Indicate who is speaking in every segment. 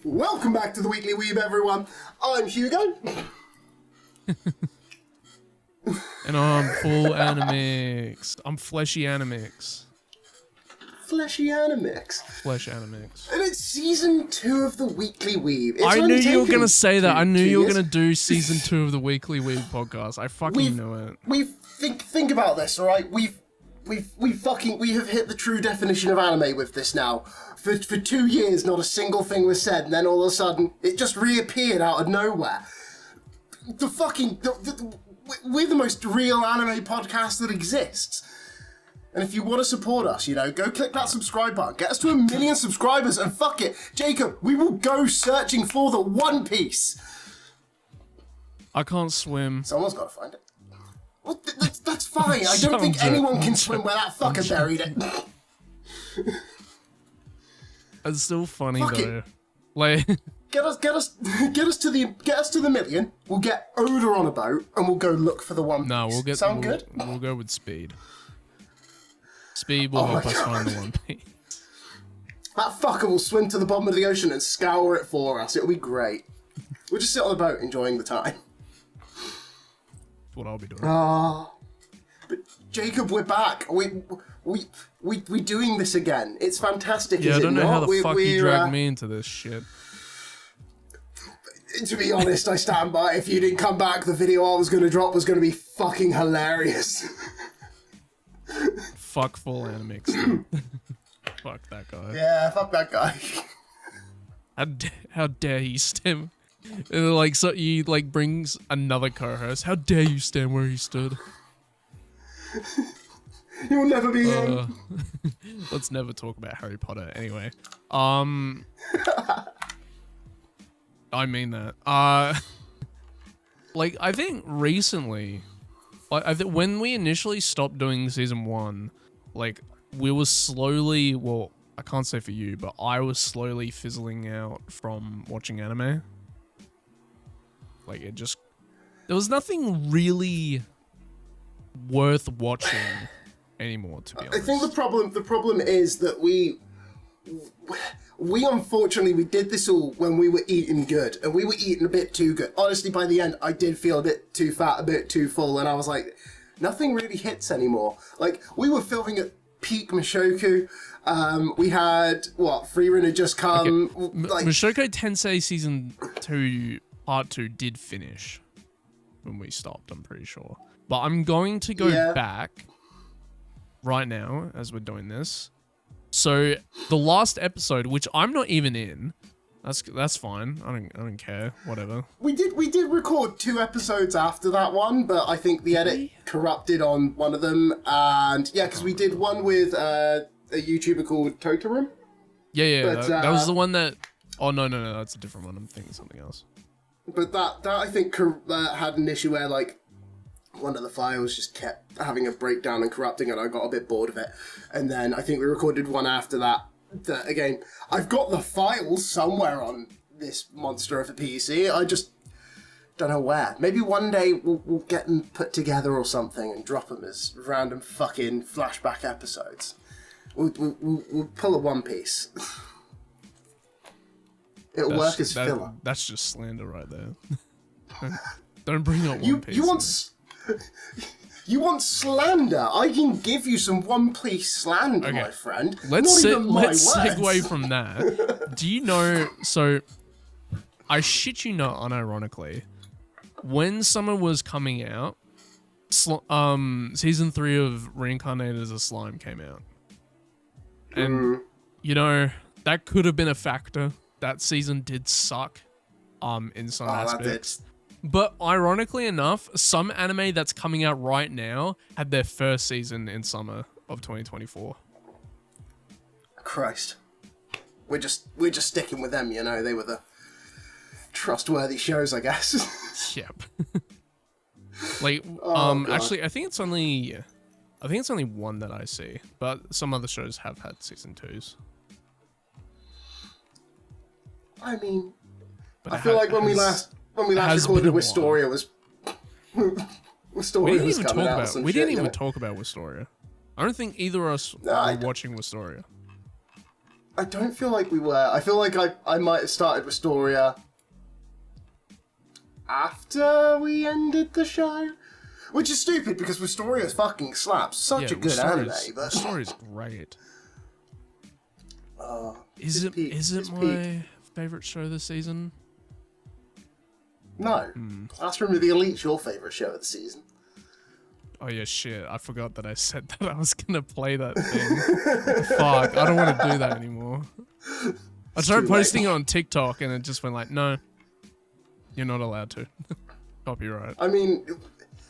Speaker 1: Welcome back to the Weekly Weeb, everyone. I'm Hugo.
Speaker 2: And I'm FullAnimics. I'm FleshyAnimics.
Speaker 1: FleshyAnimics.
Speaker 2: FleshAnimics.
Speaker 1: And it's season 2 of the Weekly Weeb.
Speaker 2: I knew you were going to say that. I knew you were going to do season 2 of the Weekly Weeb podcast. I fucking knew it.
Speaker 1: Think about this, alright? We have hit the true definition of anime with this now. For 2 years, not a single thing was said, and then all of a sudden, it just reappeared out of nowhere. We're the most real anime podcast that exists. And if you want to support us, go click that subscribe button. Get us to 1 million subscribers, and fuck it, Jacob, we will go searching for the One Piece.
Speaker 2: I can't swim.
Speaker 1: Someone's got to find it. Well, that's fine. I don't think anyone can swim where that fucker buried it.
Speaker 2: It's still funny
Speaker 1: Fuck
Speaker 2: though.
Speaker 1: It.
Speaker 2: Like
Speaker 1: get us to the million. We'll get Oda on a boat and we'll go look for the One Piece.
Speaker 2: No,
Speaker 1: Good?
Speaker 2: We'll go with Speed. Speed will help us find the One Piece.
Speaker 1: That fucker will swim to the bottom of the ocean and scour it for us. It'll be great. We'll just sit on the boat enjoying the time.
Speaker 2: That's what I'll be doing.
Speaker 1: But Jacob, we're back. We're doing this again. It's fantastic.
Speaker 2: Yeah,
Speaker 1: is
Speaker 2: I don't know
Speaker 1: it not?
Speaker 2: how the fuck you dragged me into this shit.
Speaker 1: To be honest, I stand by. If you didn't come back, the video I was going to drop was going to be fucking hilarious.
Speaker 2: Fuck FullAnimics. Fuck that guy.
Speaker 1: Yeah, fuck that guy.
Speaker 2: How dare he stand? And so he brings another co-host. How dare you stand where he stood?
Speaker 1: You'll never be him.
Speaker 2: Let's never talk about Harry Potter. Anyway, I mean that. I think recently, when we initially stopped doing season 1, we were slowly. Well, I can't say for you, but I was slowly fizzling out from watching anime. There was nothing really worth watching anymore, to be honest.
Speaker 1: I think the problem is that we unfortunately, we did this all when we were eating good, and we were eating a bit too good. Honestly, by the end, I did feel a bit too fat, a bit too full, and I was like, nothing really hits anymore. We were filming at peak Mushoku. We had, Freerun had just come.
Speaker 2: Okay. Mushoku Tensei Season 2 Part 2 did finish when we stopped, I'm pretty sure. But I'm going to go back right now as we're doing this. So the last episode, which I'm not even in, that's fine. I don't care. Whatever. We did
Speaker 1: record 2 episodes after that one, but I think the edit corrupted on one of them. And yeah, because we did one with a YouTuber called Totoro.
Speaker 2: Yeah. But, that was the one that. Oh no, that's a different one. I'm thinking something else.
Speaker 1: But that I think had an issue where one of the files just kept having a breakdown and corrupting, and I got a bit bored of it. And then I think we recorded one after that. That again, I've got the files somewhere on this monster of a PC. I just don't know where. Maybe one day we'll get them put together or something and drop them as random fucking flashback episodes. We'll pull a One Piece. It'll work as filler.
Speaker 2: That's just slander right there. Don't bring up One Piece.
Speaker 1: You want slander? I can give you some One Piece slander, my friend.
Speaker 2: Let's segue from that. Do you know? So, I shit you not, unironically, when Summer was coming out, season 3 of Reincarnated as a Slime came out, and that could have been a factor. That season did suck, in some aspects. But ironically enough, some anime that's coming out right now had their first season in summer of 2024.
Speaker 1: Christ. We're just sticking with them, they were the trustworthy shows, I guess.
Speaker 2: Yep. Actually I think it's only one that I see, but some other shows have had season 2s.
Speaker 1: I mean, I feel like when we last recorded, Wistoria was coming out.
Speaker 2: We didn't even talk about Wistoria. I don't think either of us were watching Wistoria.
Speaker 1: I don't feel like we were. I feel like I might have started Restoria after we ended the show. Which is stupid, because Restoria fucking slaps. Such a good anime. But
Speaker 2: the story's great.
Speaker 1: Is
Speaker 2: it my favourite show this season?
Speaker 1: No. Classroom of the Elite's your favourite show of the season.
Speaker 2: Oh yeah, shit. I forgot that I said that I was going to play that thing. Fuck, I don't want to do that anymore. I tried posting it on TikTok and it just went like, no, you're not allowed to. Copyright.
Speaker 1: I mean,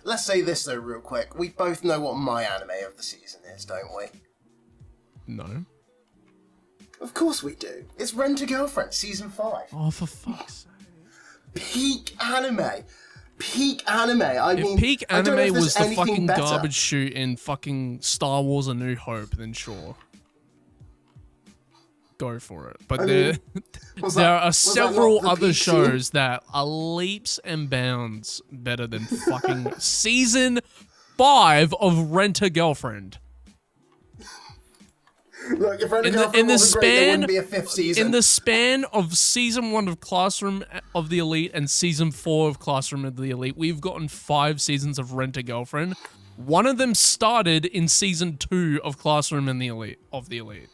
Speaker 1: let's say this though real quick. We both know what my anime of the season is, don't we?
Speaker 2: No.
Speaker 1: Of course we do. It's Rent-a-Girlfriend, season 5.
Speaker 2: Oh, for fuck's sake.
Speaker 1: Peak anime. Peak anime.
Speaker 2: If peak anime was the fucking
Speaker 1: better.
Speaker 2: garbage chute in fucking Star Wars A New Hope, then sure. Go for it. But there are several other shows that are leaps and bounds better than fucking season 5 of Rent-a-Girlfriend.
Speaker 1: Look, if in the span, great, there wouldn't be a 5th season.
Speaker 2: In the span of season 1 of Classroom of the Elite and season 4 of Classroom of the Elite, we've gotten 5 seasons of Rent-a-Girlfriend. One of them started in season 2 of Classroom and the Elite of the Elite.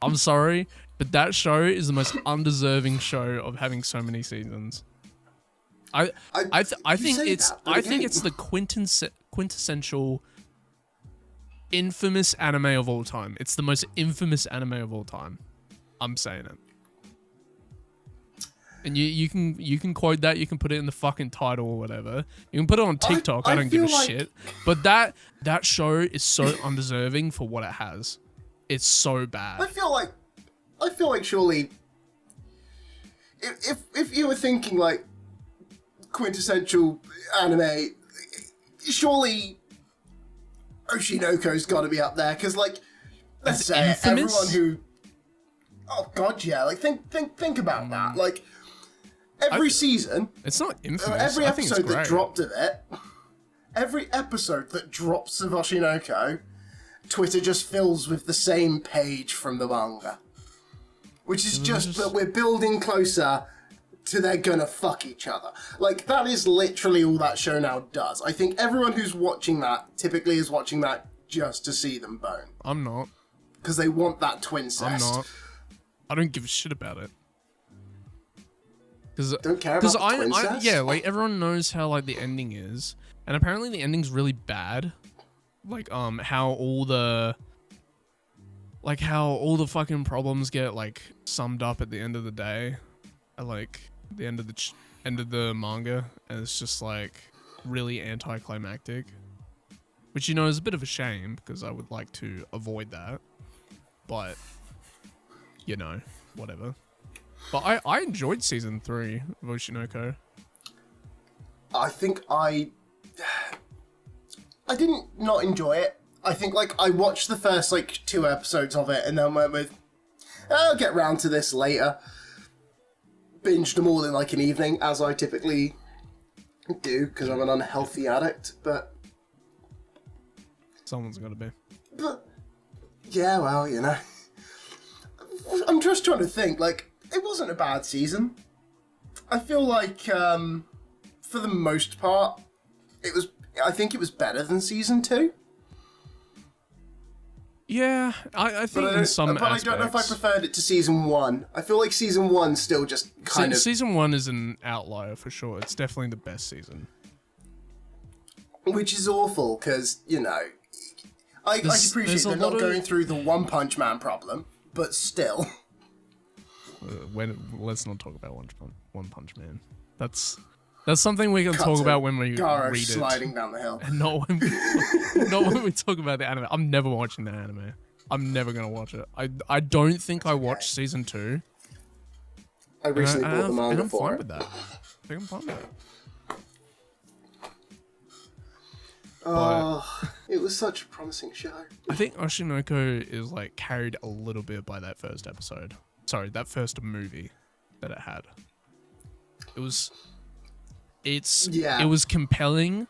Speaker 2: I'm sorry, but that show is the most undeserving show of having so many seasons. I think it's the quintessential infamous anime of all time. It's the most infamous anime of all time. I'm saying it. And you can quote that, you can put it in the fucking title or whatever. You can put it on TikTok, I don't give a shit. But that show is so undeserving for what it has. It's so bad.
Speaker 1: I feel like surely if you were thinking like quintessential anime, surely Oshi No Ko's got to be up there, because like, let's say infamous? Everyone who, oh god, yeah, like think about that. Like every season,
Speaker 2: it's not infamous.
Speaker 1: Every episode that dropped of it, every episode that drops of Oshi No Ko, Twitter just fills with the same page from the manga, which is just that we're building closer to they're gonna fuck each other. Like, that is literally all that show now does. I think everyone who's watching that typically is watching that just to see them bone.
Speaker 2: I'm not.
Speaker 1: Because they want that twincest.
Speaker 2: I'm not. I don't give a shit about it.
Speaker 1: Don't care about the twincest?
Speaker 2: Yeah, like, everyone knows how, like, the ending is. And apparently the ending's really bad. Like, how all the fucking problems get, like, summed up at the end of the day. At, like, the end of the manga, and it's just like really anticlimactic, which, you know, is a bit of a shame because I would like to avoid that, but you know, whatever. But I enjoyed season 3 of Oshi No Ko.
Speaker 1: I think I didn't not enjoy it. I think like I watched the first like 2 episodes of it and then went with, I'll get round to this later. Binged them all in like an evening, as I typically do, because I'm an unhealthy addict, but...
Speaker 2: Someone's gotta be.
Speaker 1: But, yeah, well, you know. I'm just trying to think, like, it wasn't a bad season. I feel like, for the most part, I think it was better than season 2.
Speaker 2: Yeah, I think in some aspects.
Speaker 1: But I don't know if I preferred it to season 1. I feel like season 1 still just kind of...
Speaker 2: Season 1 is an outlier for sure. It's definitely the best season.
Speaker 1: Which is awful, because, you know... I appreciate they're not going through the One Punch Man problem, but still...
Speaker 2: Let's not talk about One Punch Man. That's something we can talk about when we
Speaker 1: Garo
Speaker 2: read it.
Speaker 1: sliding down the hill.
Speaker 2: And not when we talk about the anime. I'm never watching the anime. I'm never going to watch it. I don't think I watched season 2.
Speaker 1: I recently bought the manga
Speaker 2: and I'm
Speaker 1: for
Speaker 2: fine
Speaker 1: it.
Speaker 2: with that. I think I'm fine with it.
Speaker 1: Oh, it was such a promising show. I
Speaker 2: think Oshi No Ko is like carried a little bit by that first episode. Sorry, that first movie that it had. It was compelling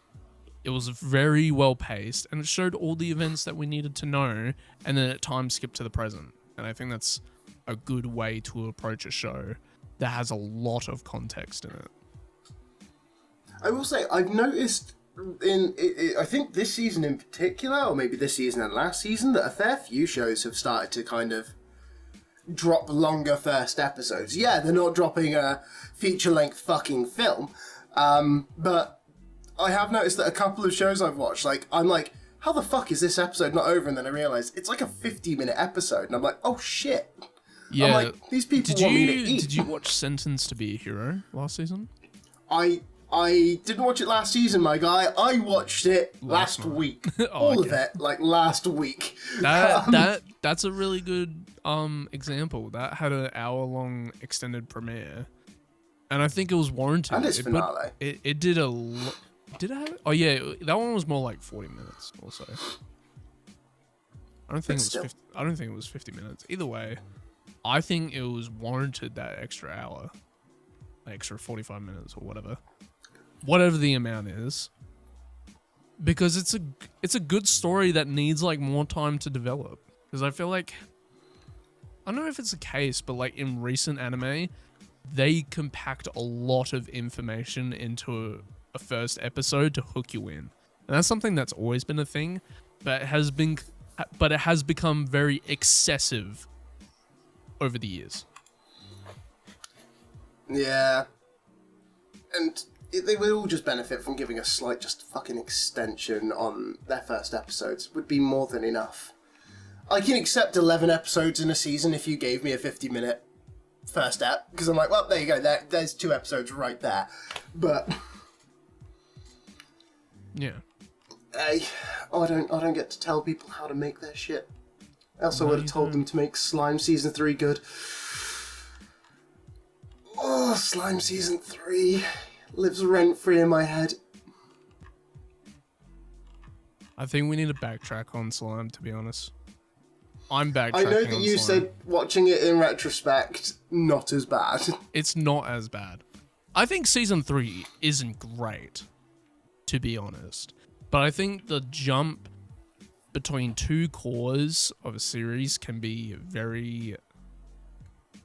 Speaker 2: It was very well paced, and it showed all the events that we needed to know, and then at times skipped to the present. And I think that's a good way to approach a show that has a lot of context in it.
Speaker 1: I will say, I've noticed I think this season in particular, or maybe this season and last season, that a fair few shows have started to kind of drop longer first episodes. Yeah, they're not dropping a feature-length fucking film, but I have noticed that a couple of shows I've watched, like, I'm like, how the fuck is this episode not over? And then I realise it's like a 50-minute episode, and I'm like, oh shit.
Speaker 2: Yeah.
Speaker 1: I'm like, these people want me to eat.
Speaker 2: Did you watch Sentenced to Be a Hero last season?
Speaker 1: I didn't watch it last season, my guy. I watched it last week. All of it, like, last week.
Speaker 2: That's a really good example. That had an hour-long extended premiere. And I think it was warranted.
Speaker 1: And its finale.
Speaker 2: It did a... Did it have it? Oh, yeah. That one was more like 40 minutes or so. I don't think it was 50 minutes. Either way, I think it was warranted that extra hour. Extra 45 minutes or whatever. Whatever the amount is. Because it's a good story that needs like more time to develop. Because I feel like... I don't know if it's the case, but like in recent anime, they compact a lot of information into a first episode to hook you in. And that's something that's always been a thing, but it has become very excessive over the years. Yeah.
Speaker 1: And they would all just benefit from giving a slight just fucking extension on their first episodes. Would be more than enough. I can accept 11 episodes in a season if you gave me a 50-minute first ep, because I'm like, well, there you go, there's 2 episodes right there. But
Speaker 2: yeah,
Speaker 1: I don't get to tell people how to make their shit. Else I would have told them to make Slime Season 3 good. Oh, Slime Season 3 lives rent-free in my head.
Speaker 2: I think we need to backtrack on Slime, to be honest. I'm backtracking.
Speaker 1: I know that you said watching it in retrospect, not as bad.
Speaker 2: It's not as bad. I think Season 3 isn't great, to be honest. But I think the jump between 2 cores of a series can be very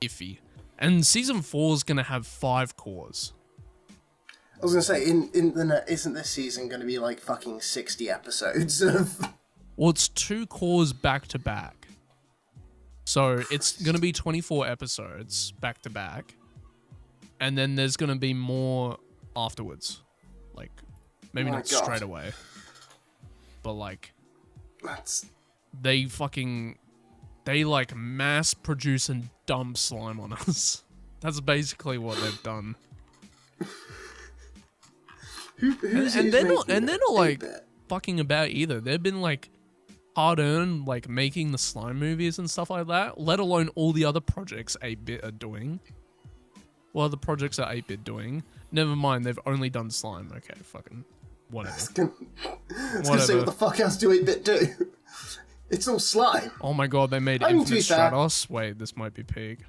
Speaker 2: iffy. And Season 4 is going to have 5 cores.
Speaker 1: I was going to say, isn't this season going to be like fucking 60 episodes of...
Speaker 2: Well, it's 2 cores back to back. So it's going to be 24 episodes back to back. And then there's going to be more afterwards. Like, maybe not straight away. But like, they like mass produce and dump slime on us. That's basically what they've done. And they're not like fucking about either. They've been like hard-earned, like making the slime movies and stuff like that, let alone all the other projects 8-Bit are doing. Well, the projects that 8-Bit doing. Never mind, they've only done slime. Okay, fucking whatever.
Speaker 1: I was gonna say, what the fuck else do 8-Bit do? It's all slime.
Speaker 2: Oh my god, they made Infinite Stratos. Wait, this might be Pig.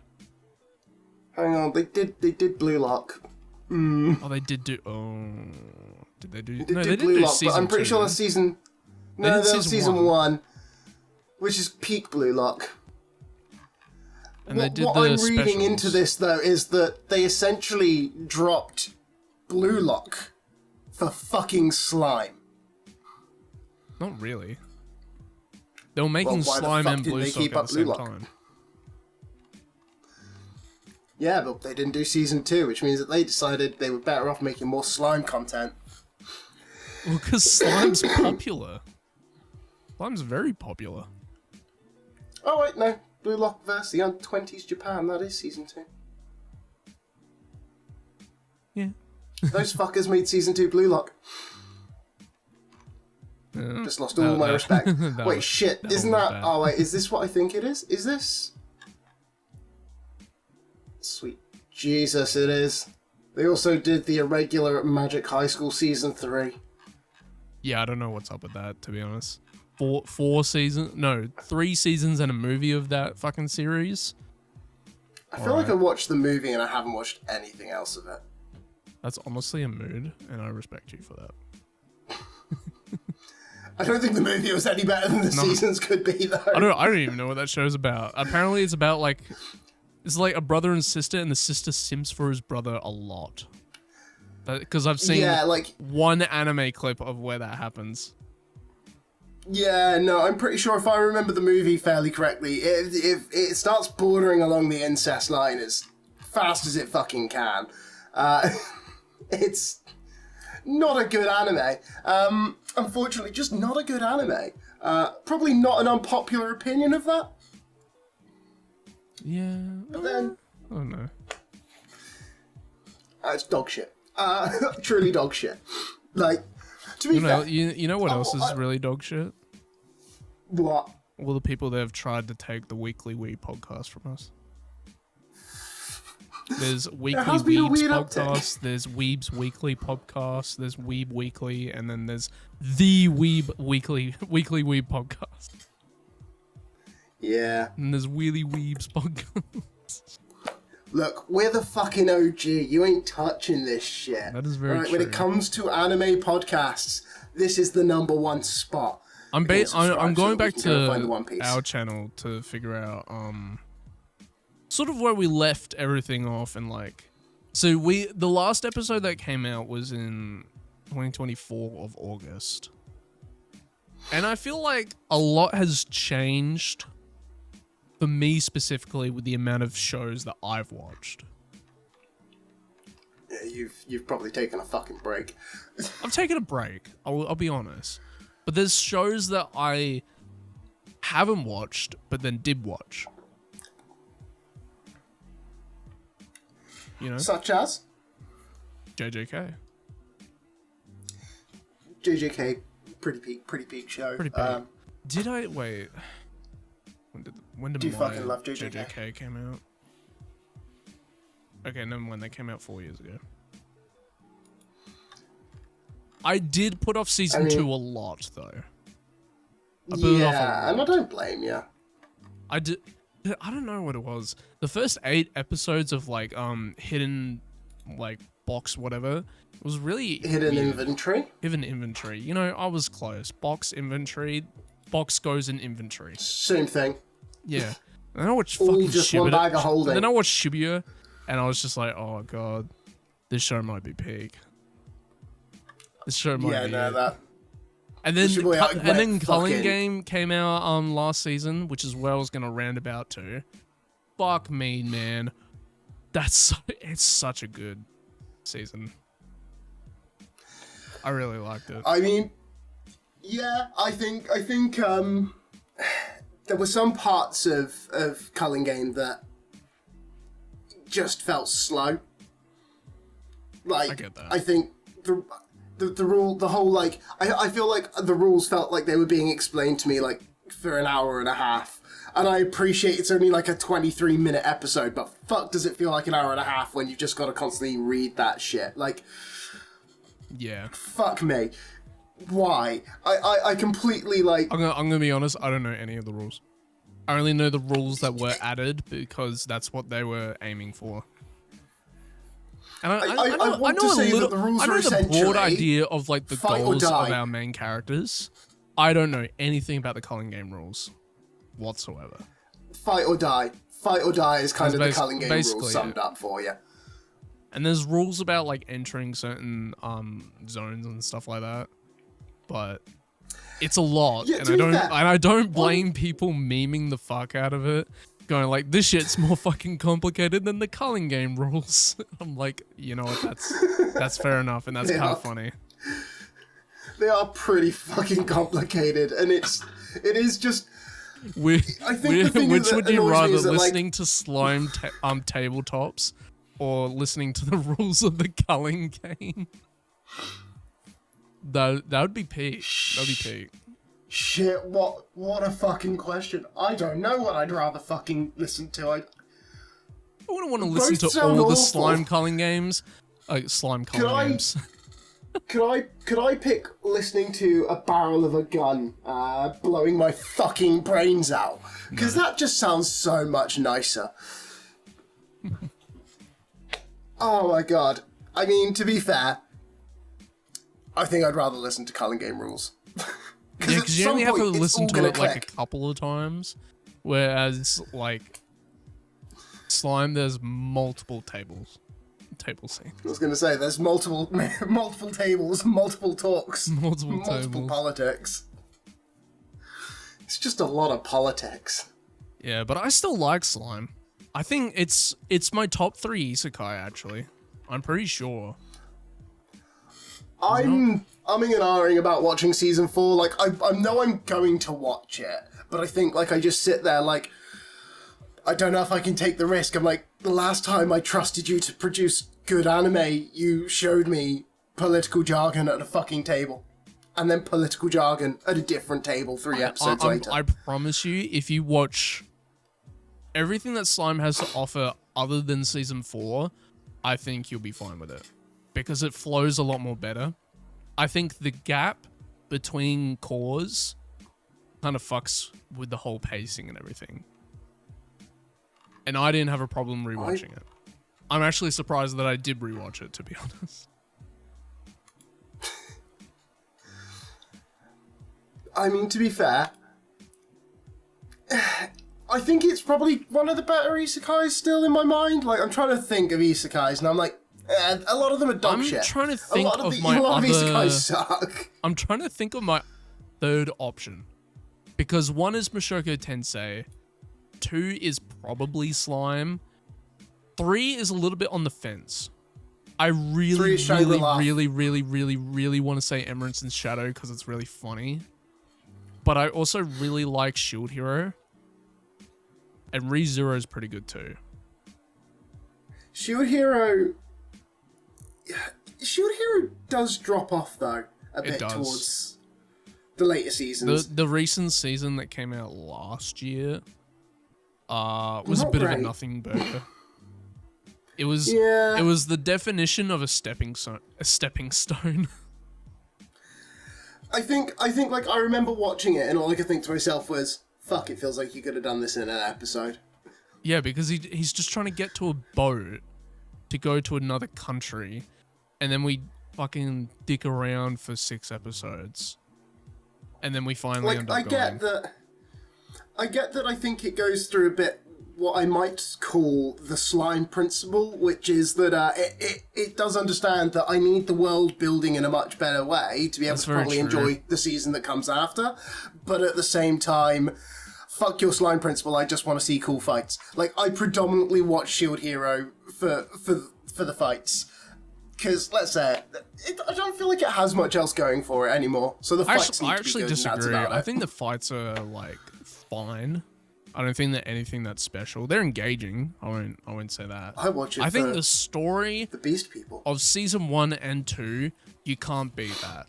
Speaker 1: Hang on, they did Blue Lock.
Speaker 2: Oh, they did do... Oh... Did they do...
Speaker 1: No, they didn't do Season 2. But I'm pretty sure that's season... No, that was season 1, which is peak Blue Lock.
Speaker 2: And they did
Speaker 1: what I'm reading into this, though, is that they essentially dropped Blue Lock for fucking slime.
Speaker 2: Not really. They were making slime and Blue Lock at the same time.
Speaker 1: Yeah, but they didn't do season 2, which means that they decided they were better off making more slime content.
Speaker 2: Well, because slime's popular. Slime's very popular.
Speaker 1: Oh, wait, no. Blue Lock vs. the Under-20s Japan, that is season 2.
Speaker 2: Yeah.
Speaker 1: Those fuckers made season 2 Blue Lock. Just lost all my respect. Wait, shit, isn't that... Oh, wait, is this what I think it is? Is this... Sweet Jesus, it is. They also did the irregular Magic High School Season 3.
Speaker 2: Yeah, I don't know what's up with that, to be honest. 3 seasons and a movie of that fucking series.
Speaker 1: I feel like I watched the movie and I haven't watched anything else of it.
Speaker 2: That's honestly a mood, and I respect you for that.
Speaker 1: I don't think the movie was any better than the seasons could be, though.
Speaker 2: I don't even know what that show's about. Apparently, it's about like it's like a brother and sister, and the sister simps for his brother a lot. Because I've seen one anime clip of where that happens.
Speaker 1: Yeah, no, I'm pretty sure if I remember the movie fairly correctly, it starts bordering along the incest line as fast as it fucking can. It's not a good anime. Unfortunately, just not a good anime. Probably not an unpopular opinion of that.
Speaker 2: Yeah.
Speaker 1: But then...
Speaker 2: Oh, no.
Speaker 1: It's dog shit. Truly dog shit. Like... To be fair,
Speaker 2: you know what else is really dog shit?
Speaker 1: What?
Speaker 2: All the people that have tried to take the Weekly Weeb podcast from us. There's Weekly Weebs podcast, there's Weebs Weekly podcast, there's Weeb Weekly, and then there's the Weeb Weekly Weeb podcast.
Speaker 1: Yeah.
Speaker 2: And there's Wheelie Weebs podcast.
Speaker 1: Look, we're the fucking OG. You ain't touching this shit.
Speaker 2: That is very true.
Speaker 1: When it comes to anime podcasts, this is the #1 spot.
Speaker 2: I'm going back to our channel to figure out sort of where we left everything off, and like, so the last episode that came out was in 2024 of August, and I feel like a lot has changed. For me specifically, with the amount of shows that I've watched.
Speaker 1: Yeah, you've probably taken a fucking break.
Speaker 2: I've taken a break, I'll be honest. But there's shows that I haven't watched, but then did watch. You know?
Speaker 1: Such as?
Speaker 2: JJK.
Speaker 1: JJK, pretty peak show.
Speaker 2: Pretty peak. Did I... Wait... When did
Speaker 1: Do you fucking love JJK?
Speaker 2: JJK came out? Okay, never mind. They came out 4 years ago. I did put off season 2 a lot, though. I put it off a lot.
Speaker 1: And I don't blame you.
Speaker 2: I did. I don't know what it was. The first 8 episodes of like hidden, like box whatever, was really
Speaker 1: hidden
Speaker 2: weird.
Speaker 1: Inventory.
Speaker 2: Hidden inventory. You know, I was close. Box inventory. Box goes in inventory.
Speaker 1: Same thing.
Speaker 2: Yeah. And I watched
Speaker 1: all
Speaker 2: fucking
Speaker 1: just
Speaker 2: Shibuya.
Speaker 1: one bag of holding.
Speaker 2: Then I watched Shibuya, and I was just like, oh god, this show might be peak. This show might be.
Speaker 1: That.
Speaker 2: And then Culling Game came out last season, which is where I was gonna roundabout to. Fuck me, man. It's such a good season. I really liked it.
Speaker 1: I mean, yeah, I think there were some parts of Culling Game that just felt slow. Like,
Speaker 2: I get that.
Speaker 1: I think the whole like I feel like the rules felt like they were being explained to me like for an hour and a half. And I appreciate it's only like a 23-minute episode, but fuck does it feel like an hour and a half when you've just got to constantly read that shit. Like,
Speaker 2: yeah.
Speaker 1: Fuck me. Why? I completely like...
Speaker 2: I'm gonna be honest, I don't know any of the rules. I only know the rules that were added because that's what they were aiming for. And I know the broad idea of like the goals of our main characters. I don't know anything about the Culling Game rules whatsoever.
Speaker 1: Fight or die. Fight or die is kind of the Culling Game rules summed up for you.
Speaker 2: And there's rules about like entering certain zones and stuff like that. But it's a lot,
Speaker 1: yeah,
Speaker 2: and I don't blame people memeing the fuck out of it, going like, this shit's more fucking complicated than the Culling Game rules. I'm like, you know what, that's fair enough, and that's kind of funny.
Speaker 1: They are pretty fucking complicated, and it is just...
Speaker 2: Which would you rather, listening to slime tabletops or listening to the rules of the Culling Game? That would be peak. That would be peak.
Speaker 1: Shit, what a fucking question. I don't know what I'd rather fucking listen to. I
Speaker 2: wouldn't want to listen to all the slime culling games. Slime culling games.
Speaker 1: Could I pick listening to a barrel of a gun blowing my fucking brains out? Because that just sounds so much nicer. Oh my god. I mean, to be fair, I think I'd rather listen to Culling Game rules.
Speaker 2: Yeah, because you only have to listen to it like a couple of times, whereas like Slime, there's multiple table scenes.
Speaker 1: I was going to say, there's multiple tables, multiple talks,
Speaker 2: multiple
Speaker 1: politics. It's just a lot of politics.
Speaker 2: Yeah, but I still like Slime. I think it's my top 3 isekai, actually. I'm pretty sure.
Speaker 1: I'm umming and ahhing about watching season 4. Like, I know I'm going to watch it, but I think, like, I just sit there, like, I don't know if I can take the risk. I'm like, the last time I trusted you to produce good anime, you showed me political jargon at a fucking table. And then political jargon at a different table 3 episodes later.
Speaker 2: I promise you, if you watch everything that Slime has to offer other than season 4, I think you'll be fine with it. Because it flows a lot more better. I think the gap between cores kind of fucks with the whole pacing and everything. And I didn't have a problem rewatching it. I'm actually surprised that I did rewatch it, to be honest.
Speaker 1: I mean, to be fair, I think it's probably one of the better isekais still in my mind. Like, I'm trying to think of isekais, and I'm like, a lot of them are dog shit.
Speaker 2: I'm trying to think of
Speaker 1: a lot of isekais suck.
Speaker 2: I'm trying to think of my third option. Because 1 is Mushoku Tensei, 2 is probably Slime, 3 is a little bit on the fence. I really want to say Emerald's and Shadow because it's really funny. But I also really like Shield Hero. And ReZero is pretty good too.
Speaker 1: Shield Hero does drop off though a bit towards the later seasons.
Speaker 2: The recent season that came out last year was a bit of a nothing burger. It was the definition of a stepping stone.
Speaker 1: I think like I remember watching it and all I could think to myself was, fuck, it feels like you could have done this in an episode.
Speaker 2: Yeah, because he's just trying to get to a boat to go to another country, and then we fucking dick around for 6 episodes. And then we finally end up going.
Speaker 1: I get that I think it goes through a bit what I might call the slime principle, which is that it does understand that I need the world building in a much better way to be able to probably enjoy the season that comes after. But at the same time, fuck your slime principle, I just want to see cool fights. Like, I predominantly watch Shield Hero for the fights. Because, let's say, I don't feel like it has much else going for it anymore. So the fights need to be good. I actually disagree.
Speaker 2: I think the fights are, like, fine. I don't think they're anything that's special. They're engaging. I won't say that.
Speaker 1: I watch it.
Speaker 2: I think the story
Speaker 1: the Beast People
Speaker 2: of season 1 and 2, you can't beat that.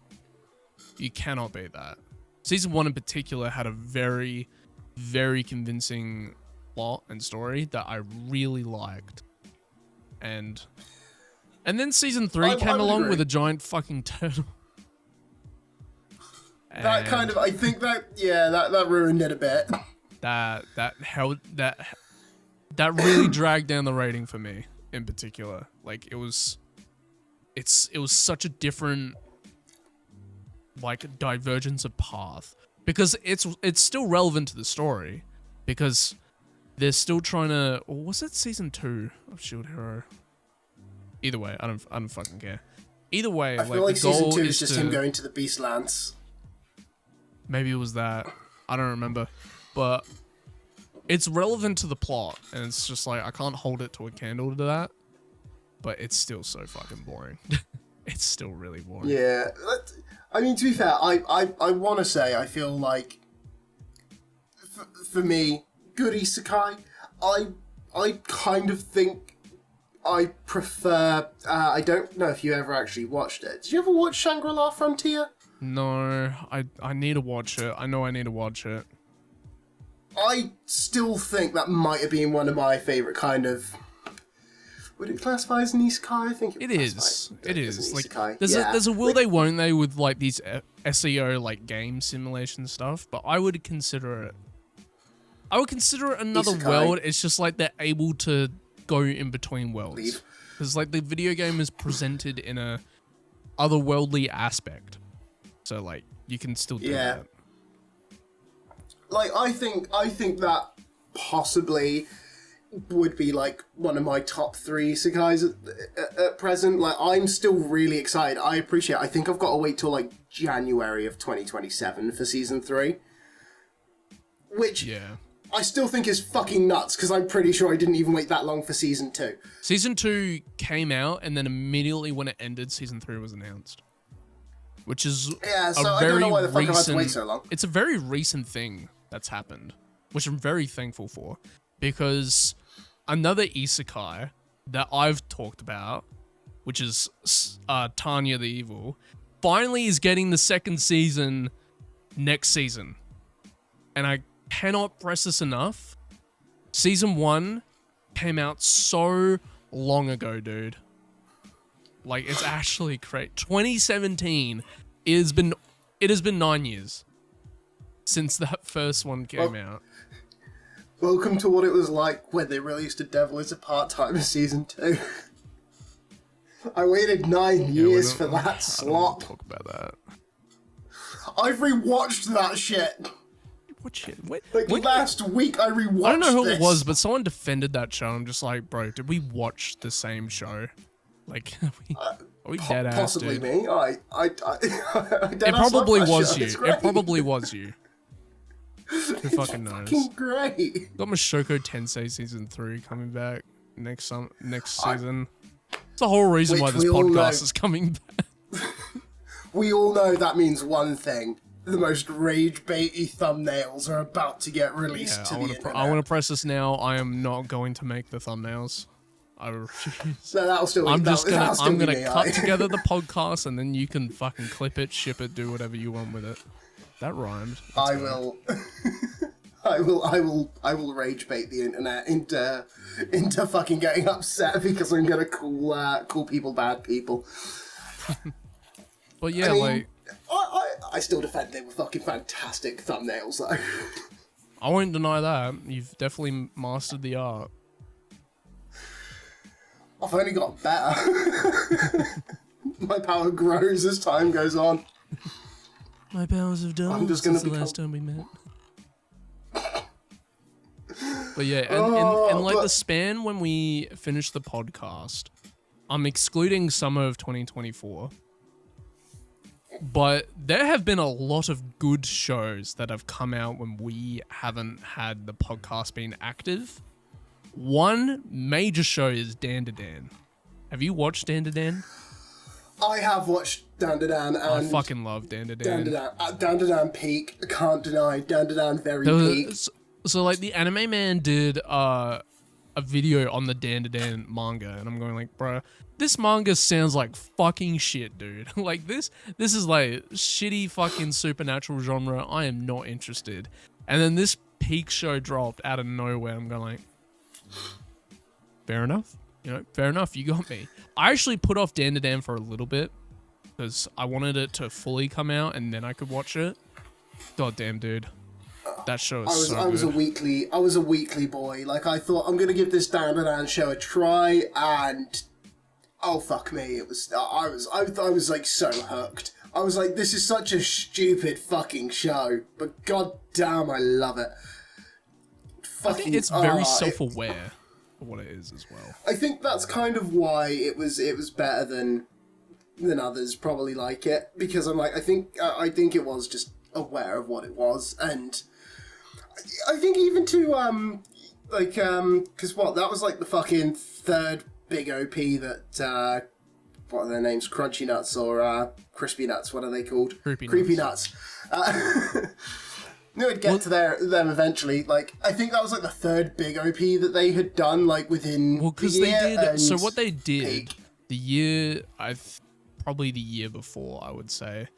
Speaker 2: You cannot beat that. Season 1 in particular had a very, very convincing plot and story that I really liked. And then season 3 came along with a giant fucking turtle.
Speaker 1: That kind of, I think that ruined it a bit.
Speaker 2: That really dragged down the rating for me in particular. Like, it was such a different, like, divergence of path, because it's still relevant to the story, because they're still trying to, or was it season 2 of Shield Hero? Either way, I don't fucking care. Either way,
Speaker 1: I feel like season 2 is just him going to the Beastlands.
Speaker 2: Maybe it was that. I don't remember. But it's relevant to the plot, and it's just like, I can't hold it to a candle to that, but it's still so fucking boring. It's still really boring.
Speaker 1: Yeah, I mean, to be fair, I want to say, I feel like, for me, good isekai, I kind of think I prefer, I don't know if you ever actually watched it. Did you ever watch Shangrila Frontier?
Speaker 2: No, I need to watch it. I know I need to watch it.
Speaker 1: I still think that might have been one of my favourite kind of... Would it classify as an isekai? I think
Speaker 2: it is. It is. Like, there's a will they, won't they with, like, these SEO, like, game simulation stuff, but I would consider it another isekai. World. It's just, like, they're able to go in between worlds. Because, like, the video game is presented in a otherworldly aspect. So, like, you can still do that.
Speaker 1: like, I think that possibly would be like one of my top 3 isekais at present. Like, I'm still really excited. I think I've got to wait till like January of 2027 for season 3, which I still think is fucking nuts, because I'm pretty sure I didn't even wait that long for season 2.
Speaker 2: Season 2 came out, and then immediately when it ended, season 3 was announced, which is
Speaker 1: so I don't know why the fuck I've had to wait so long.
Speaker 2: It's a very recent thing that's happened, which I'm very thankful for, because another isekai that I've talked about, which is Tanya the Evil, finally is getting the 2nd season next season. And I cannot press this enough. Season 1 came out so long ago, dude. Like, it's actually great. 2017. It has been 9 years since that first one came out.
Speaker 1: Welcome to what it was like when they released A Devil is a Part-Timer season 2. I waited 9 years for that slot.
Speaker 2: Talk about that.
Speaker 1: I've rewatched that shit.
Speaker 2: What shit? Wait,
Speaker 1: last week I rewatched.
Speaker 2: I don't know who it was, but someone defended that show. I'm just like, bro, did we watch the same show? Like, are we dead ass?
Speaker 1: Possibly
Speaker 2: dude?
Speaker 1: Me.
Speaker 2: It probably was you. It probably was you. Who fucking knows?
Speaker 1: Fucking great.
Speaker 2: Got Mushoku Tensei season 3 coming back next season. It's the whole reason why this podcast is coming back.
Speaker 1: We all know that means one thing. The most rage-baity thumbnails are about to get released to the internet.
Speaker 2: I want to press this now. I am not going to make the thumbnails. I refuse.
Speaker 1: No, that'll still be,
Speaker 2: I'm gonna cut together the podcast, and then you can fucking clip it, ship it, do whatever you want with it. That rhymed.
Speaker 1: I will rage bait the internet into fucking getting upset because I'm gonna call people bad people.
Speaker 2: But yeah, I mean,
Speaker 1: I still defend they were fucking fantastic thumbnails though.
Speaker 2: I won't deny that. You've definitely mastered the art.
Speaker 1: I've only got better. My power grows as time goes on.
Speaker 2: My powers have doubled since the last time we met. But yeah, and like the span when we finish the podcast, I'm excluding summer of 2024. But there have been a lot of good shows that have come out when we haven't had the podcast being active. One major show is DanDaDan. Have you watched DanDaDan?
Speaker 1: I have watched DanDaDan, and
Speaker 2: I fucking love DanDaDan.
Speaker 1: DanDaDan peak. I can't deny DanDaDan very peak.
Speaker 2: So like the anime man did a video on the DanDaDan manga, and I'm going like, bro, this manga sounds like fucking shit, dude. Like this is like shitty fucking supernatural genre. I am not interested. And then this peak show dropped out of nowhere. I'm going like, fair enough. You know, fair enough. You got me. I actually put off DanDaDan for a little bit because I wanted it to fully come out and then I could watch it. God damn, dude. That show is so good.
Speaker 1: I was a weekly boy. Like, I thought, I'm gonna give this DanDaDan show a try, and oh fuck me, I was like so hooked. I was like, this is such a stupid fucking show, but god damn, I love it.
Speaker 2: I think it's very self-aware of what it is as well.
Speaker 1: I think that's kind of why it was better than others probably like it, because I'm like, I think it was just aware of what it was, and I think even to because that was like the fucking third big OP that what are their names, Crunchy Nuts or Crispy Nuts, what are they called? Creepy Nuts. Knew I'd get to them eventually. Like, I think that was like the third big OP that they had done, like within
Speaker 2: because they did. So what they did probably the year before, I would say,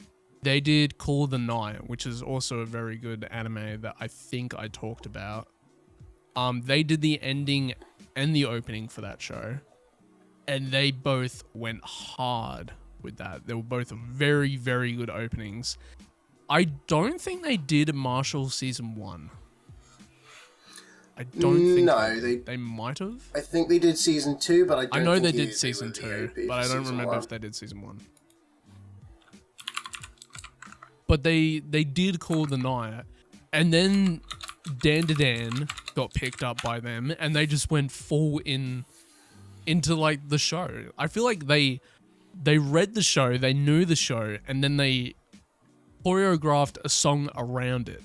Speaker 2: they did Call of the Night, which is also a very good anime that I think I talked about. They did the ending and the opening for that show, and they both went hard with that. They were both very, very good openings. I don't think they did Marshall season 1. I don't think they might have.
Speaker 1: I think they did season 2, but I know
Speaker 2: they did season 2, but I don't remember if they did season 1. But they did Call the Night, And then DanDaDan got picked up by them, and they just went full into like the show. I feel like they read the show, they knew the show, and then they choreographed a song around it.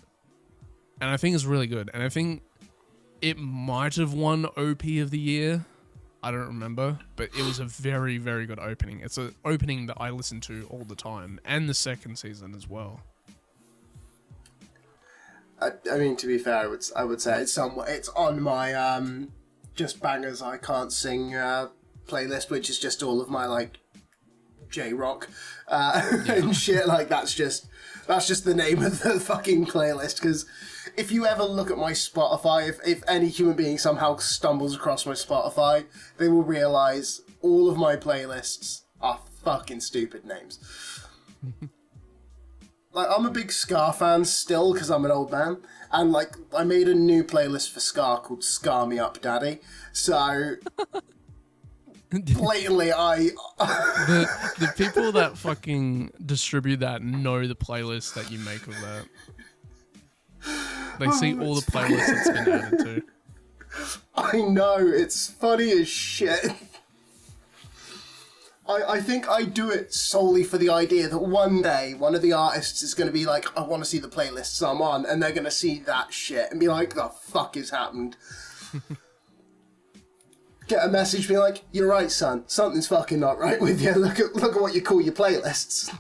Speaker 2: And I think it's really good. And I think it might have won OP of the year. I don't remember, but it was a very, very good opening. It's an opening that I listen to all the time, and the second season as well.
Speaker 1: I mean, to be fair, I would say it's on my just bangers I can't sing playlist, which is just all of my like J-rock and shit. Like that's just the name of the fucking playlist. Because if you ever look at my Spotify, if any human being somehow stumbles across my Spotify, they will realize all of my playlists are fucking stupid names. Like, I'm a big Ska fan still, because I'm an old man, and, like, I made a new playlist for Ska called Ska Me Up Daddy, so, blatantly,
Speaker 2: The people that fucking distribute that know the playlist that you make of that. They see all the playlists it's been added to.
Speaker 1: I know, it's funny as shit. I think I do it solely for the idea that one day one of the artists is going to be like, I want to see the playlists I'm on, and they're going to see that shit and be like, the fuck has happened? Get a message being like, you're right, son, something's fucking not right with you. Look at what you call your playlists.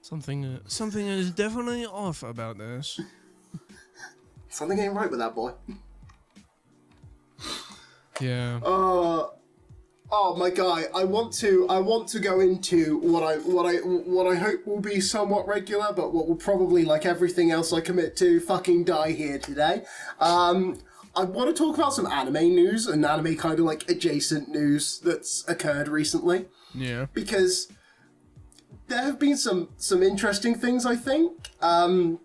Speaker 2: Something is definitely off about this.
Speaker 1: Something ain't right with that boy.
Speaker 2: Yeah.
Speaker 1: Oh my guy, I want to go into what I hope will be somewhat regular, but what will probably, like everything else I commit to, fucking die here today. I want to talk about some anime news and anime kind of like adjacent news that's occurred recently.
Speaker 2: Yeah. Because
Speaker 1: there have been some interesting things, I think. There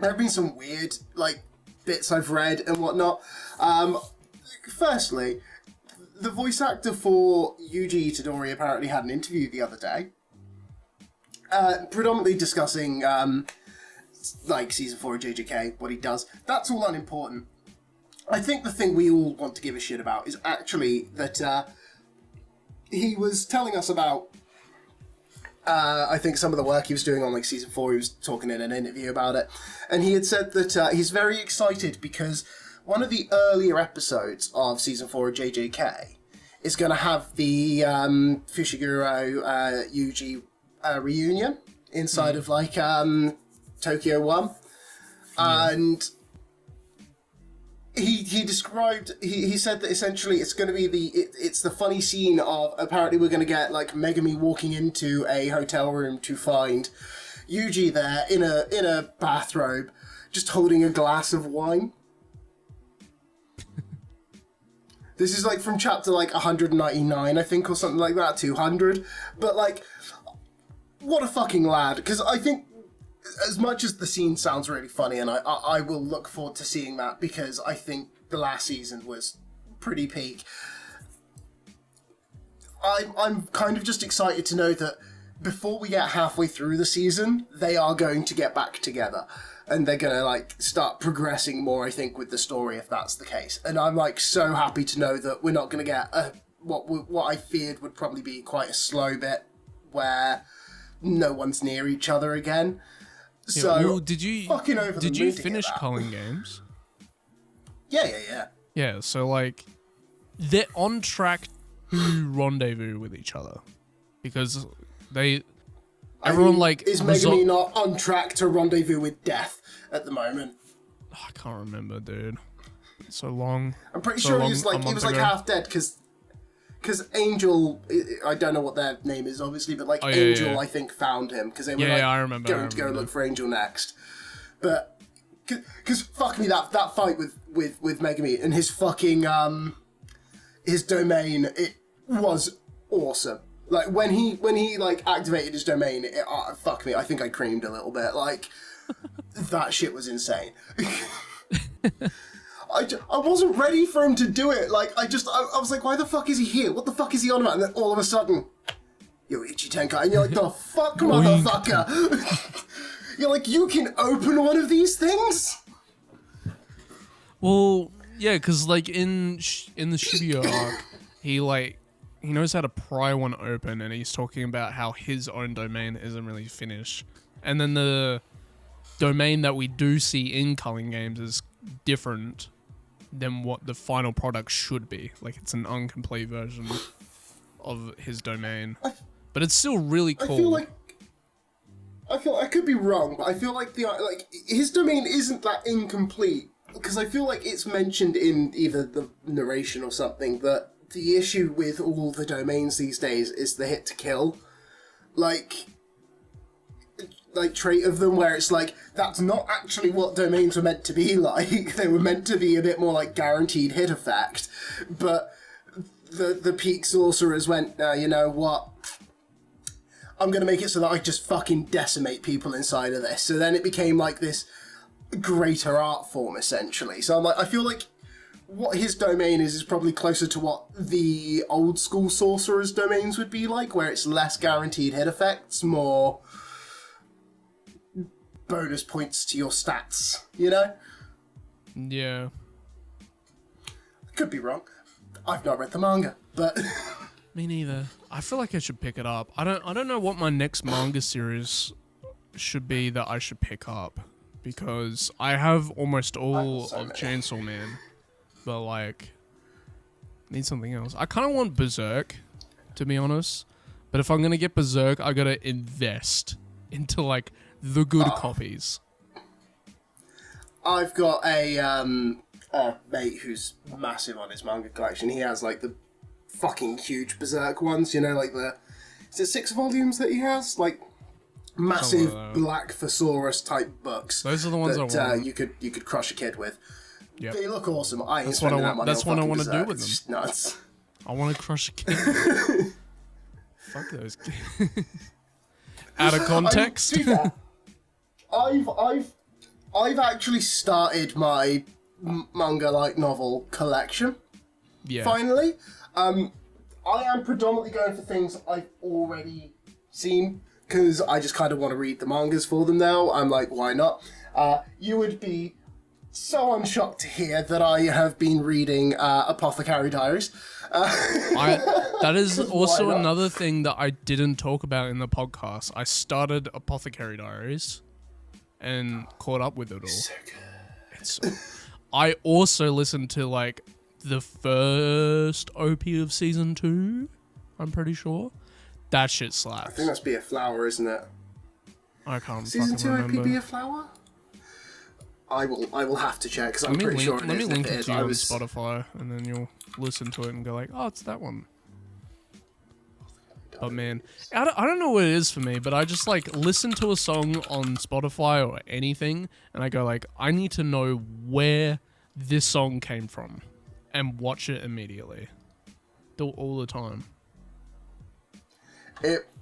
Speaker 1: have been some weird like bits I've read and whatnot. Firstly, the voice actor for Yuji Itadori apparently had an interview the other day, predominantly discussing, like, Season 4 of JJK, what he does. That's all unimportant. I think the thing we all want to give a shit about is actually that he was telling us about, I think, some of the work he was doing on, like, Season 4. He was talking in an interview about it. And he had said that he's very excited because one of the earlier episodes of Season 4 of JJK is going to have the Fushiguro Yuji reunion inside of, like, Tokyo 1. And he described, he said that essentially it's going to be it's the funny scene of, apparently we're going to get, like, Megami walking into a hotel room to find Yuji there in a bathrobe, just holding a glass of wine. This is, like, from chapter, like, 199, I think, or something like that, 200. But, like, what a fucking lad. Because I think, as much as the scene sounds really funny, and I will look forward to seeing that, because I think the last season was pretty peak, I'm kind of just excited to know that before we get halfway through the season, they are going to get back together. And they're going to, like, start progressing more, I think, with the story, if that's the case. And I'm, like, so happy to know that we're not going to get what I feared would probably be quite a slow bit where no one's near each other again.
Speaker 2: Yeah,
Speaker 1: So,
Speaker 2: well,
Speaker 1: did you
Speaker 2: finish Culling Games?
Speaker 1: Yeah.
Speaker 2: Yeah, so, like, they're on track to rendezvous with each other. Because everyone, like...
Speaker 1: Is Megami not on track to rendezvous with death at the moment?
Speaker 2: Oh, I can't remember, dude. It's so long.
Speaker 1: I'm pretty sure he was like half dead because Angel, I don't know what their name is obviously, but like Angel I think found him because they were
Speaker 2: I remember,
Speaker 1: going to go look for Angel next. But because fuck me, that fight with Megami and his fucking his domain, it was awesome. Like, when he like, activated his domain, fuck me, I think I creamed a little bit. Like, that shit was insane. I wasn't ready for him to do it. Like, I was like, why the fuck is he here? What the fuck is he on about? And then all of a sudden, Yoichi Tenkai, and you're like, the fuck, motherfucker? You're like, you can open one of these things?
Speaker 2: Well, yeah, because like in the Shibuya arc, he knows how to pry one open, and he's talking about how his own domain isn't really finished, and then the domain that we do see in Culling Games is different than what the final product should be. Like, it's an incomplete version of his domain, but it's still really cool.
Speaker 1: I feel I could be wrong, but I feel like his domain isn't that incomplete, because I feel like it's mentioned in either the narration or something that the issue with all the domains these days is the hit to kill, like trait of them, where it's like, that's not actually what domains were meant to be like. They were meant to be a bit more like guaranteed hit effect, but the peak sorcerers went, you know what, I'm gonna make it so that I just fucking decimate people inside of this. So then it became like this greater art form, essentially. So I'm like, I feel like what his domain is probably closer to what the old school sorcerers' domains would be like, where it's less guaranteed hit effects, more bonus points to your stats, you know?
Speaker 2: Yeah.
Speaker 1: Could be wrong. I've not read the manga, but...
Speaker 2: Me neither. I feel like I should pick it up. I don't know what my next manga series should be that I should pick up, because I have almost all of Chainsaw Man, but like, need something else. I kind of want Berserk, to be honest, but if I'm gonna get Berserk, I gotta invest into like the good copies.
Speaker 1: I've got a mate who's massive on his manga collection. He has like the fucking huge Berserk ones, you know, like is it 6 volumes that he has? Like massive black thesaurus type books.
Speaker 2: Those are the ones that I want.
Speaker 1: You could crush a kid with.
Speaker 2: Yep.
Speaker 1: They look awesome.
Speaker 2: That's what I want. That's what I want to do with them.
Speaker 1: It's nuts.
Speaker 2: I want to crush a kid. Fuck those kids. Out of context.
Speaker 1: I mean, to be fair, I've actually started my manga light novel collection.
Speaker 2: Yeah.
Speaker 1: Finally. I am predominantly going for things I've already seen, because I just kind of want to read the mangas for them now. I'm like, why not? You would be so unshocked to hear that I have been reading Apothecary Diaries.
Speaker 2: That is also another thing that I didn't talk about in the podcast. I started Apothecary Diaries and caught up with it all.
Speaker 1: So good.
Speaker 2: I also listened to like the first OP of season 2, I'm pretty sure. That shit slaps.
Speaker 1: I think that's Be a Flower, isn't it?
Speaker 2: I can't
Speaker 1: season
Speaker 2: fucking remember.
Speaker 1: Season 2 OP Be a Flower? I will have to check, because I'm pretty sure it is.
Speaker 2: Let me link it to you on Spotify, and then you'll listen to it and go like, oh, it's that one. But man, I don't know what it is for me, but I just like listen to a song on Spotify or anything, and I go like, I need to know where this song came from, and watch it immediately. Do it all the time.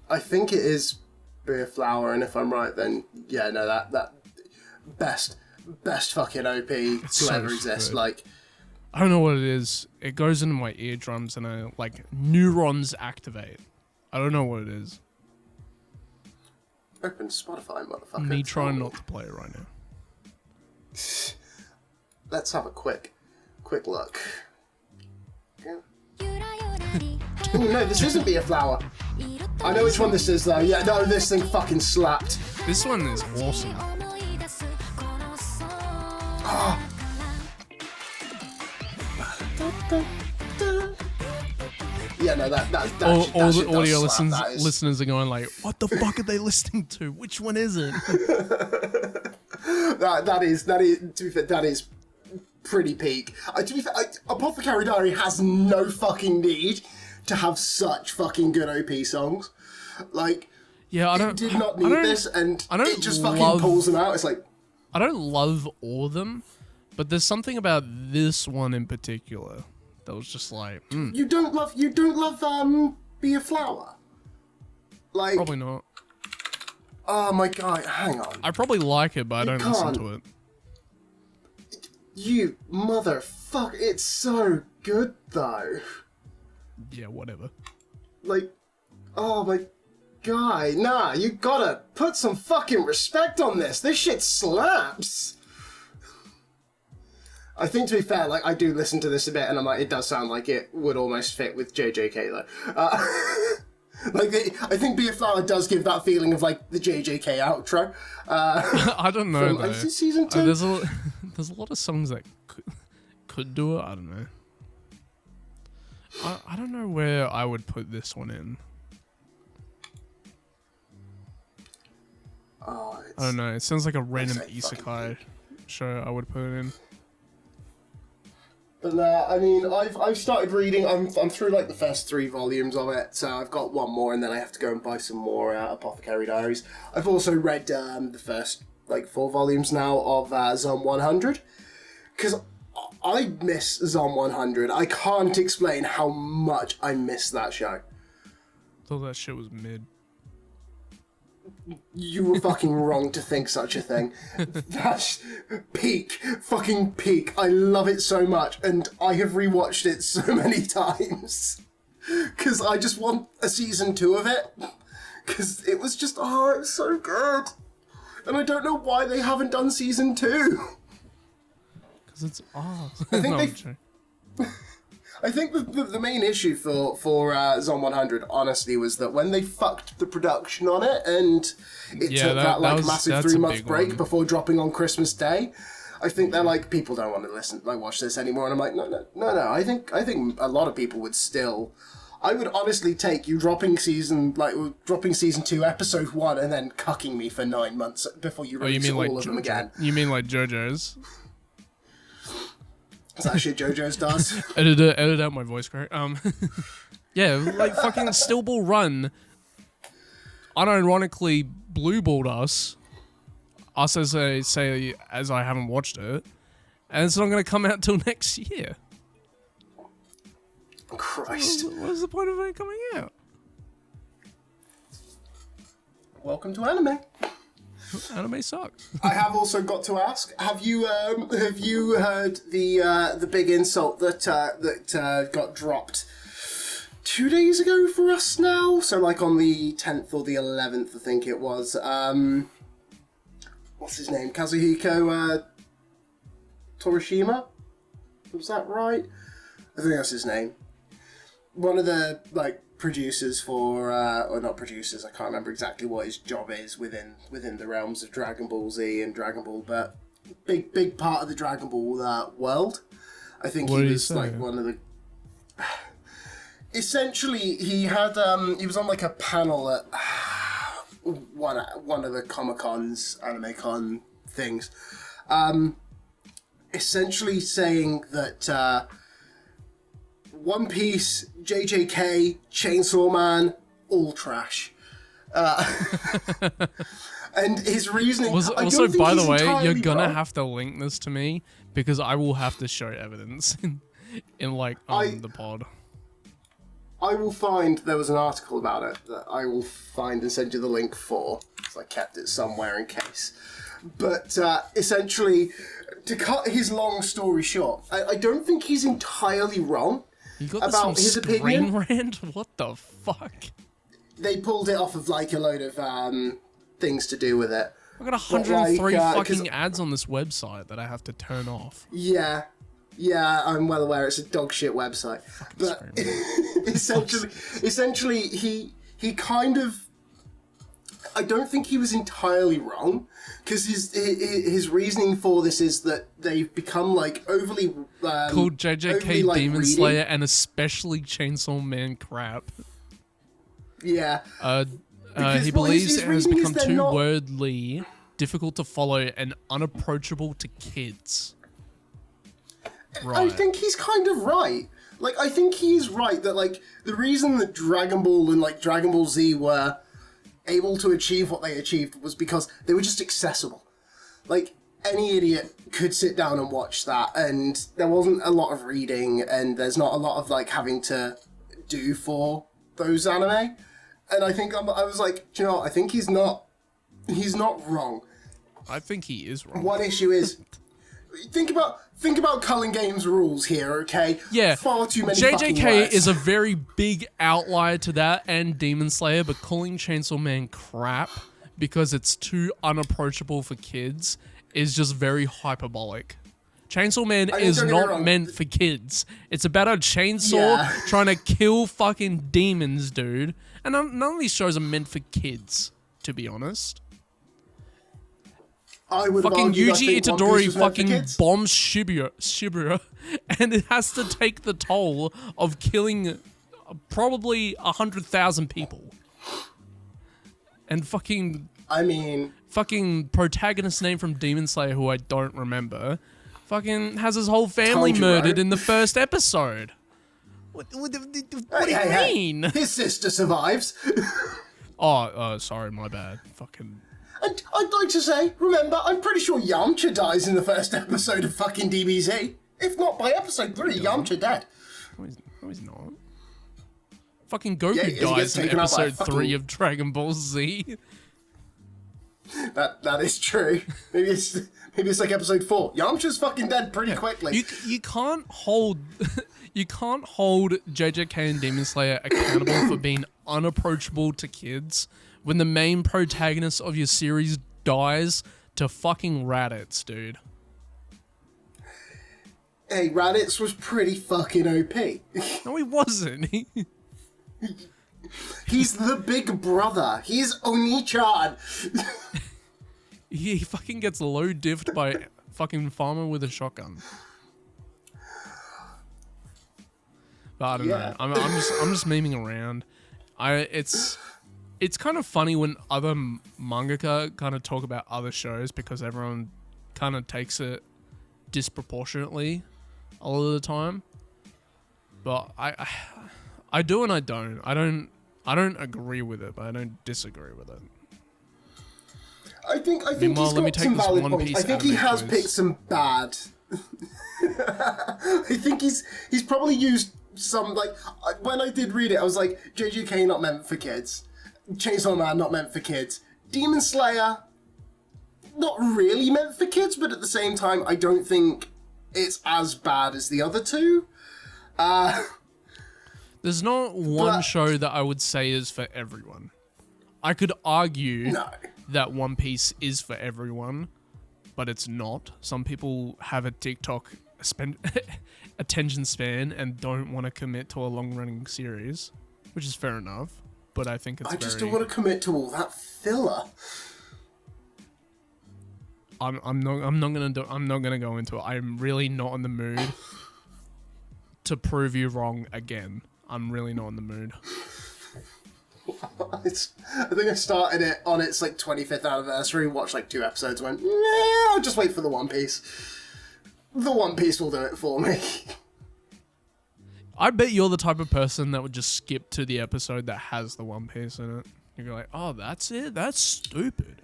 Speaker 1: I think it is Be a Flower, and if I'm right, then yeah, no, that best fucking OP to ever exist.
Speaker 2: Good.
Speaker 1: Like,
Speaker 2: I don't know what it is. It goes into my eardrums, and I like neurons activate. I don't know what it is.
Speaker 1: Open Spotify, motherfucker.
Speaker 2: Me trying not to play it right now.
Speaker 1: Let's have a quick look. Yeah. Oh no, this isn't Be a Flower. I know which one this is though. Yeah, no, this thing fucking slapped.
Speaker 2: This one is awesome.
Speaker 1: Oh. Yeah, no,
Speaker 2: all the audio listeners are going like, what the fuck are they listening to? Which one is it?
Speaker 1: that is to be fair, that is pretty peak. To be fair, Apothecary Diary has no fucking need to have such fucking good OP songs. Like,
Speaker 2: yeah,
Speaker 1: it did not need this, and it just fucking pulls them out. It's like,
Speaker 2: I don't love all of them, but there's something about this one in particular that was just like,
Speaker 1: You don't love Be a Flower? Like,
Speaker 2: probably not.
Speaker 1: Oh my god, hang on.
Speaker 2: I probably like it, but I don't listen to it.
Speaker 1: You motherfucker, it's so good though.
Speaker 2: Yeah, whatever.
Speaker 1: Like, oh my god, nah, you gotta put some fucking respect on this. This shit slaps. I think, to be fair, like, I do listen to this a bit, and I'm like, it does sound like it would almost fit with JJK, though. I think Be a Flower does give that feeling of, like, the JJK outro.
Speaker 2: I don't know,
Speaker 1: from,
Speaker 2: though.
Speaker 1: Is it season 2?
Speaker 2: There's a lot of songs that could do it. I don't know. I don't know where I would put this one in.
Speaker 1: Oh,
Speaker 2: I don't know. It sounds like a random isekai show I would put it in.
Speaker 1: But I mean, I've started reading. I'm through like the first 3 volumes of it, so I've got 1 more, and then I have to go and buy some more Apothecary Diaries. I've also read the first like 4 volumes now of Zone 100, because I miss Zone 100. I can't explain how much I miss that show.
Speaker 2: I thought that shit was mid.
Speaker 1: You were fucking wrong to think such a thing. That's peak. Fucking peak. I love it so much, and I have rewatched it so many times. Because I just want a season 2 of it. Because it was just, it was so good. And I don't know why they haven't done season 2.
Speaker 2: Because it's
Speaker 1: I think I think the main issue for Zone 100, honestly, was that when they fucked the production on it, and it took that massive 3-month break before dropping on Christmas Day, I think they're like, people don't want to watch this anymore. And I'm like, no. I think a lot of people would still. I would honestly take you dropping season 2, episode 1, and then cucking me for 9 months before you release all of them again.
Speaker 2: You mean like JoJo's?
Speaker 1: Is that shit JoJo's does?
Speaker 2: edit out my voice crack. Yeah, like fucking Steel Ball Run unironically blueballed us as I haven't watched it, and it's not going to come out till next year.
Speaker 1: Christ.
Speaker 2: What's the point of it coming out?
Speaker 1: Welcome to anime.
Speaker 2: Anime sucks.
Speaker 1: I have also got to ask: Have you heard the big insult that got dropped 2 days ago for us now? So like on the 10th or the 11th, I think it was. What's his name? Kazuhiko Torishima. Was that right? I think that's his name. One of the producers for, or not producers, I can't remember exactly what his job is within the realms of Dragon Ball Z and Dragon Ball, but big part of the Dragon Ball world. I think he was like one of the. Essentially, he had he was on like a panel at one of the Comic-Cons, Anime Con things, essentially saying that. One Piece, JJK, Chainsaw Man, all trash. And his reasoning...
Speaker 2: Also, by the way, you're gonna have to link this to me, because I will have to show evidence in the pod.
Speaker 1: I will find... There was an article about it that I will find and send you the link for, because I kept it somewhere in case. But essentially, to cut his long story short, I don't think he's entirely wrong.
Speaker 2: You got
Speaker 1: about his opinion.
Speaker 2: Rant? What the fuck?
Speaker 1: They pulled it off of like a load of things to do with it.
Speaker 2: I've got 103 fucking ads on this website that I have to turn off.
Speaker 1: Yeah, I'm well aware it's a dog shit website. But essentially, he kind of. I don't think he was entirely wrong, because his reasoning for this is that they've become like overly
Speaker 2: called JJK Demon Slayer and especially Chainsaw Man crap.
Speaker 1: Yeah.
Speaker 2: He believes it has become too wordly, difficult to follow, and unapproachable to kids. Right.
Speaker 1: I think he's kind of right. Like, I think he is right that like the reason that Dragon Ball and like Dragon Ball Z were able to achieve what they achieved was because they were just accessible. Like, any idiot could sit down and watch that, and there wasn't a lot of reading, and there's not a lot of like having to do for those anime. And I think I was like, do you know what? I think he's not wrong.
Speaker 2: I think he is wrong.
Speaker 1: One issue is think about Culling Games rules here, okay?
Speaker 2: Yeah.
Speaker 1: Far too many
Speaker 2: JJK is a very big outlier to that, and Demon Slayer, but calling Chainsaw Man crap because it's too unapproachable for kids is just very hyperbolic. Chainsaw Man
Speaker 1: I mean,
Speaker 2: is
Speaker 1: don't get me
Speaker 2: not
Speaker 1: wrong.
Speaker 2: meant for kids. It's about a chainsaw trying to kill fucking demons, dude. And none of these shows are meant for kids, to be honest.
Speaker 1: I would
Speaker 2: Fucking
Speaker 1: argue that I
Speaker 2: Yuji
Speaker 1: think One Piece
Speaker 2: Itadori
Speaker 1: was meant for
Speaker 2: fucking
Speaker 1: kids.
Speaker 2: bombs Shibuya, and it has to take the toll of killing probably 100,000 people. And fucking protagonist name from Demon Slayer, who I don't remember, fucking has his whole family murdered in the first episode. What do you mean?
Speaker 1: His sister survives.
Speaker 2: Sorry, my bad. Fucking.
Speaker 1: And I'd like to say, remember, I'm pretty sure Yamcha dies in the first episode of fucking DBZ. If not by episode 3, Yamcha dead.
Speaker 2: No, he's not. Fucking Goku
Speaker 1: he
Speaker 2: dies
Speaker 1: gets
Speaker 2: in
Speaker 1: taken out by
Speaker 2: episode 3 of Dragon Ball Z.
Speaker 1: That is true. Maybe it's like episode 4. Yamcha's fucking dead pretty quickly.
Speaker 2: You can't hold JJK and Demon Slayer accountable for being unapproachable to kids when the main protagonist of your series dies to fucking Raditz, dude.
Speaker 1: Hey, Raditz was pretty fucking OP.
Speaker 2: No, he wasn't.
Speaker 1: He's the big brother. He's Oni-chan.
Speaker 2: He fucking gets low diffed by fucking farmer with a shotgun. But I don't know. I'm just memeing around. It's kind of funny when other mangaka kind of talk about other shows because everyone kind of takes it disproportionately a lot of the time. But I do and I don't. I don't agree with it, but I don't disagree with it.
Speaker 1: I think he's got some valid points. I think he has picked some bad. I think he's probably used some, like, when I did read it, I was like, JJK not meant for kids. Chainsaw Man not meant for kids. Demon Slayer not really meant for kids, but at the same time, I don't think it's as bad as the other two.
Speaker 2: There's not one show that I would say is for everyone. I could argue that One Piece is for everyone, but it's not. Some people have a TikTok attention span and don't want to commit to a long-running series, which is fair enough. But I think it's
Speaker 1: I just don't want to commit to all that filler.
Speaker 2: I'm not gonna go into it. I'm really not in the mood to prove you wrong again. I'm really not in the mood.
Speaker 1: I think I started it on its like 25th anniversary, watched like 2 episodes, went, nah, I'll just wait for the One Piece. The One Piece will do it for me.
Speaker 2: I bet you're the type of person that would just skip to the episode that has the One Piece in it. You're like, oh, that's it? That's stupid.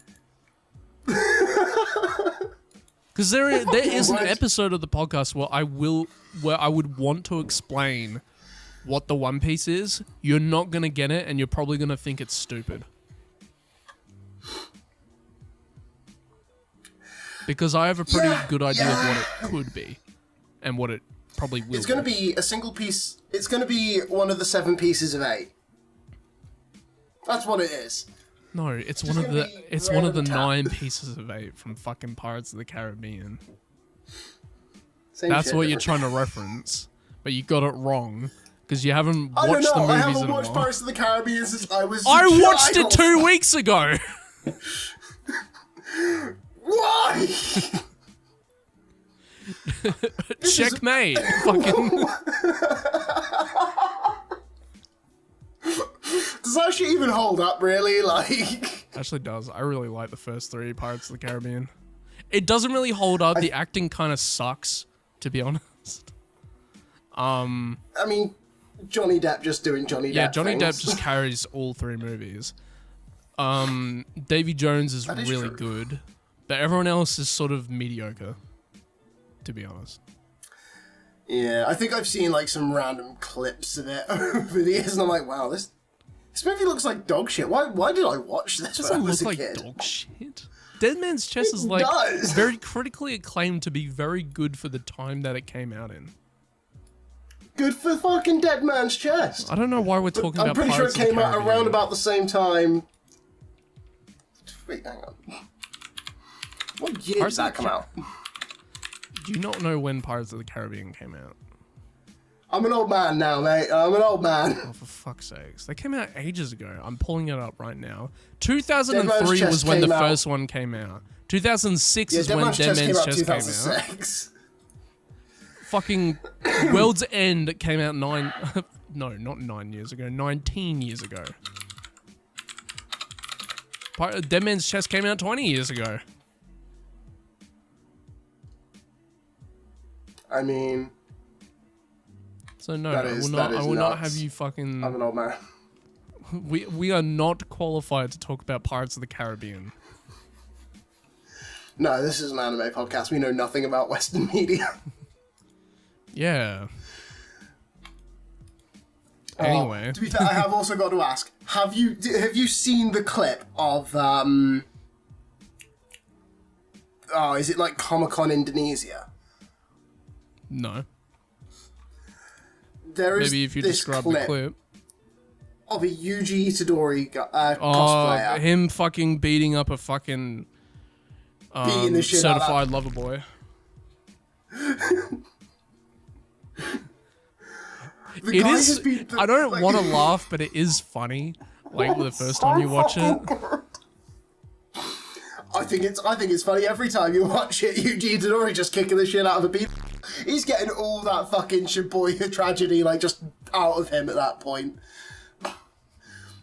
Speaker 2: Because there is an episode of the podcast where I would want to explain what the One Piece is. You're not going to get it, and you're probably going to think it's stupid. Because I have a pretty good idea of what it could be, and what it probably will be.
Speaker 1: It's going to be a single piece. It's going to be one of the 7 pieces of 8. That's what it is.
Speaker 2: No, it's one of the 9 pieces of 8 from fucking Pirates of the Caribbean. That's what you're trying to reference, but you got it wrong because you haven't watched the movies in a while. I haven't watched
Speaker 1: Pirates of the Caribbean since I was.
Speaker 2: I watched it 2 weeks ago.
Speaker 1: Why?
Speaker 2: Checkmate. Fucking.
Speaker 1: Does that shit even hold up, really? Like,
Speaker 2: actually does. I really like the first 3 Pirates of the Caribbean. It doesn't really hold up. The acting kind of sucks, to be honest.
Speaker 1: I mean, Johnny Depp just doing Johnny Depp.
Speaker 2: Yeah, Johnny
Speaker 1: things.
Speaker 2: Depp just carries all 3 movies. Davy Jones is really
Speaker 1: true.
Speaker 2: good, but everyone else is sort of mediocre, to be honest.
Speaker 1: Yeah, I think I've seen like some random clips of it over the years, and I'm like, wow, this movie looks like dog shit. Why did I watch this?
Speaker 2: It doesn't look like
Speaker 1: kid?
Speaker 2: dog shit. Dead Man's Chest is like very critically acclaimed to be very good for the time that it came out in.
Speaker 1: Good for fucking Dead Man's Chest.
Speaker 2: I don't know why we're talking about Pirates
Speaker 1: I'm pretty sure it came out around about the same time. Wait, hang on. What year did that come out?
Speaker 2: Do you not know when Pirates of the Caribbean came out?
Speaker 1: I'm an old man now, mate. I'm an old man.
Speaker 2: Oh, for fuck's sakes. They came out ages ago. I'm pulling it up right now. 2003 was when the first one came out. 2006 is when Dead Man's Chest came out. Fucking World's End came out no, not 9 years ago, 19 years ago. Dead Man's Chest came out 20 years ago.
Speaker 1: I mean...
Speaker 2: So no, I will not have you fucking...
Speaker 1: I'm an old man.
Speaker 2: We are not qualified to talk about Pirates of the Caribbean.
Speaker 1: No, this is an anime podcast. We know nothing about Western media.
Speaker 2: Yeah. Anyway.
Speaker 1: To be fair, I have also got to ask, have you seen the clip of, is it like Comic-Con Indonesia?
Speaker 2: No.
Speaker 1: There is
Speaker 2: Maybe if you
Speaker 1: this
Speaker 2: describe the clip.
Speaker 1: Of a Yuji Itadori cosplayer.
Speaker 2: Him fucking beating up a fucking certified lover boy. It is. I don't want to laugh, but it is funny. Like the first time you watch it.
Speaker 1: I think it's funny every time you watch it. Yuji Itadori just kicking the shit out of the people. He's getting all that fucking Shibuya tragedy like just out of him at that point.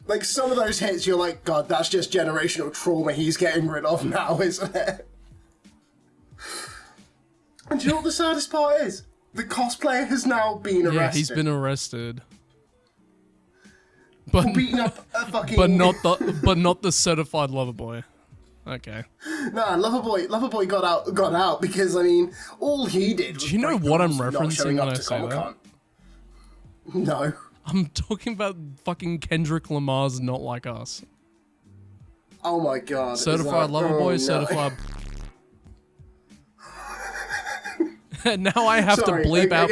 Speaker 1: Like some of those hits, you're like, God, that's just generational trauma he's getting rid of now, isn't it? And do you know what the saddest part is? The cosplayer has now been arrested.
Speaker 2: Yeah, he's been arrested. But
Speaker 1: for beating up a fucking...
Speaker 2: but not the certified lover boy. Okay.
Speaker 1: Nah, Loverboy got out because, I mean, all he did was...
Speaker 2: Do you know what I'm referencing when I say that?
Speaker 1: No.
Speaker 2: I'm talking about fucking Kendrick Lamar's Not Like Us.
Speaker 1: Oh my god.
Speaker 2: Certified Loverboy, no. Certified... Now I have to bleep out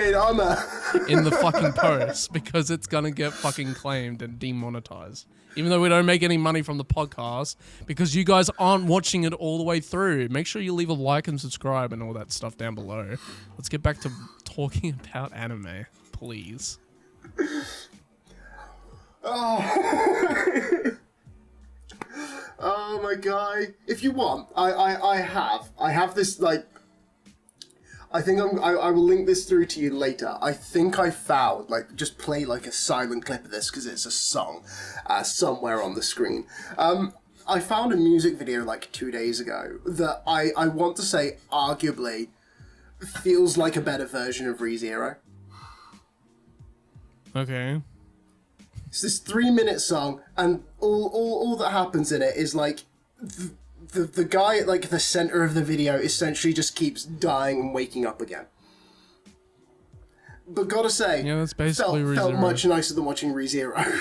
Speaker 2: in the fucking post because it's gonna get fucking claimed and demonetized. Even though we don't make any money from the podcast because you guys aren't watching it all the way through. Make sure you leave a like and subscribe and all that stuff down below. Let's get back to talking about anime, please.
Speaker 1: Oh. Oh my god. If you want, I have this like... I think I will link this through to you later. I think I found, like, just play like a silent clip of this because it's a song somewhere on the screen. I found a music video like 2 days ago that I want to say arguably feels like a better version of ReZero.
Speaker 2: Okay.
Speaker 1: It's this 3-minute song and all that happens in it is like... The guy at like the center of the video essentially just keeps dying and waking up again. But gotta say,
Speaker 2: yeah, that's basically
Speaker 1: felt much nicer than watching ReZero.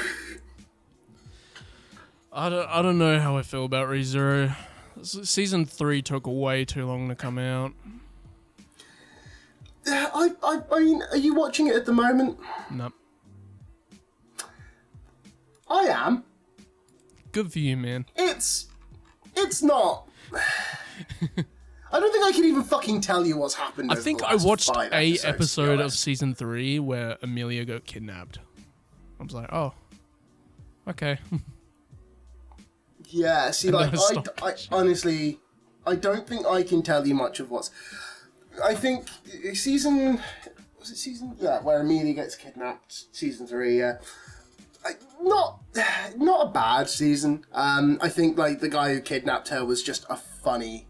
Speaker 2: I don't know how I feel about ReZero. Season 3 took way too long to come out.
Speaker 1: I mean, are you watching it at the moment?
Speaker 2: No.
Speaker 1: I am.
Speaker 2: Good for you, man.
Speaker 1: It's not. I don't think I can even fucking tell you what's happened.
Speaker 2: I think I watched a episode of season 3 where Amelia got kidnapped. I was like, oh, okay.
Speaker 1: Yeah, see, like, I honestly, I don't think I can tell you much of what's... I think season... Was it season... Yeah, where Amelia gets kidnapped. Season 3, yeah. Not a bad season. I think like the guy who kidnapped her was just a funny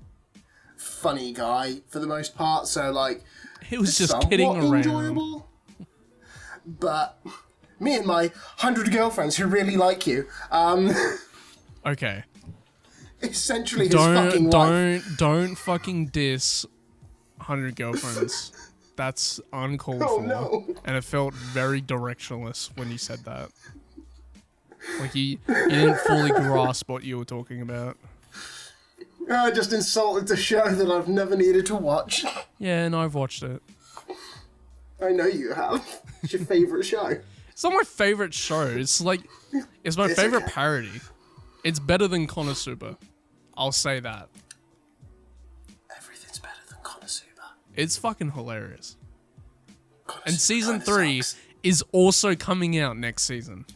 Speaker 1: guy for the most part. So like,
Speaker 2: he was just kidding around. Enjoyable.
Speaker 1: But me and my 100 girlfriends who really like you.
Speaker 2: Okay.
Speaker 1: Essentially, his fucking wife.
Speaker 2: Don't fucking diss 100 girlfriends. That's uncalled for.
Speaker 1: No.
Speaker 2: And it felt very directionless when you said that. Like you didn't fully grasp what you were talking about.
Speaker 1: I just insulted the show that I've never needed to watch.
Speaker 2: Yeah, and I've watched it.
Speaker 1: I know you have. It's your favourite show.
Speaker 2: It's not my favourite show. It's like, it's my favourite parody. It's better than Konosuba. I'll say that.
Speaker 1: Everything's better than Konosuba.
Speaker 2: It's fucking hilarious.
Speaker 1: God,
Speaker 2: And season 3 is also coming out next season.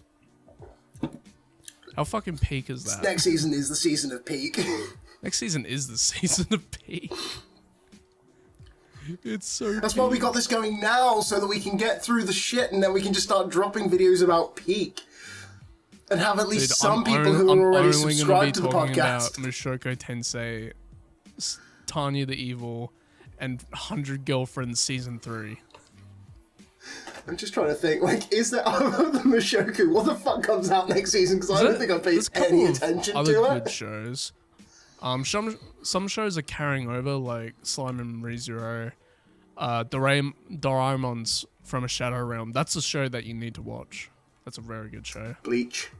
Speaker 2: How fucking peak is that?
Speaker 1: Next season is the season of peak.
Speaker 2: Next season is the season of peak. It's so
Speaker 1: That's why we got this going now, so that we can get through the shit and then we can just start dropping videos about peak. And have at least some people who are already subscribed to the podcast.
Speaker 2: I'm Mushoku Tensei, Tanya the Evil, and 100 Girlfriends season 3.
Speaker 1: I'm just trying to think, like, is there other than Mushoku? What the fuck comes out next season? Because I don't think I've paid any attention to it.
Speaker 2: Other good shows. Some shows are carrying over, like Slime and ReZero, Doraemon's From a Shadow Realm. That's a show that you need to watch. That's a very good show.
Speaker 1: Bleach.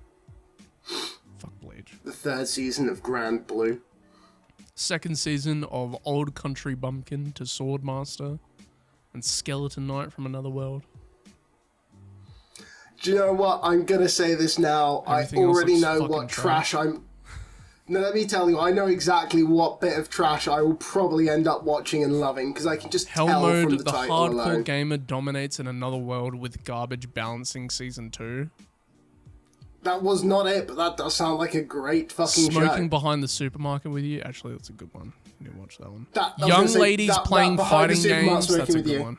Speaker 2: Fuck Bleach.
Speaker 1: The 3rd season of Grand Blue.
Speaker 2: 2nd season of Old Country Bumpkin to Swordmaster. And Skeleton Knight from Another World.
Speaker 1: Do you know what? I'm going to say this now.
Speaker 2: Everything
Speaker 1: I already know what
Speaker 2: trash
Speaker 1: I'm... No, let me tell you, I know exactly what bit of trash I will probably end up watching and loving, because I can just
Speaker 2: Hell
Speaker 1: tell
Speaker 2: Mode,
Speaker 1: from the
Speaker 2: the
Speaker 1: title
Speaker 2: hardcore
Speaker 1: alone.
Speaker 2: gamer dominates in Another World with garbage balancing season 2.
Speaker 1: That was not it, but that does sound like a great fucking
Speaker 2: Smoking
Speaker 1: show.
Speaker 2: behind the supermarket with you. Actually, that's a good one. You need to watch that one.
Speaker 1: Young
Speaker 2: ladies playing fighting games. That's a good one.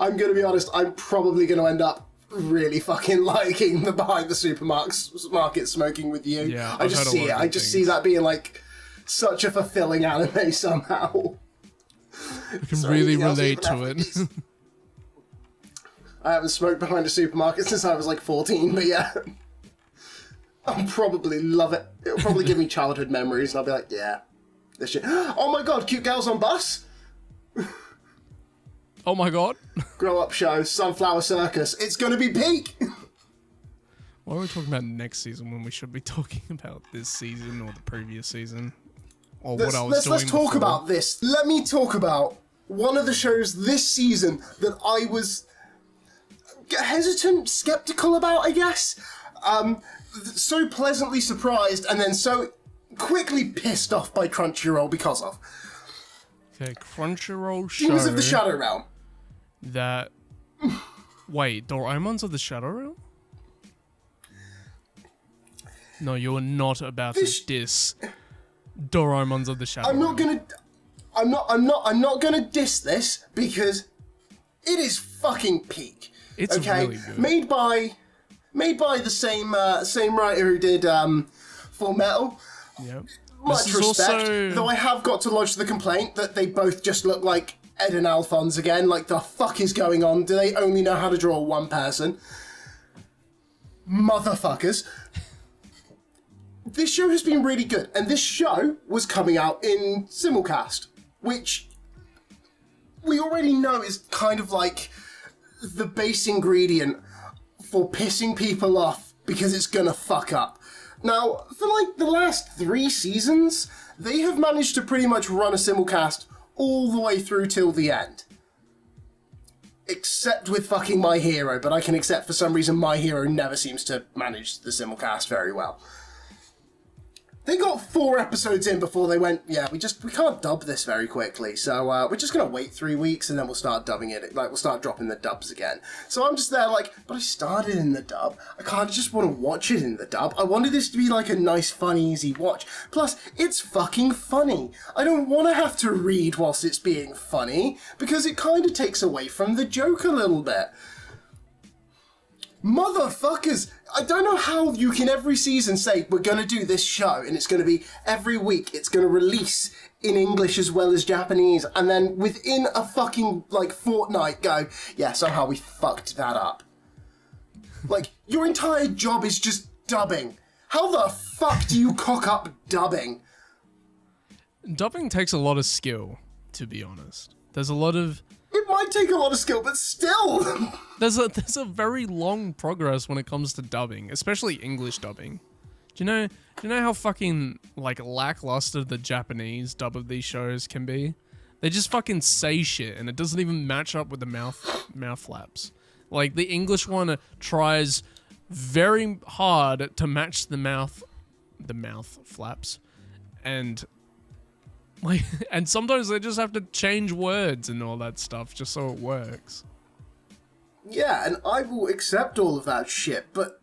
Speaker 1: I'm going to be honest, I'm probably going to end up really fucking liking the behind the supermarket smoking with you.
Speaker 2: Yeah,
Speaker 1: I just see it. I just see that being like such a fulfilling anime somehow.
Speaker 2: You can really relate to it.
Speaker 1: I haven't smoked behind a supermarket since I was like 14, but yeah. I'll probably love it. It'll probably give me childhood memories, and I'll be like, yeah, this shit. Oh my god, cute girls on bus?
Speaker 2: Oh my god.
Speaker 1: Grow up show, Sunflower Circus. It's gonna be peak!
Speaker 2: Why are we talking about next season when we should be talking about this season or the previous season? Or what I was doing
Speaker 1: Let's talk about this. Let me talk about one of the shows this season that I was hesitant, skeptical about, I guess. So pleasantly surprised and then so quickly pissed off by Crunchyroll because of.
Speaker 2: Okay, Crunchyroll show...
Speaker 1: Demons of the Shadow Realm.
Speaker 2: That... Wait, Doraemon's of the Shadow Realm? No, you're not about to diss Doraemon's of the Shadow Realm.
Speaker 1: I'm not gonna diss this because it is fucking peak.
Speaker 2: It's really good.
Speaker 1: Made by the same writer who did Full Metal.
Speaker 2: Yep.
Speaker 1: Much respect, though I have got to lodge the complaint that they both just look like Ed and Alphonse again. Like, the fuck is going on? Do they only know how to draw one person? Motherfuckers. This show has been really good, and this show was coming out in simulcast, which we already know is kind of like the base ingredient for pissing people off because it's gonna fuck up. Now, for like the last 3 seasons, they have managed to pretty much run a simulcast all the way through till the end. Except with fucking My Hero, but I can accept for some reason My Hero never seems to manage the simulcast very well. They got 4 episodes in before they went, yeah, we can't dub this very quickly, so we're just going to wait 3 weeks and then we'll start dubbing it, like, we'll start dropping the dubs again. So I'm just there like, but I started in the dub, I can't just want to watch it in the dub, I wanted this to be like a nice, fun, easy watch. Plus, it's fucking funny. I don't want to have to read whilst it's being funny, because it kind of takes away from the joke a little bit. Motherfuckers! I don't know how you can every season say, we're gonna do this show, and it's gonna be every week, it's gonna release in English as well as Japanese, and then within a fucking, like, fortnight go, yeah, somehow we fucked that up. Like, your entire job is just dubbing. How the fuck do you cock up dubbing?
Speaker 2: Dubbing takes a lot of skill, to be honest. There's a lot of...
Speaker 1: It might take a lot of skill, but still!
Speaker 2: There's a very long progress when it comes to dubbing, especially English dubbing. Do you know how fucking, like, lackluster the Japanese dub of these shows can be? They just fucking say shit, and it doesn't even match up with the mouth flaps. Like, the English one tries very hard to match the mouth flaps, and Like, and sometimes they just have to change words and all that stuff just so it works.
Speaker 1: Yeah, and I will accept all of that shit, but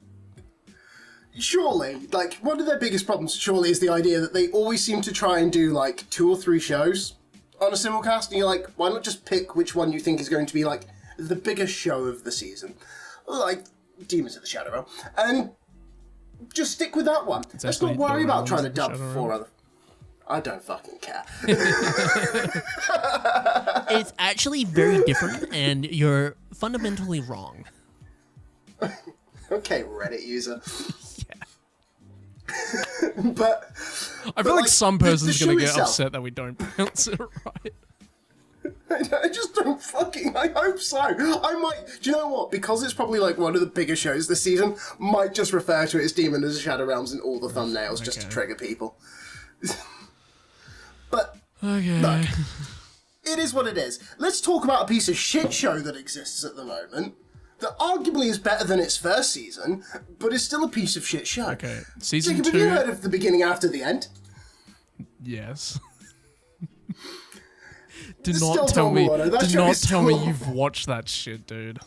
Speaker 1: surely, like, one of their biggest problems surely is the idea that they always seem to try and do, like, 2 or 3 shows on a simulcast, and you're like, why not just pick which one you think is going to be, like, the biggest show of the season? Like, Demons of the Shadow Realm. And just stick with that one. Let's not worry about trying to dub 4 other... I don't fucking care.
Speaker 3: It's actually very different, and you're fundamentally wrong.
Speaker 1: Okay, Reddit user. But
Speaker 2: I feel like some person's going to get upset that we don't pronounce it right.
Speaker 1: I just don't fucking... I hope so. I might... Do you know what? Because it's probably like one of the bigger shows this season, might just refer to it as Demon of the Shadow Realms in all the thumbnails just to trigger people. But, look, it is what it is. Let's talk about a piece of shit show that exists at the moment that arguably is better than its first season, but is still a piece of shit show.
Speaker 2: Okay, season
Speaker 1: Jacob,
Speaker 2: 2...
Speaker 1: have you heard of The Beginning After the End?
Speaker 2: Yes. Do not tell me you've watched that shit, dude.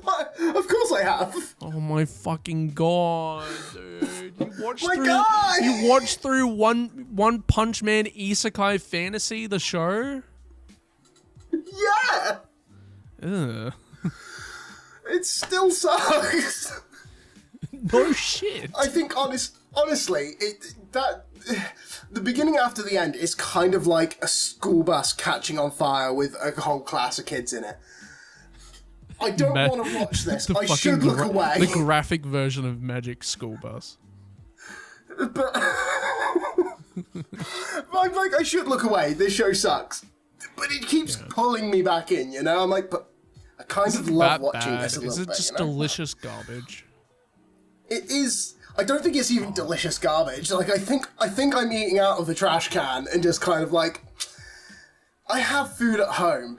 Speaker 1: Of course I have.
Speaker 2: Oh my fucking god, dude!
Speaker 1: You
Speaker 2: watched through One Punch Man Isekai Fantasy, the show.
Speaker 1: Yeah.
Speaker 2: Ugh.
Speaker 1: It still sucks.
Speaker 2: No shit.
Speaker 1: I think honestly, The Beginning After the End is kind of like a school bus catching on fire with a whole class of kids in it. I don't want to watch this. I should look away.
Speaker 2: The graphic version of Magic School Bus.
Speaker 1: But like, I should look away. This show sucks. But it keeps pulling me back in, you know? I'm like, but I kind of love watching this a little bit.
Speaker 2: Is it just delicious garbage?
Speaker 1: It is. I don't think it's even delicious garbage. Like, I think I'm eating out of the trash can and just kind of like, I have food at home,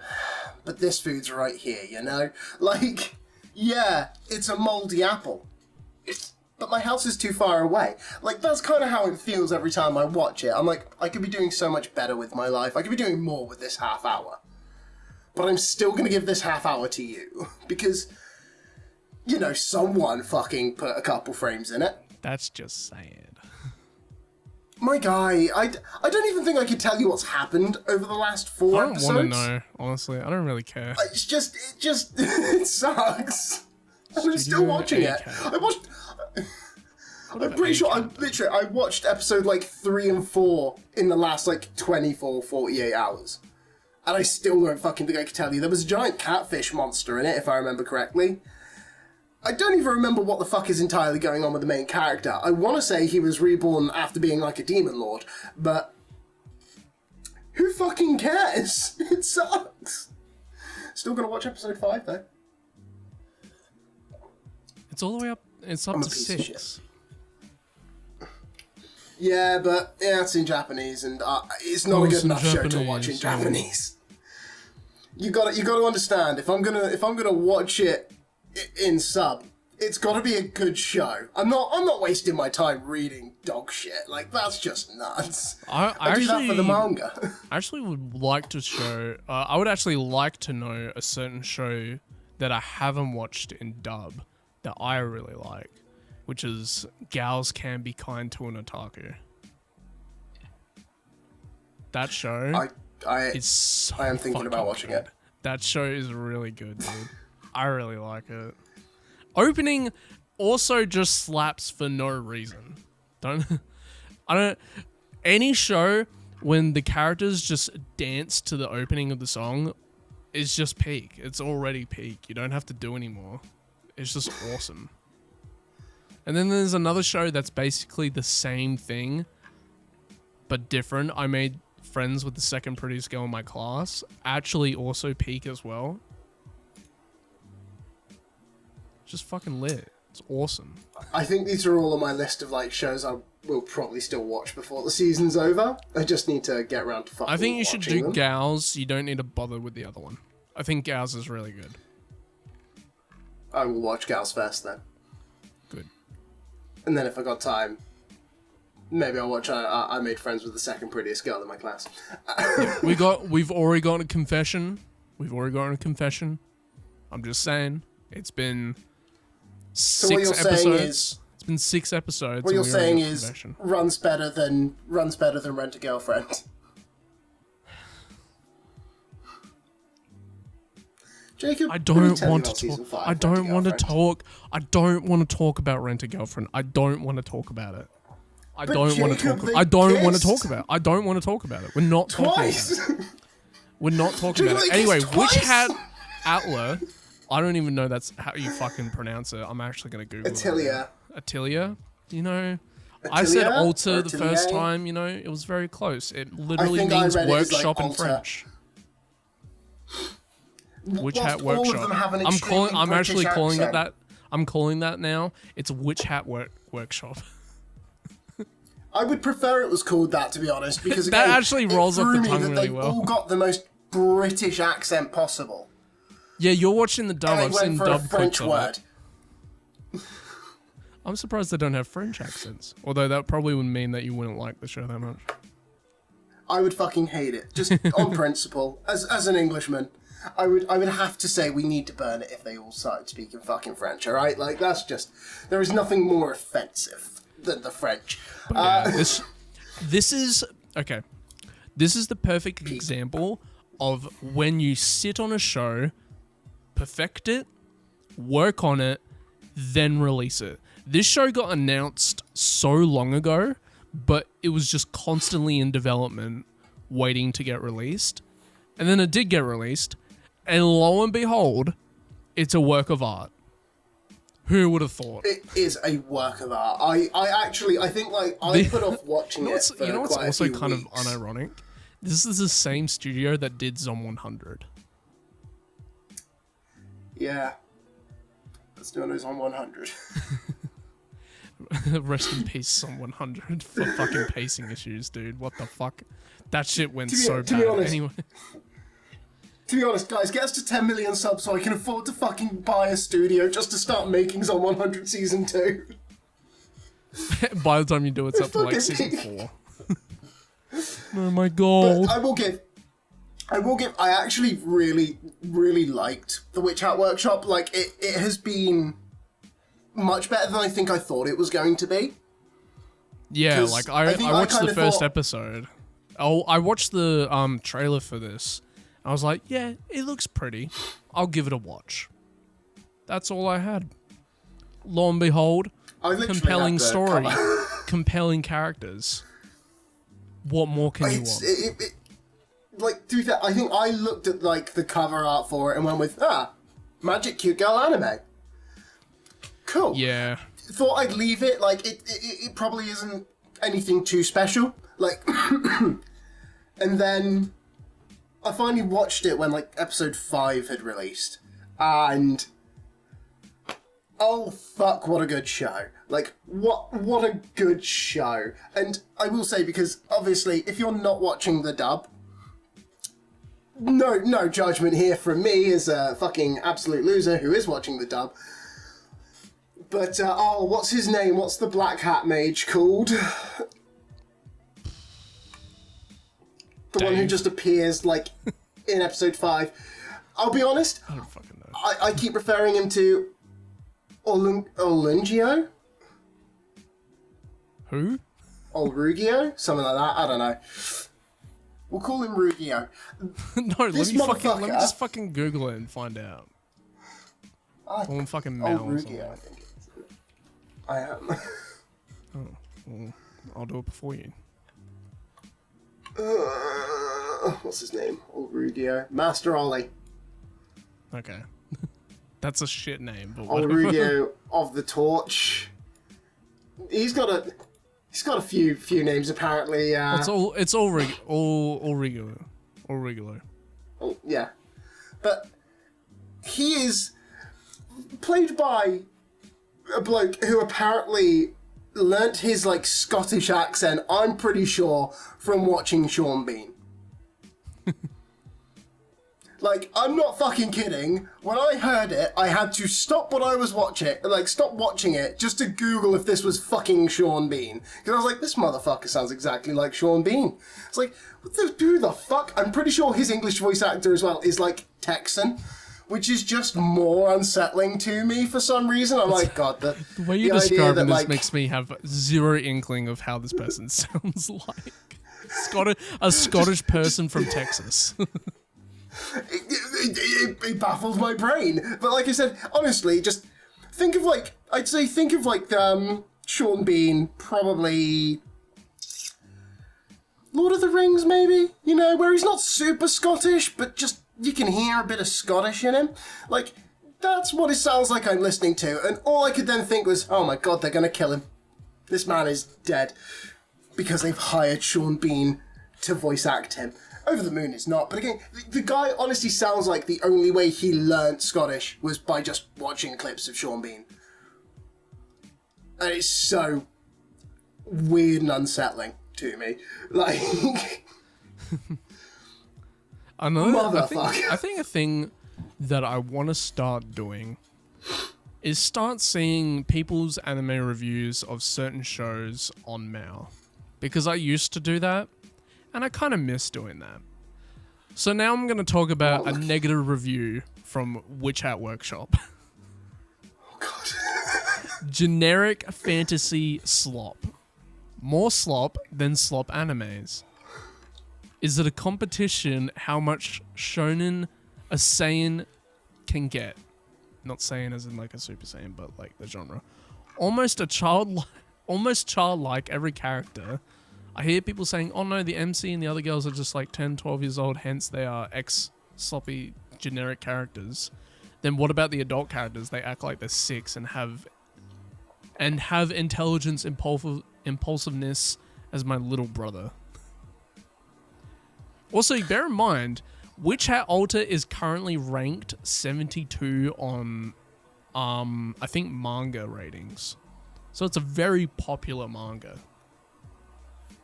Speaker 1: but this food's right here, you know? Like, yeah, it's a moldy apple, but my house is too far away. Like, that's kind of how it feels every time I watch it. I'm like, I could be doing so much better with my life. I could be doing more with this half hour. But I'm still going to give this half hour to you, because, you know, someone fucking put a couple frames in it.
Speaker 2: That's just sad.
Speaker 1: My guy, I don't even think I could tell you what's happened over the last 4 episodes.
Speaker 2: I don't want to know, honestly. I don't really care.
Speaker 1: It sucks. I'm still watching it. I'm pretty sure, I watched episode like 3 and 4 in the last like 24, 48 hours. And I still don't fucking think I could tell you. There was a giant catfish monster in it, if I remember correctly. I don't even remember what the fuck is entirely going on with the main character. I want to say he was reborn after being like a demon lord, but who fucking cares? It sucks. Still gonna watch episode 5 though.
Speaker 2: It's all the way up. It's up to 6.
Speaker 1: Yeah, but it's in Japanese, and it's not a good enough show to watch in Japanese. You got to understand. If I'm gonna watch it in sub, it's got to be a good show. I'm not wasting my time reading dog shit. Like, that's just nuts. I do that for the manga.
Speaker 2: I actually would like to show. I would actually like to know a certain show that I haven't watched in dub that I really like, which is Gals Can Be Kind to an Otaku. That show is so
Speaker 1: I am thinking about watching it.
Speaker 2: That show is really good, dude. I really like it. Opening also just slaps for no reason. Any show when the characters just dance to the opening of the song is just peak. It's already peak. You don't have to do anymore. It's just awesome. And then there's another show that's basically the same thing, but different. I made friends with the second prettiest girl in my class. Actually also peak as well. Just fucking lit. It's awesome.
Speaker 1: I think these are all on my list of like shows I will probably still watch before the season's over. I just need to get around to fucking
Speaker 2: I think you should do
Speaker 1: them.
Speaker 2: Gals. You don't need to bother with the other one. I think Gals is really good.
Speaker 1: I will watch Gals first then.
Speaker 2: Good.
Speaker 1: And then if I got time, Maybe I'll watch I Made Friends with the Second Prettiest Girl in my class.
Speaker 2: We've already got a confession. I'm just saying. It's been 6 episodes. It's been 6 episodes.
Speaker 1: What you're saying is runs better than Rent a Girlfriend. Jacob,
Speaker 2: I don't want to talk. I don't want to talk. I don't want to talk about Rent a Girlfriend. I don't want to talk about it. I don't want to talk. I don't want to talk about it. I don't want to talk about it. We're not talking about it. We're not talking about it. Anyway, which Hat Atelier? I don't even know that's how you fucking pronounce it. I'm actually gonna Google
Speaker 1: Atelier.
Speaker 2: it. Atelier. You know, I said altar the first time. You know, it was very close. It literally means workshop in French. Witch Hat Workshop. I'm actually calling it that. I'm calling that now. It's Witch Hat Workshop.
Speaker 1: I would prefer it was called that, to be honest, because again,
Speaker 2: that actually rolls off the tongue really well.
Speaker 1: They've all got the most British accent possible.
Speaker 2: Yeah, you're watching the dub. I've seen dub
Speaker 1: French word.
Speaker 2: I'm surprised they don't have French accents. Although that probably would mean that you wouldn't like the show that much.
Speaker 1: I would fucking hate it, just on principle. As an Englishman, I would have to say we need to burn it if they all started speaking fucking French. All right, like that's just there is nothing more offensive than the French.
Speaker 2: Yeah, this is okay. This is the perfect example of when you sit on a show, perfect it, work on it, then release it. This show got announced so long ago, but it was just constantly in development, waiting to get released. And then it did get released, and lo and behold, it's a work of art. Who would have thought?
Speaker 1: It is a work of art. I think I put off watching it for
Speaker 2: you know what's
Speaker 1: quite
Speaker 2: also
Speaker 1: a few
Speaker 2: kind
Speaker 1: weeks.
Speaker 2: of unironic? This is the same studio that did Zom 100.
Speaker 1: Yeah. Let's do it on 100.
Speaker 2: Rest in peace, Zom 100 for fucking pacing issues, dude. What the fuck? That shit went so bad. Anyway.
Speaker 1: To be honest, guys, get us to 10 million subs so I can afford to fucking buy a studio just to start making Zom 100 Season 2.
Speaker 2: By the time you do it, it's up to like Season 4. Oh my god.
Speaker 1: But I actually really, really liked the Witch Hat Workshop. Like, it has been much better than I think I thought it was going to be.
Speaker 2: Yeah, like, I watched the first episode. Oh, I watched the trailer for this. I was like, yeah, it looks pretty. I'll give it a watch. That's all I had. Lo and behold, compelling story, compelling characters. What more can you want?
Speaker 1: Like, to be fair, I think I looked at like the cover art for it and went with, magic cute girl anime. Cool.
Speaker 2: Yeah.
Speaker 1: Thought I'd leave it. Like, it probably isn't anything too special. Like, and then I finally watched it when like episode 5 had released, and oh fuck, what a good show! Like what a good show! And I will say, because obviously, if you're not watching the dub, no judgment here from me as a fucking absolute loser who is watching the dub. But what's his name? What's the Black Hat mage called? The one who just appears, like, in episode 5. I'll be honest.
Speaker 2: I don't fucking know.
Speaker 1: I keep referring him to Olungio?
Speaker 2: Who?
Speaker 1: Olrugio? Something like that. I don't know. We'll call him Rugio.
Speaker 2: No, let me just fucking Google it and find out. Call him fucking Mel or something.
Speaker 1: I think it is. I am.
Speaker 2: Oh, well, I'll do it before you.
Speaker 1: What's his name? Olrugio. Master Ollie.
Speaker 2: Okay. That's a shit name, but
Speaker 1: Olrugio of the Torch. He's got a few names apparently.
Speaker 2: It's all regular.
Speaker 1: Oh, yeah. But he is played by a bloke who apparently learnt his like Scottish accent, I'm pretty sure, from watching Sean Bean. Like, I'm not fucking kidding. When I heard it, I had to stop what I was watching, stop watching it, just to Google if this was fucking Sean Bean. Because I was like, this motherfucker sounds exactly like Sean Bean. It's like, who the fuck? I'm pretty sure his English voice actor as well is, like, Texan, which is just more unsettling to me for some reason. I'm like, God, the
Speaker 2: way you're describing this makes me have zero inkling of how this person sounds like. A Scottish person from Texas.
Speaker 1: It baffles my brain. But like I said, honestly, just think of Sean Bean, probably Lord of the Rings, maybe? You know, where he's not super Scottish, but just you can hear a bit of Scottish in him. Like, that's what it sounds like I'm listening to. And all I could then think was, oh my God, they're gonna kill him. This man is dead. Because they've hired Sean Bean to voice act him. Over the Moon is not, but again, the guy honestly sounds like the only way he learnt Scottish was by just watching clips of Sean Bean. And it's so weird and unsettling to me. Like...
Speaker 2: I think a thing that I want to start doing is start seeing people's anime reviews of certain shows on Mao. Because I used to do that, and I kind of miss doing that. So now I'm going to talk about a negative review from Witch Hat Workshop.
Speaker 1: Oh, God.
Speaker 2: Generic fantasy slop. More slop than slop animes. Is it a competition how much shonen a Saiyan can get? Not Saiyan as in like a Super Saiyan, but like the genre. Almost childlike every character. I hear people saying, oh no, the MC and the other girls are just like 10, 12 years old, hence they are ex-sloppy generic characters. Then what about the adult characters? They act like they're 6 and have intelligence, impulsiveness as my little brother. Also, bear in mind, Witch Hat Alta is currently ranked 72 on, I think, manga ratings. So it's a very popular manga.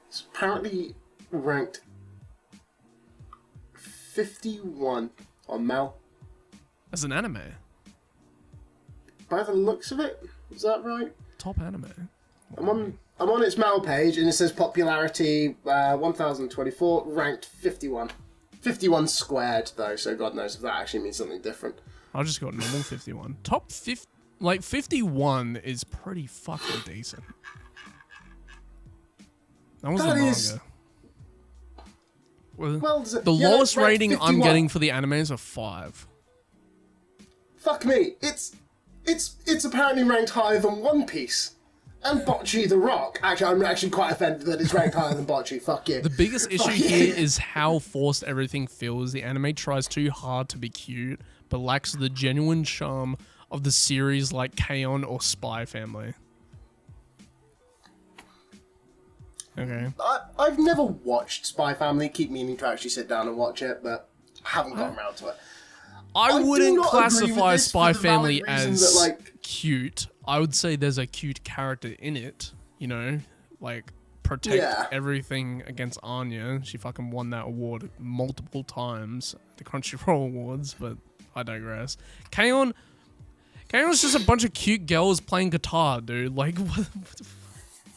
Speaker 1: It's apparently ranked 51 on Mal.
Speaker 2: As an anime?
Speaker 1: By the looks of it, is that right?
Speaker 2: Top anime.
Speaker 1: I'm on its Mal page and it says popularity 1024, ranked 51. 51 squared though, so God knows if that actually means something different.
Speaker 2: I just got normal 51. Top 50, like 51 is pretty fucking decent. That was the manga. Well, the lowest rating 51. I'm getting for the anime is a 5.
Speaker 1: Fuck me. It's apparently ranked higher than One Piece. And Bocce the Rock. Actually, I'm actually quite offended that it's ranked higher than Bocce. Fuck you.
Speaker 2: The biggest issue here is how forced everything feels. The anime tries too hard to be cute, but lacks the genuine charm of the series like K-On! Or Spy Family. Okay.
Speaker 1: I've never watched Spy Family. Keep meaning to actually sit down and watch it, but I haven't gotten around to it.
Speaker 2: I wouldn't classify Spy Family as cute. I would say there's a cute character in it, you know, like protect everything against Anya. She fucking won that award multiple times at the Crunchyroll Awards, but I digress. K-On! K-On's just a bunch of cute girls playing guitar, dude. Like,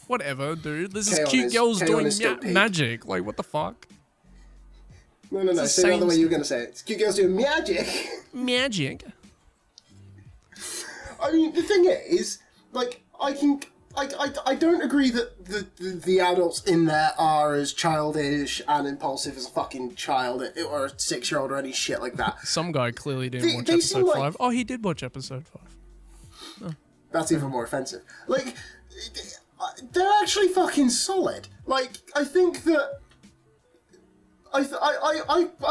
Speaker 2: whatever, dude. This is cute girls doing magic. Like, what the fuck?
Speaker 1: No. Say the other way you were going to say it. It's cute girls doing magic.
Speaker 2: Magic.
Speaker 1: I mean, the thing is, like, I don't agree that the adults in there are as childish and impulsive as a fucking child or a 6-year-old or any shit like that.
Speaker 2: Some guy clearly didn't watch episode 5. Oh, he did watch episode 5. Oh.
Speaker 1: That's even more offensive. Like, they're actually fucking solid. Like, I think that I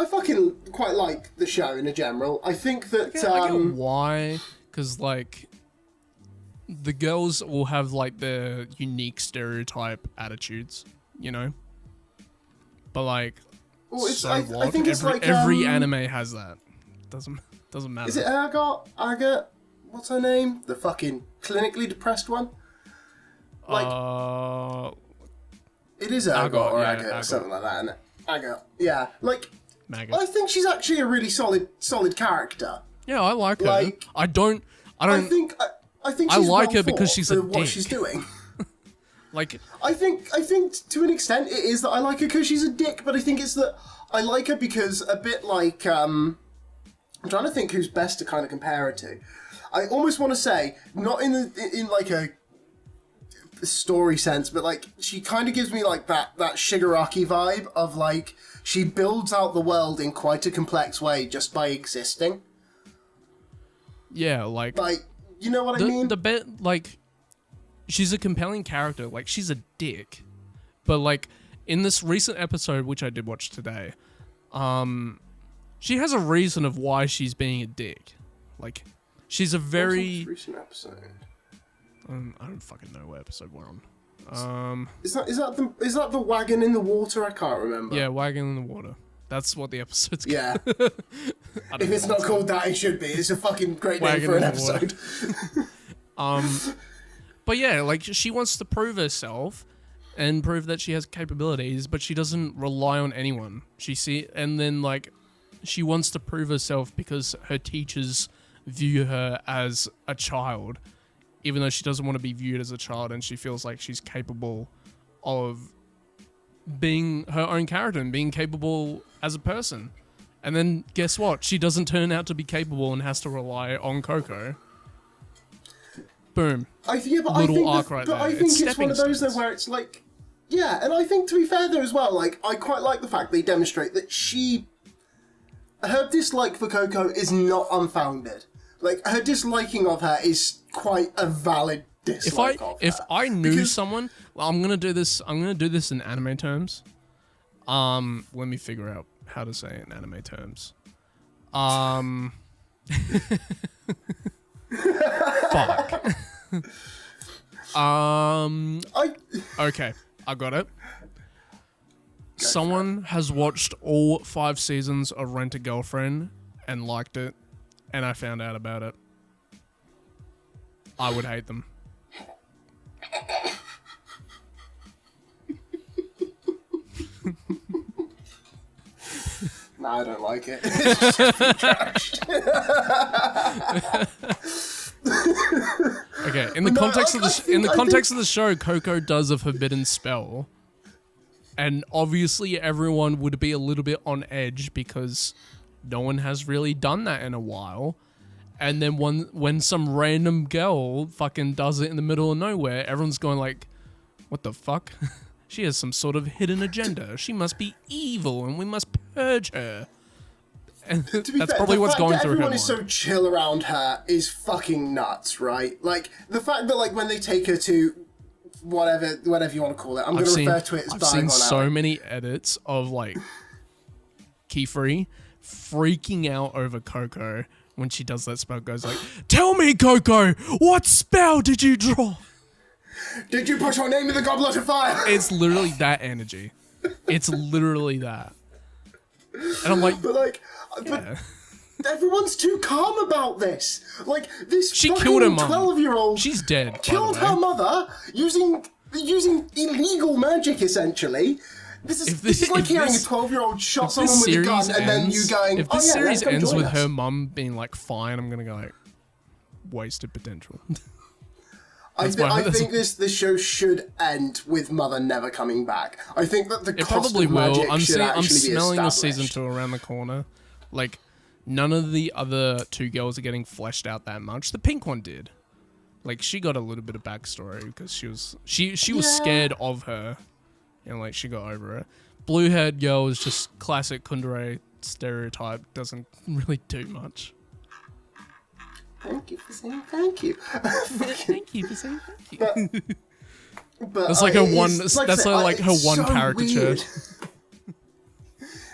Speaker 1: fucking quite like the show in general. I think that
Speaker 2: I get why. Because, like, the girls will have, like, their unique stereotype attitudes, you know? But, like, I think it's every anime has that. Doesn't matter.
Speaker 1: Is it Aga? What's her name? The fucking clinically depressed one? Like, it is Aga or Aga or something like that, isn't it? Aga. Yeah. Like,
Speaker 2: maggot.
Speaker 1: I think she's actually a really solid character.
Speaker 2: Yeah, I like her.
Speaker 1: Like,
Speaker 2: I think
Speaker 1: she's
Speaker 2: I like her
Speaker 1: well
Speaker 2: because
Speaker 1: thought
Speaker 2: she's
Speaker 1: for
Speaker 2: a
Speaker 1: what
Speaker 2: dick.
Speaker 1: she's doing.
Speaker 2: Like,
Speaker 1: I think to an extent it is that I like her because she's a dick, but I think it's that I like her because a bit like I'm trying to think who's best to kind of compare her to. I almost want to say not in like a story sense, but like she kind of gives me like that Shigaraki vibe of like she builds out the world in quite a complex way just by existing.
Speaker 2: yeah, like
Speaker 1: you know what I mean?
Speaker 2: The bit like she's a compelling character. Like she's a dick, but like in this recent episode, which I did watch today, she has a reason of why she's being a dick. Like she's a very
Speaker 1: recent episode.
Speaker 2: I don't fucking know what episode we're on.
Speaker 1: Is that the wagon in the water? I can't remember.
Speaker 2: Yeah, wagon in the water. That's what the episode's called.
Speaker 1: Yeah. If it's not called that, it should be. It's a fucking great name
Speaker 2: Wagon
Speaker 1: for an
Speaker 2: in the
Speaker 1: episode.
Speaker 2: But yeah, like she wants to prove herself and prove that she has capabilities, but she doesn't rely on anyone. And then like she wants to prove herself because her teachers view her as a child, even though she doesn't want to be viewed as a child, and she feels like she's capable of being her own character and being capable as a person. And then guess what? She doesn't turn out to be capable and has to rely on Coco. Boom.
Speaker 1: I think it's one of those though where it's like, yeah, and I think to be fair though as well, like I quite like the fact they demonstrate that her dislike for Coco is not unfounded. Like her disliking of her is quite a valid dislike of her.
Speaker 2: If I knew someone, well, I'm gonna do this in anime terms. Let me figure out how to say it in anime terms. Fuck. Okay, I got it. Someone has watched all 5 seasons of Rent-a-Girlfriend and liked it, and I found out about it. I would hate them.
Speaker 1: No, I don't like it. It's just been trashed.
Speaker 2: Okay, in the context of the show, Coco does a forbidden spell, and obviously everyone would be a little bit on edge because no one has really done that in a while. And then when some random girl fucking does it in the middle of nowhere, everyone's going like, "What the fuck? She has some sort of hidden agenda. She must be evil, and we must purge her." And that's probably what's going through her mind.
Speaker 1: Everyone is so chill around her is fucking nuts, right? Like the fact that like when they take her to whatever you want to call it, I'm going to refer to it as
Speaker 2: I've seen so
Speaker 1: alley.
Speaker 2: many edits of like Keyfree freaking out over Coco when she does that spell. Goes like, "Tell me, Coco, what spell did you draw?
Speaker 1: Did you put your name in the goblet of fire?"
Speaker 2: It's literally that energy. It's literally that. And I'm like,
Speaker 1: but everyone's too calm about this. Like this
Speaker 2: she killed her mum.
Speaker 1: 12-year-old
Speaker 2: She's dead.
Speaker 1: killed her mother using illegal magic essentially. This is like hearing a 12-year-old shot someone with a gun and then you going,
Speaker 2: if this series ends with her mum being like fine, I'm gonna go like wasted potential.
Speaker 1: I think this show should end with Mother never coming back. I think that the cost of magic should actually be established.
Speaker 2: I'm smelling the season 2 around the corner. Like, none of the other 2 girls are getting fleshed out that much. The pink one did. Like, she got a little bit of backstory because she was scared of her, and like she got over it. Blue-haired girl is just classic Kundere stereotype. Doesn't really do much.
Speaker 1: Thank you for saying thank you.
Speaker 2: Thank you for saying thank you.
Speaker 1: But
Speaker 2: that's like her one.
Speaker 1: That's
Speaker 2: like her one
Speaker 1: so
Speaker 2: caricature.
Speaker 1: Weird.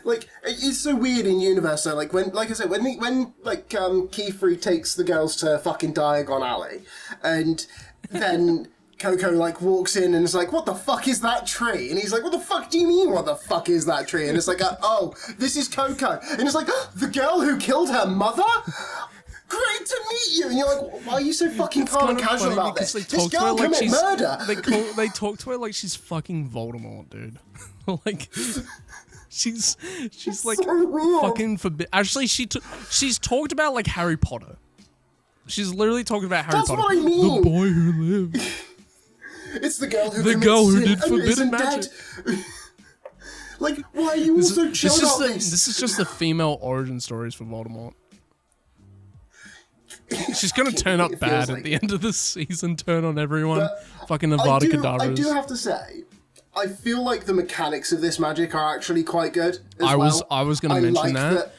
Speaker 1: Like it's so weird in universe. So like when Keyfree takes the girls to fucking Diagon Alley, and then Coco like walks in and is like, "What the fuck is that tree?" And he's like, "What the fuck do you mean? What the fuck is that tree?" And it's like, "Oh, this is Coco." And it's like, "The girl who killed her mother." Great to meet you, and you're like, why are you so fucking calm and casual about this? This girl commit murder.
Speaker 2: They talk to her like she's fucking Voldemort, dude. Like, she's like
Speaker 1: so weird.
Speaker 2: fucking forbid. Actually, she's talked about like Harry Potter. She's literally talking about Harry
Speaker 1: That's
Speaker 2: Potter.
Speaker 1: what I mean.
Speaker 2: The boy who lived.
Speaker 1: It's the girl who
Speaker 2: did forbidden
Speaker 1: isn't
Speaker 2: magic.
Speaker 1: Dead. Like, why are you all so chill about this?
Speaker 2: This is just the female origin stories for Voldemort. She's gonna turn up bad at the end of the season, turn on everyone.
Speaker 1: But
Speaker 2: fucking Avada Kedavras.
Speaker 1: I do have to say, I feel like the mechanics of this magic are actually quite good. I
Speaker 2: was gonna mention
Speaker 1: like
Speaker 2: that.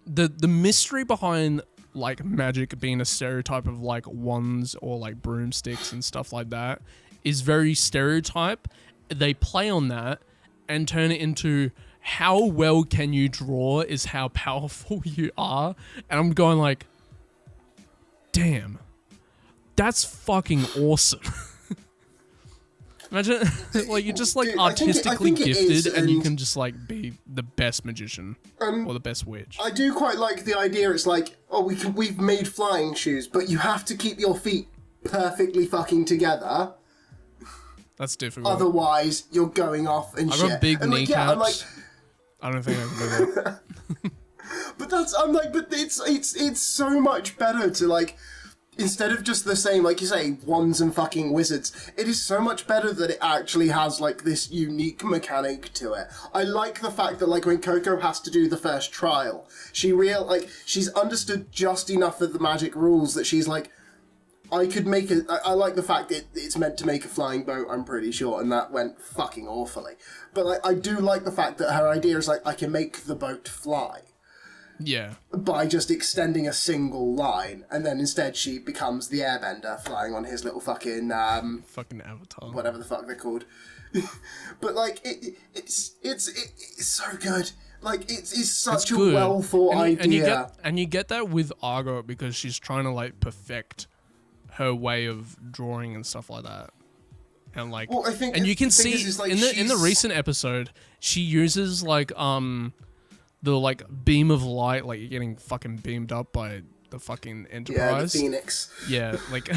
Speaker 2: The mystery behind like magic being a stereotype of like wands or like broomsticks and stuff like that is very stereotype. They play on that and turn it into how well can you draw is how powerful you are. And I'm going like, damn, that's fucking awesome. Imagine, like, you're just, like,
Speaker 1: Dude,
Speaker 2: artistically
Speaker 1: I think it
Speaker 2: gifted
Speaker 1: is,
Speaker 2: and you can just, like, be the best magician or the best witch.
Speaker 1: I do quite like the idea. It's like, oh, we've made flying shoes, but you have to keep your feet perfectly fucking together.
Speaker 2: That's difficult.
Speaker 1: Otherwise, you're going off and
Speaker 2: I've
Speaker 1: shit.
Speaker 2: got big
Speaker 1: and
Speaker 2: kneecaps.
Speaker 1: Like, yeah, I'm like,
Speaker 2: I don't think I can do that.
Speaker 1: but it's so much better to, like, instead of just the same, like you say, wands and fucking wizards, it is so much better that it actually has, like, this unique mechanic to it. I like the fact that, like, when Coco has to do the first trial, she's understood just enough of the magic rules that she's like, I like the fact that it's meant to make a flying boat, I'm pretty sure, and that went fucking awfully. But, like, I do like the fact that her idea is, like, I can make the boat fly.
Speaker 2: Yeah.
Speaker 1: By just extending a single line, and then instead she becomes the airbender flying on his little fucking
Speaker 2: fucking avatar,
Speaker 1: whatever the fuck they're called. But like it's so good. Like it's such a well thought idea.
Speaker 2: And you get that with Argo because she's trying to like perfect her way of drawing and stuff like that. And like,
Speaker 1: well, I think,
Speaker 2: and you can see
Speaker 1: like
Speaker 2: in the recent episode she uses like the like beam of light, like you're getting fucking beamed up by the fucking Enterprise.
Speaker 1: Yeah, the Phoenix.
Speaker 2: Yeah, like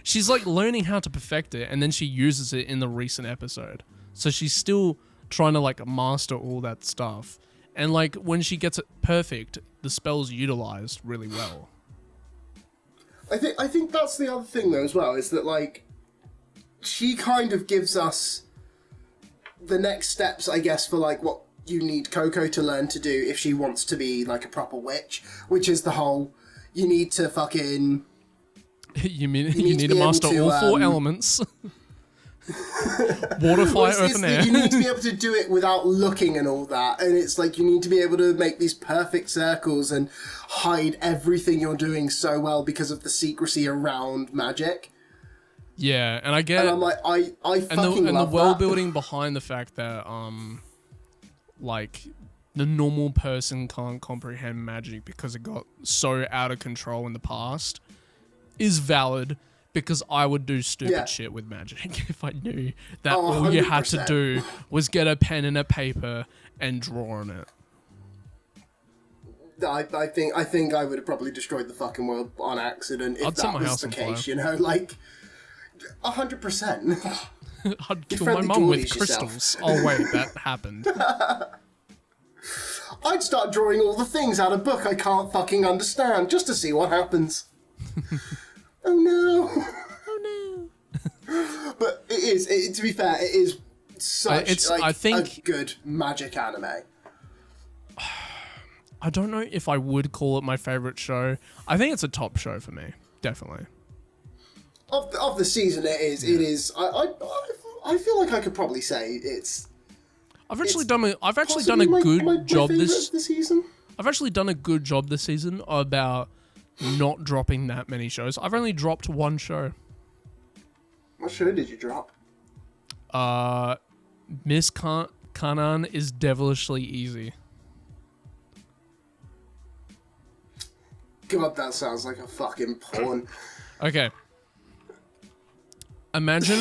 Speaker 2: she's like learning how to perfect it, and then she uses it in the recent episode. So she's still trying to like master all that stuff. And like when she gets it perfect, the spell's utilized really well.
Speaker 1: I think that's the other thing though as well, is that like she kind of gives us the next steps, I guess, for like what you need Coco to learn to do if she wants to be like a proper witch, which is the whole you need to fucking
Speaker 2: you need to master all four elements. Water, fire, earth, and air.
Speaker 1: You need to be able to do it without looking and all that, and it's like you need to be able to make these perfect circles and hide everything you're doing so well because of the secrecy around magic.
Speaker 2: Yeah, and I get,
Speaker 1: and I'm like, I fucking love
Speaker 2: and the world
Speaker 1: that.
Speaker 2: building behind the fact that like the normal person can't comprehend magic because it got so out of control in the past is valid, because I would do stupid shit with magic if I knew that all you had to do was get a pen and a paper and draw on it.
Speaker 1: I think I would have probably destroyed the fucking world on accident if that was the case, you know, like 100%.
Speaker 2: I'd kill my mum with crystals. Oh wait, that happened.
Speaker 1: I'd start drawing all the things out of book I can't fucking understand just to see what happens. Oh no.
Speaker 3: Oh no.
Speaker 1: But it is, to be fair, it is such
Speaker 2: I think
Speaker 1: a good magic anime.
Speaker 2: I don't know if I would call it my favorite show. I think it's a top show for me, definitely.
Speaker 1: Of the season, it is. Yeah. It is. I feel like I could probably say it's.
Speaker 2: I've actually done a good job this
Speaker 1: season.
Speaker 2: I've actually done a good job this season about not dropping that many shows. I've only dropped one show.
Speaker 1: What show did you drop?
Speaker 2: Miss Kanan is devilishly easy.
Speaker 1: God, that sounds like a fucking porn.
Speaker 2: Okay. Imagine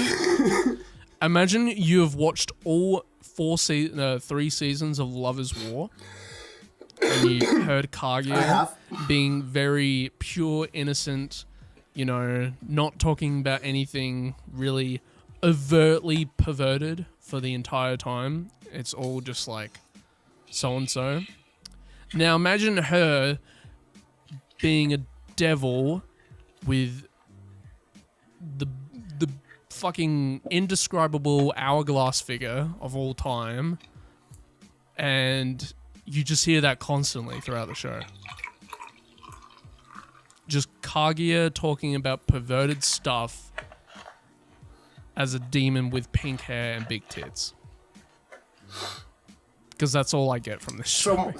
Speaker 2: you have watched all 3 seasons of Love is War, and you heard Kaguya being very pure, innocent, you know, not talking about anything really overtly perverted for the entire time, It's all just like so-and-so. Now imagine her being a devil with the fucking indescribable hourglass figure of all time, and you just hear that constantly throughout the show. Just Kaguya talking about perverted stuff as a demon with pink hair and big tits. Because that's all I get from this show.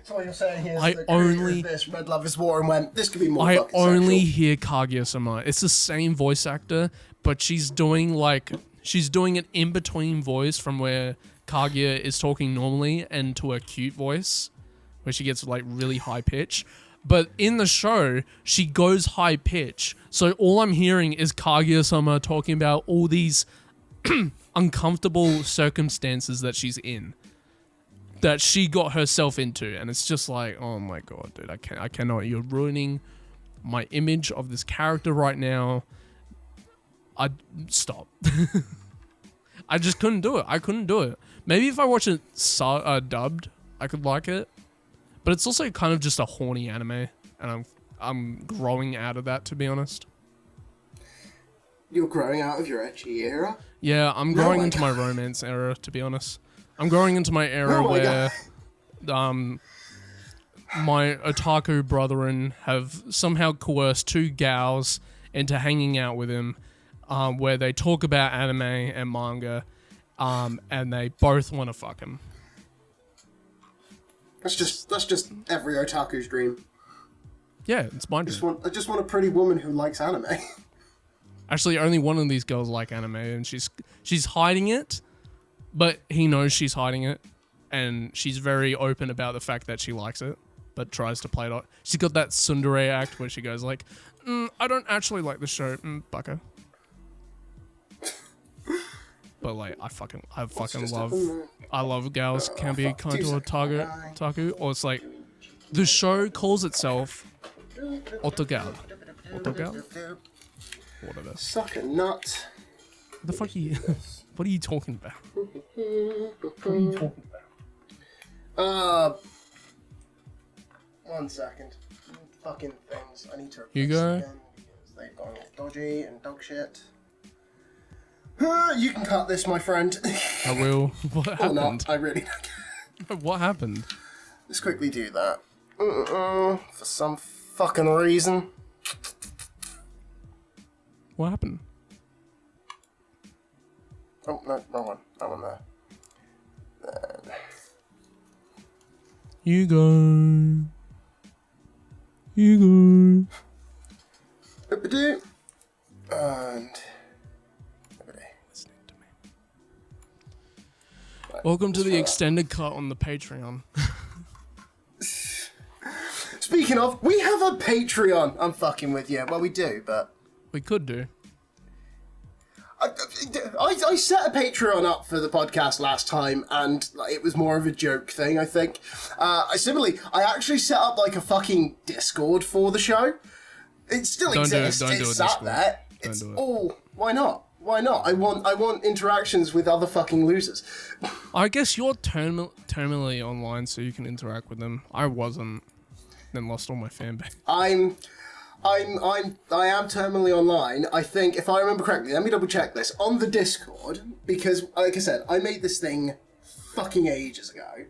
Speaker 1: So what you're saying here is
Speaker 2: I
Speaker 1: the
Speaker 2: only
Speaker 1: creator of this read Love is War and went, this could be more
Speaker 2: I
Speaker 1: fucking
Speaker 2: only
Speaker 1: sexual.
Speaker 2: hear Kaguya-sama. It's the same voice actor, but she's doing an in-between voice from where Kaguya is talking normally and to a cute voice, where she gets like really high pitch. But in the show, she goes high pitch. So all I'm hearing is Kaguya-sama talking about all these uncomfortable circumstances that she's in, that she got herself into, and it's just like, oh my god, dude, I cannot. You're ruining my image of this character right now. Stop. I just couldn't do it. I couldn't do it. Maybe if I watch it dubbed, I could like it, but it's also kind of just a horny anime, and I'm growing out of that, to be honest.
Speaker 1: You're growing out of your ecchi era?
Speaker 2: Yeah, I'm growing into my romance era, to be honest. I'm growing into my era where my otaku brethren have somehow coerced two gals into hanging out with him, where they talk about anime and manga, and they both want to fuck him.
Speaker 1: That's just every otaku's dream.
Speaker 2: Yeah, it's my dream.
Speaker 1: I just want a pretty woman who likes anime.
Speaker 2: Actually, only one of these girls like anime, and she's hiding it, but he knows she's hiding it, and she's very open about the fact that she likes it, but tries to play it off. She's got that tsundere act where she goes like, I don't actually like the show, bucko. But like, I love gals can be kind to otaku, or it's like, the show calls itself Otagal. Whatever.
Speaker 1: Suck a nut.
Speaker 2: The fuck are you? What are you talking
Speaker 1: about? 1 second. Fucking things. I need to replace
Speaker 2: Hugo?
Speaker 1: them because they've gone all dodgy and dog shit. You can cut this, my friend.
Speaker 2: I will. What
Speaker 1: Or
Speaker 2: happened?
Speaker 1: not. I really don't care.
Speaker 2: What happened?
Speaker 1: Let's quickly do that. For some fucking reason.
Speaker 2: What happened?
Speaker 1: Oh, no, wrong one. That one there. Then.
Speaker 2: Hugo.
Speaker 1: Boop-a-doo. And.
Speaker 2: Listening to me. Welcome to the extended cut on the Patreon.
Speaker 1: Speaking of, we have a Patreon. I'm fucking with you. Well, we do, but.
Speaker 2: We could do.
Speaker 1: I set a Patreon up for the podcast last time, and it was more of a joke thing, I think. I actually set up like a fucking Discord for the show. It still exists.
Speaker 2: Don't do
Speaker 1: it's
Speaker 2: it,
Speaker 1: sat
Speaker 2: Discord.
Speaker 1: there.
Speaker 2: Don't
Speaker 1: It's
Speaker 2: do it.
Speaker 1: all. Why not? Why not? I want interactions with other fucking losers.
Speaker 2: I guess you're terminally online, so you can interact with them. I wasn't. Then lost all my fan base.
Speaker 1: I am terminally online. I think, if I remember correctly, let me double check this, on the Discord, because, like I said, I made this thing fucking ages ago.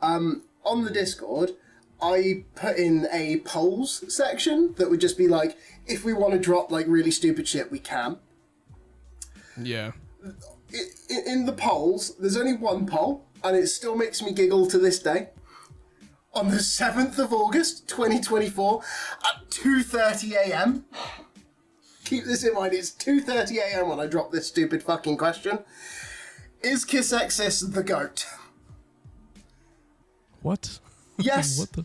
Speaker 1: On the Discord, I put in a polls section that would just be like, if we want to drop, like, really stupid shit, we can.
Speaker 2: Yeah.
Speaker 1: In the polls, there's only one poll, and it still makes me giggle to this day. On the 7th of August, 2024, at 2:30 a.m. Keep this in mind, it's 2:30 a.m. when I drop this stupid fucking question. Is Kiss Exis the GOAT?
Speaker 2: What?
Speaker 1: Yes,
Speaker 2: What the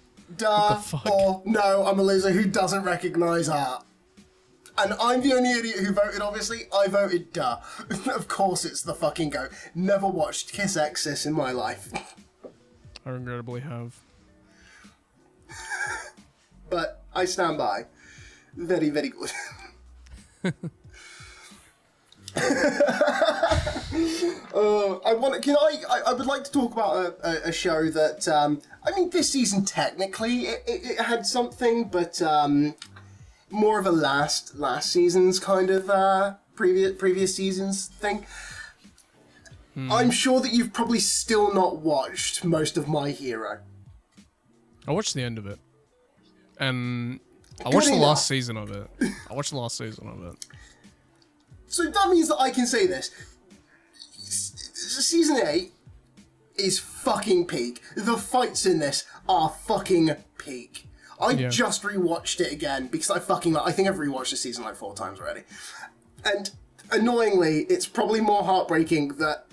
Speaker 2: fuck?
Speaker 1: or no, I'm a loser who doesn't recognise art. And I'm the only idiot who voted, obviously. I voted duh. Of course it's the fucking GOAT. Never watched Kiss Exis in my life.
Speaker 2: I regrettably have.
Speaker 1: But I stand by. Very, very good. I would like to talk about a show that, I mean, this season technically it had something, but more of a last season's kind of previous seasons thing. I'm sure that you've probably still not watched most of My Hero.
Speaker 2: I watched the end of it. And I watched the last season of it.
Speaker 1: So that means that I can say this. Season 8 is fucking peak. The fights in this are fucking peak. I just rewatched it again because I think I've rewatched the season like 4 times already. And annoyingly, it's probably more heartbreaking that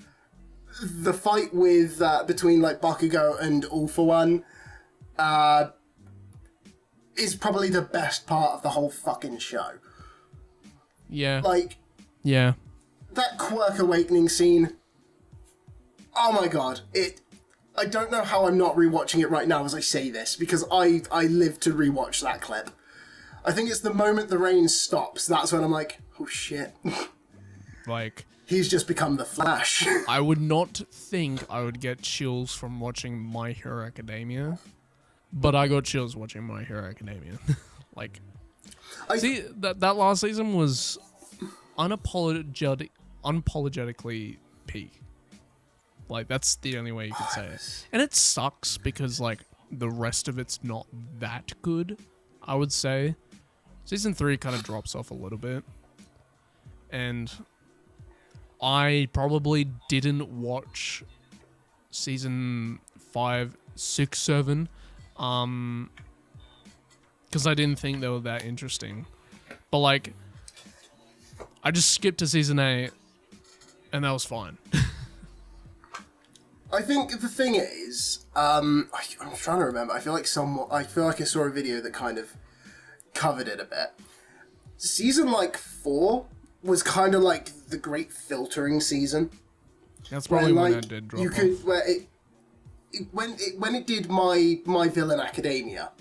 Speaker 1: the fight with between like Bakugo and All For One is probably the best part of the whole fucking show.
Speaker 2: Yeah.
Speaker 1: Like,
Speaker 2: yeah.
Speaker 1: That Quirk Awakening scene, oh my god, I don't know how I'm not rewatching it right now as I say this, because I live to rewatch that clip. I think it's the moment the rain stops, that's when I'm like, oh shit.
Speaker 2: Like...
Speaker 1: He's just become the Flash.
Speaker 2: I would not think I would get chills from watching My Hero Academia, but I got chills watching My Hero Academia. Like... See, that last season was unapologetically peak. Like, that's the only way you could say it. And it sucks because, like, the rest of it's not that good, I would say. Season 3 kind of drops off a little bit. And I probably didn't watch season 5, 6, 7, because I didn't think they were that interesting. But, like, I just skipped to season 8, and that was fine.
Speaker 1: I think the thing is, I'm trying to remember. I feel like I saw a video that kind of covered it a bit. Season like 4 was kind of like the great filtering season.
Speaker 2: That's probably when that did drop off.
Speaker 1: When it did My Villain Academia,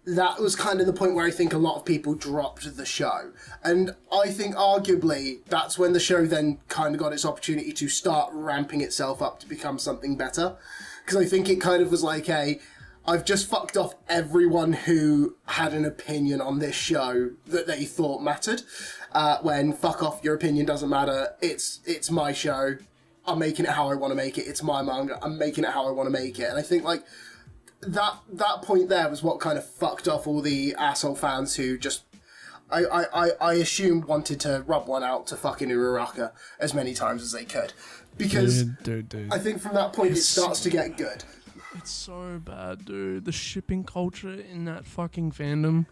Speaker 1: that was kind of the point where I think a lot of people dropped the show. And I think arguably that's when the show then kind of got its opportunity to start ramping itself up to become something better. Because I think it kind of was like, hey, I've just fucked off everyone who had an opinion on this show that they thought mattered. When fuck off, your opinion doesn't matter. It's my show. I'm making it how I want to make it. It's my manga. I'm making it how I want to make it. And I think like that point there was what kind of fucked off all the asshole fans who just I assume wanted to rub one out to fucking Uraraka as many times as they could. Because
Speaker 2: dude.
Speaker 1: I think from that point it starts to get good.
Speaker 2: It's so bad, dude. The shipping culture in that fucking fandom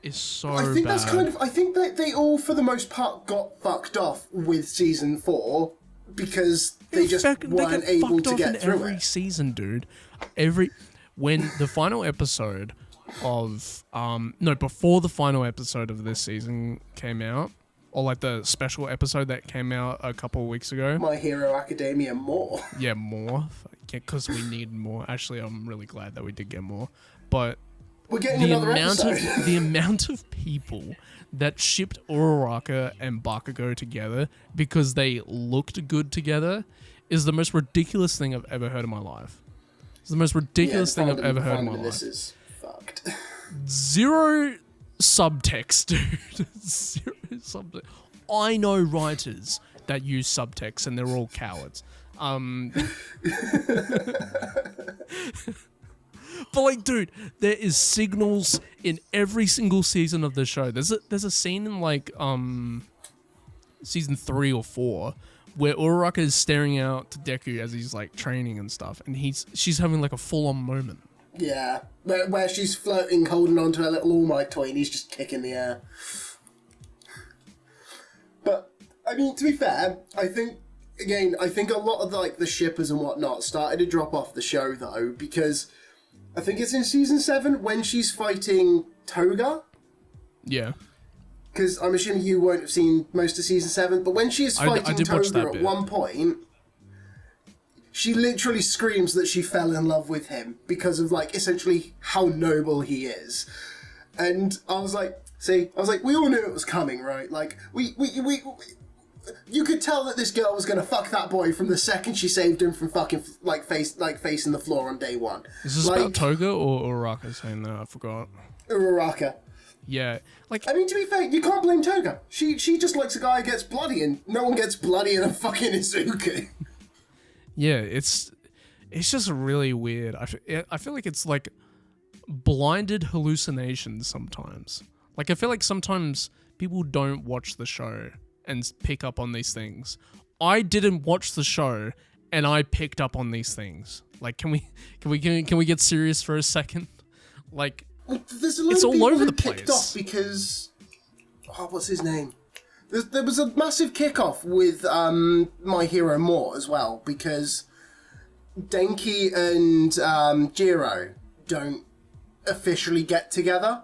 Speaker 2: is so bad.
Speaker 1: I think that they all, for the most part, got fucked off with season 4 because they just weren't able to get through
Speaker 2: every season, dude. When the final episode of before the final episode of this season came out, or like the special episode that came out a couple of weeks ago.
Speaker 1: My Hero Academia more.
Speaker 2: Yeah, more. Yeah, because we need more. Actually, I'm really glad that we did get more. But
Speaker 1: we're getting another episode.
Speaker 2: The amount of people that shipped Uraraka and Bakugo together because they looked good together is the most ridiculous thing I've ever heard in my life. It's the most ridiculous thing I've ever heard in my life.
Speaker 1: This is fucked.
Speaker 2: Zero subtext, dude. Zero subtext. I know writers that use subtext and they're all cowards. But like, dude, there is signals in every single season of the show. There's a scene in like season 3 or 4 where Uraraka is staring out to Deku as he's like training and stuff, and she's having like a full-on moment.
Speaker 1: Yeah, where she's floating, holding onto her little All Might toy, and he's just kicking the air. But I mean, to be fair, I think a lot of the shippers and whatnot started to drop off the show though, because I think it's in season 7 when she's fighting Toga.
Speaker 2: Yeah.
Speaker 1: Because I'm assuming you won't have seen most of season 7, but when she is fighting Toga at one point, she literally screams that she fell in love with him because of like essentially how noble he is. And I was like, we all knew it was coming, right? Like we you could tell that this girl was gonna fuck that boy from the second she saved him from fucking facing the floor on day one.
Speaker 2: Is this about Toga or Uraraka saying that? I forgot.
Speaker 1: Uraraka.
Speaker 2: Yeah,
Speaker 1: I mean, to be fair, you can't blame Toga. She just likes a guy who gets bloody, and no one gets bloody in a fucking Izuku.
Speaker 2: Yeah, it's just really weird. I feel like it's like blinded hallucinations sometimes. Like, I feel like sometimes people don't watch the show and pick up on these things. I didn't watch the show and I picked up on these things. Like, can we get serious for a second? Like,
Speaker 1: there's a lot
Speaker 2: it's
Speaker 1: of
Speaker 2: all
Speaker 1: people
Speaker 2: over
Speaker 1: who
Speaker 2: the
Speaker 1: kicked
Speaker 2: place.
Speaker 1: off because what's his name? There was a massive kickoff with My Hero More as well, because Denki and Jiro don't officially get together.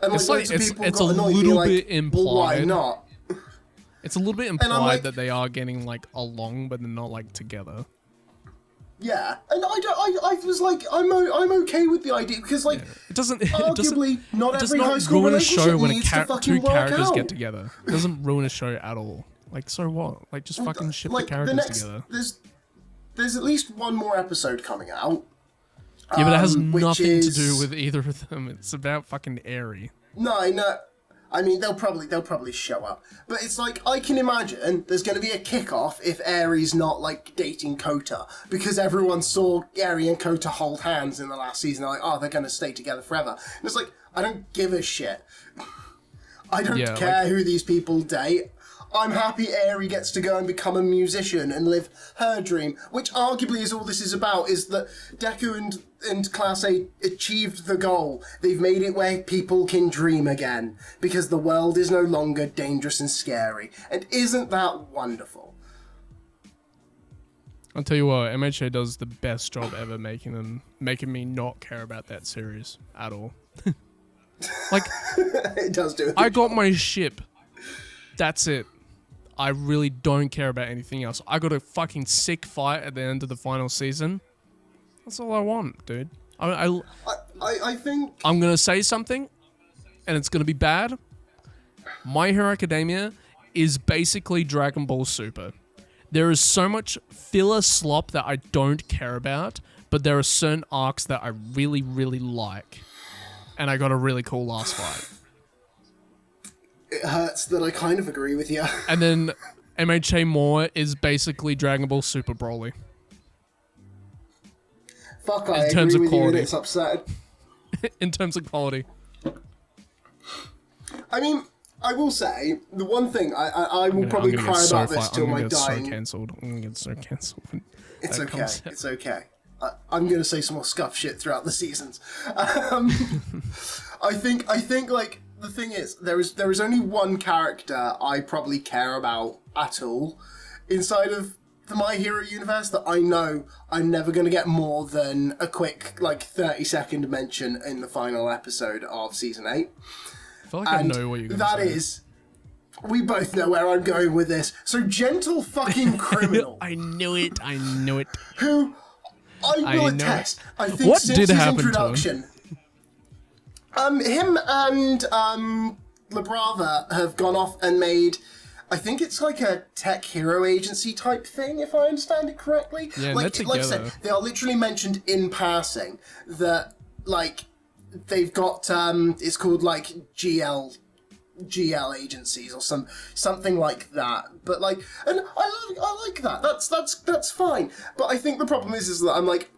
Speaker 1: And
Speaker 2: it's
Speaker 1: loads of people
Speaker 2: it's
Speaker 1: got
Speaker 2: a
Speaker 1: annoyed,
Speaker 2: little
Speaker 1: like,
Speaker 2: bit implied.
Speaker 1: well, why not?
Speaker 2: It's a little bit implied
Speaker 1: like,
Speaker 2: that they are getting like along, but they're not like together.
Speaker 1: Yeah, and I was like, I'm okay with the idea because like
Speaker 2: it doesn't
Speaker 1: arguably not
Speaker 2: it does
Speaker 1: every high
Speaker 2: not
Speaker 1: school
Speaker 2: ruin a
Speaker 1: relationship
Speaker 2: show when
Speaker 1: needs to fucking
Speaker 2: two
Speaker 1: work
Speaker 2: characters
Speaker 1: out.
Speaker 2: get together. It doesn't ruin a show at all. Like, so what? Like, just fucking ship the characters together.
Speaker 1: There's at least one more episode coming out.
Speaker 2: Yeah, but it has
Speaker 1: which
Speaker 2: nothing to do with either of them. It's about fucking Eri.
Speaker 1: No. I mean, they'll probably show up. But it's like, I can imagine there's going to be a kickoff if Eri's not, like, dating Kota. Because everyone saw Eri and Kota hold hands in the last season. They're like, oh, they're going to stay together forever. And it's like, I don't give a shit. I don't care who these people date. I'm happy Eri gets to go and become a musician and live her dream, which arguably is all this is about, is that Deku and Class A achieved the goal. They've made it where people can dream again, because the world is no longer dangerous and scary. And isn't that wonderful?
Speaker 2: I'll tell you what, MHA does the best job ever making me not care about that series at all. Like,
Speaker 1: it does do it.
Speaker 2: I got my ship. That's it. I really don't care about anything else. I got a fucking sick fight at the end of the final season. That's all I want, dude.
Speaker 1: I think
Speaker 2: I'm gonna say something, and it's gonna be bad. My Hero Academia is basically Dragon Ball Super. There is so much filler slop that I don't care about, but there are certain arcs that I really, really like. And I got a really cool last fight.
Speaker 1: it hurts that I kind of agree with you.
Speaker 2: And then MHA More is basically Dragon Ball Super Broly.
Speaker 1: Fuck, I agree with you and it's upsetting.
Speaker 2: In terms of quality.
Speaker 1: I mean, I will say, the one thing, I will probably cry about this till my dying...
Speaker 2: I'm gonna get so cancelled.
Speaker 1: It's okay, it's okay. I'm gonna say some more scuff shit throughout the seasons. I think, like, the thing is, there is only one character I probably care about at all inside of the My Hero universe that I know I'm never going to get more than a quick, like, 30-second mention in the final episode of Season 8.
Speaker 2: I feel like I know what you're going to say.
Speaker 1: That is... We both know where I'm going with this. So, Gentle fucking Criminal.
Speaker 3: I knew it.
Speaker 1: Who... I will attest. I think
Speaker 2: what
Speaker 1: since
Speaker 2: did
Speaker 1: his
Speaker 2: happen
Speaker 1: introduction, to him? Him and Labrava have gone off and made, I think it's like a tech hero agency type thing, if I understand it correctly.
Speaker 2: Yeah,
Speaker 1: like,
Speaker 2: they're
Speaker 1: like I
Speaker 2: together.
Speaker 1: said, they are literally mentioned in passing that, like, they've got it's called like GL agencies or something like that. But like, and I like that. That's fine. But I think the problem is that I'm like,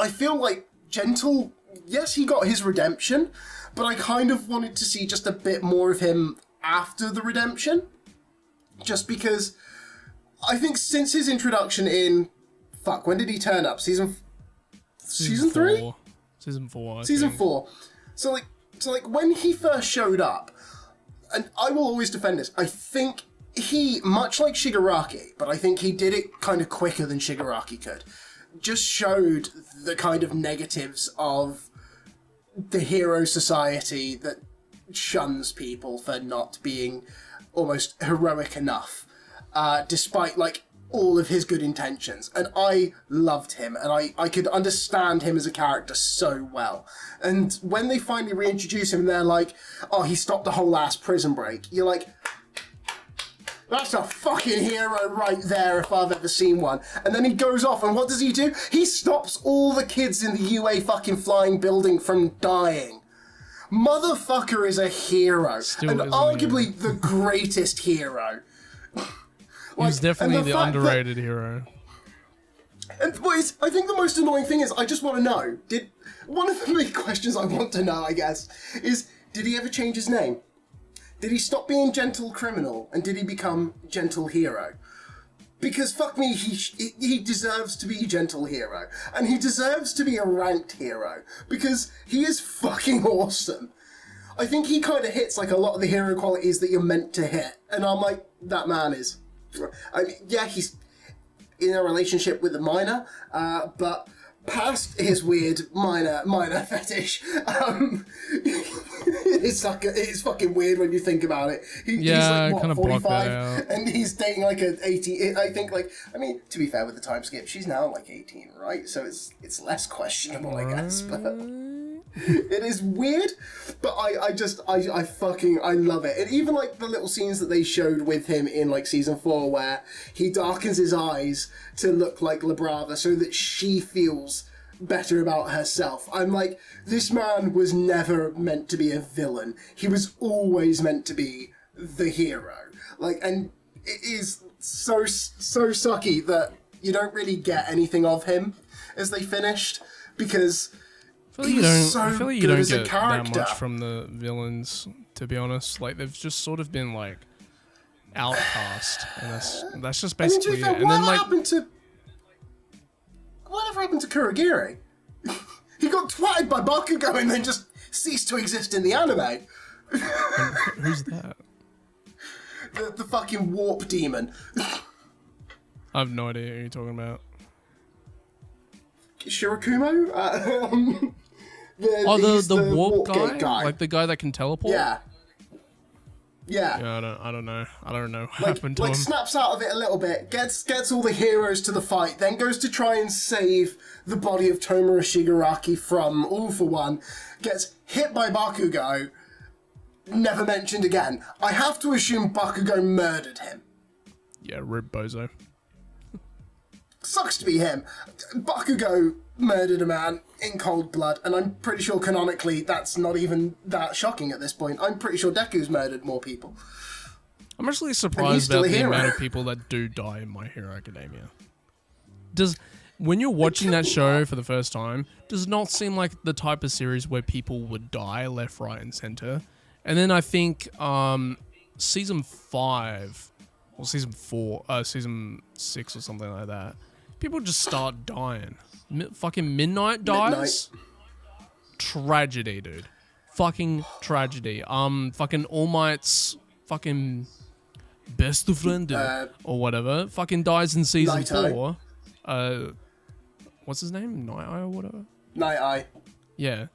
Speaker 1: I feel like Gentle, yes, he got his redemption, but I kind of wanted to see just a bit more of him after the redemption. Just because I think since his introduction in when did he turn up? Season 3?
Speaker 2: Season 4.
Speaker 1: Season 4. So like when he first showed up, and I will always defend this, I think he, much like Shigaraki, but I think he did it kind of quicker than Shigaraki could, just showed the kind of negatives of the hero society that shuns people for not being almost heroic enough, despite like all of his good intentions. And I loved him, and I could understand him as a character so well. And when they finally reintroduce him, they're like, oh, he stopped the whole last prison break. You're like, That's a fucking hero right there if I've ever seen one. And then he goes off, and what does he do? He stops all the kids in the UA fucking flying building from dying. Motherfucker is a hero. And arguably the greatest hero.
Speaker 2: He's definitely the underrated hero.
Speaker 1: And boys, I think the most annoying thing is, I just want to know, one of the big questions I want to know, I guess, is, did he ever change his name? Did he stop being Gentle Criminal, and did he become Gentle Hero? Because fuck me, he deserves to be Gentle Hero, and he deserves to be a ranked hero, because he is fucking awesome. I think he kind of hits like a lot of the hero qualities that you're meant to hit, and I'm like, that man is... I mean, yeah, he's in a relationship with a minor, but past his weird minor fetish, it's fucking weird when you think about it. He's like, what, kind of 45, and he's dating like an 18. I think, like, I mean, to be fair with the time skip, she's now like 18, right? So it's less questionable, I guess. But it is weird, but I love it. And even like the little scenes that they showed with him in like season 4, where he darkens his eyes to look like Labrava so that she feels better about herself. I'm like, this man was never meant to be a villain. He was always meant to be the hero. Like, and it is so sucky that you don't really get anything of him as they finished, because
Speaker 2: I feel like you don't get that much from the villains, to be honest. Like, they've just sort of been like outcast, and that's just basically it. And then
Speaker 1: whatever happened to Kurogiri? He got twatted by Bakugo and then just ceased to exist in the anime.
Speaker 2: Who's that?
Speaker 1: The fucking warp demon.
Speaker 2: I have no idea who you're talking about.
Speaker 1: Shirakumo?
Speaker 2: The warp guy? Like the guy that can teleport?
Speaker 1: Yeah.
Speaker 2: Yeah, I don't know what happened to him.
Speaker 1: Snaps out of it a little bit, gets all the heroes to the fight, then goes to try and save the body of Tomura Shigaraki from All for One, gets hit by Bakugo, never mentioned again. I have to assume Bakugo murdered him.
Speaker 2: Yeah, rib bozo.
Speaker 1: Sucks to be him. Bakugo murdered a man in cold blood, and I'm pretty sure canonically that's not even that shocking at this point. I'm pretty sure Deku's murdered more people.
Speaker 2: I'm actually surprised about the amount of people that do die in My Hero Academia. When you're watching that show for the first time, does not seem like the type of series where people would die left, right, and center. And then I think season 5 or season 4, season 6 or something like that, people just start dying. Fucking Midnight dies. Tragedy, dude. Fucking tragedy. Fucking All Might's fucking best friend or whatever fucking dies in season 4. What's his name? Night Eye or whatever?
Speaker 1: Night Eye.
Speaker 2: Yeah.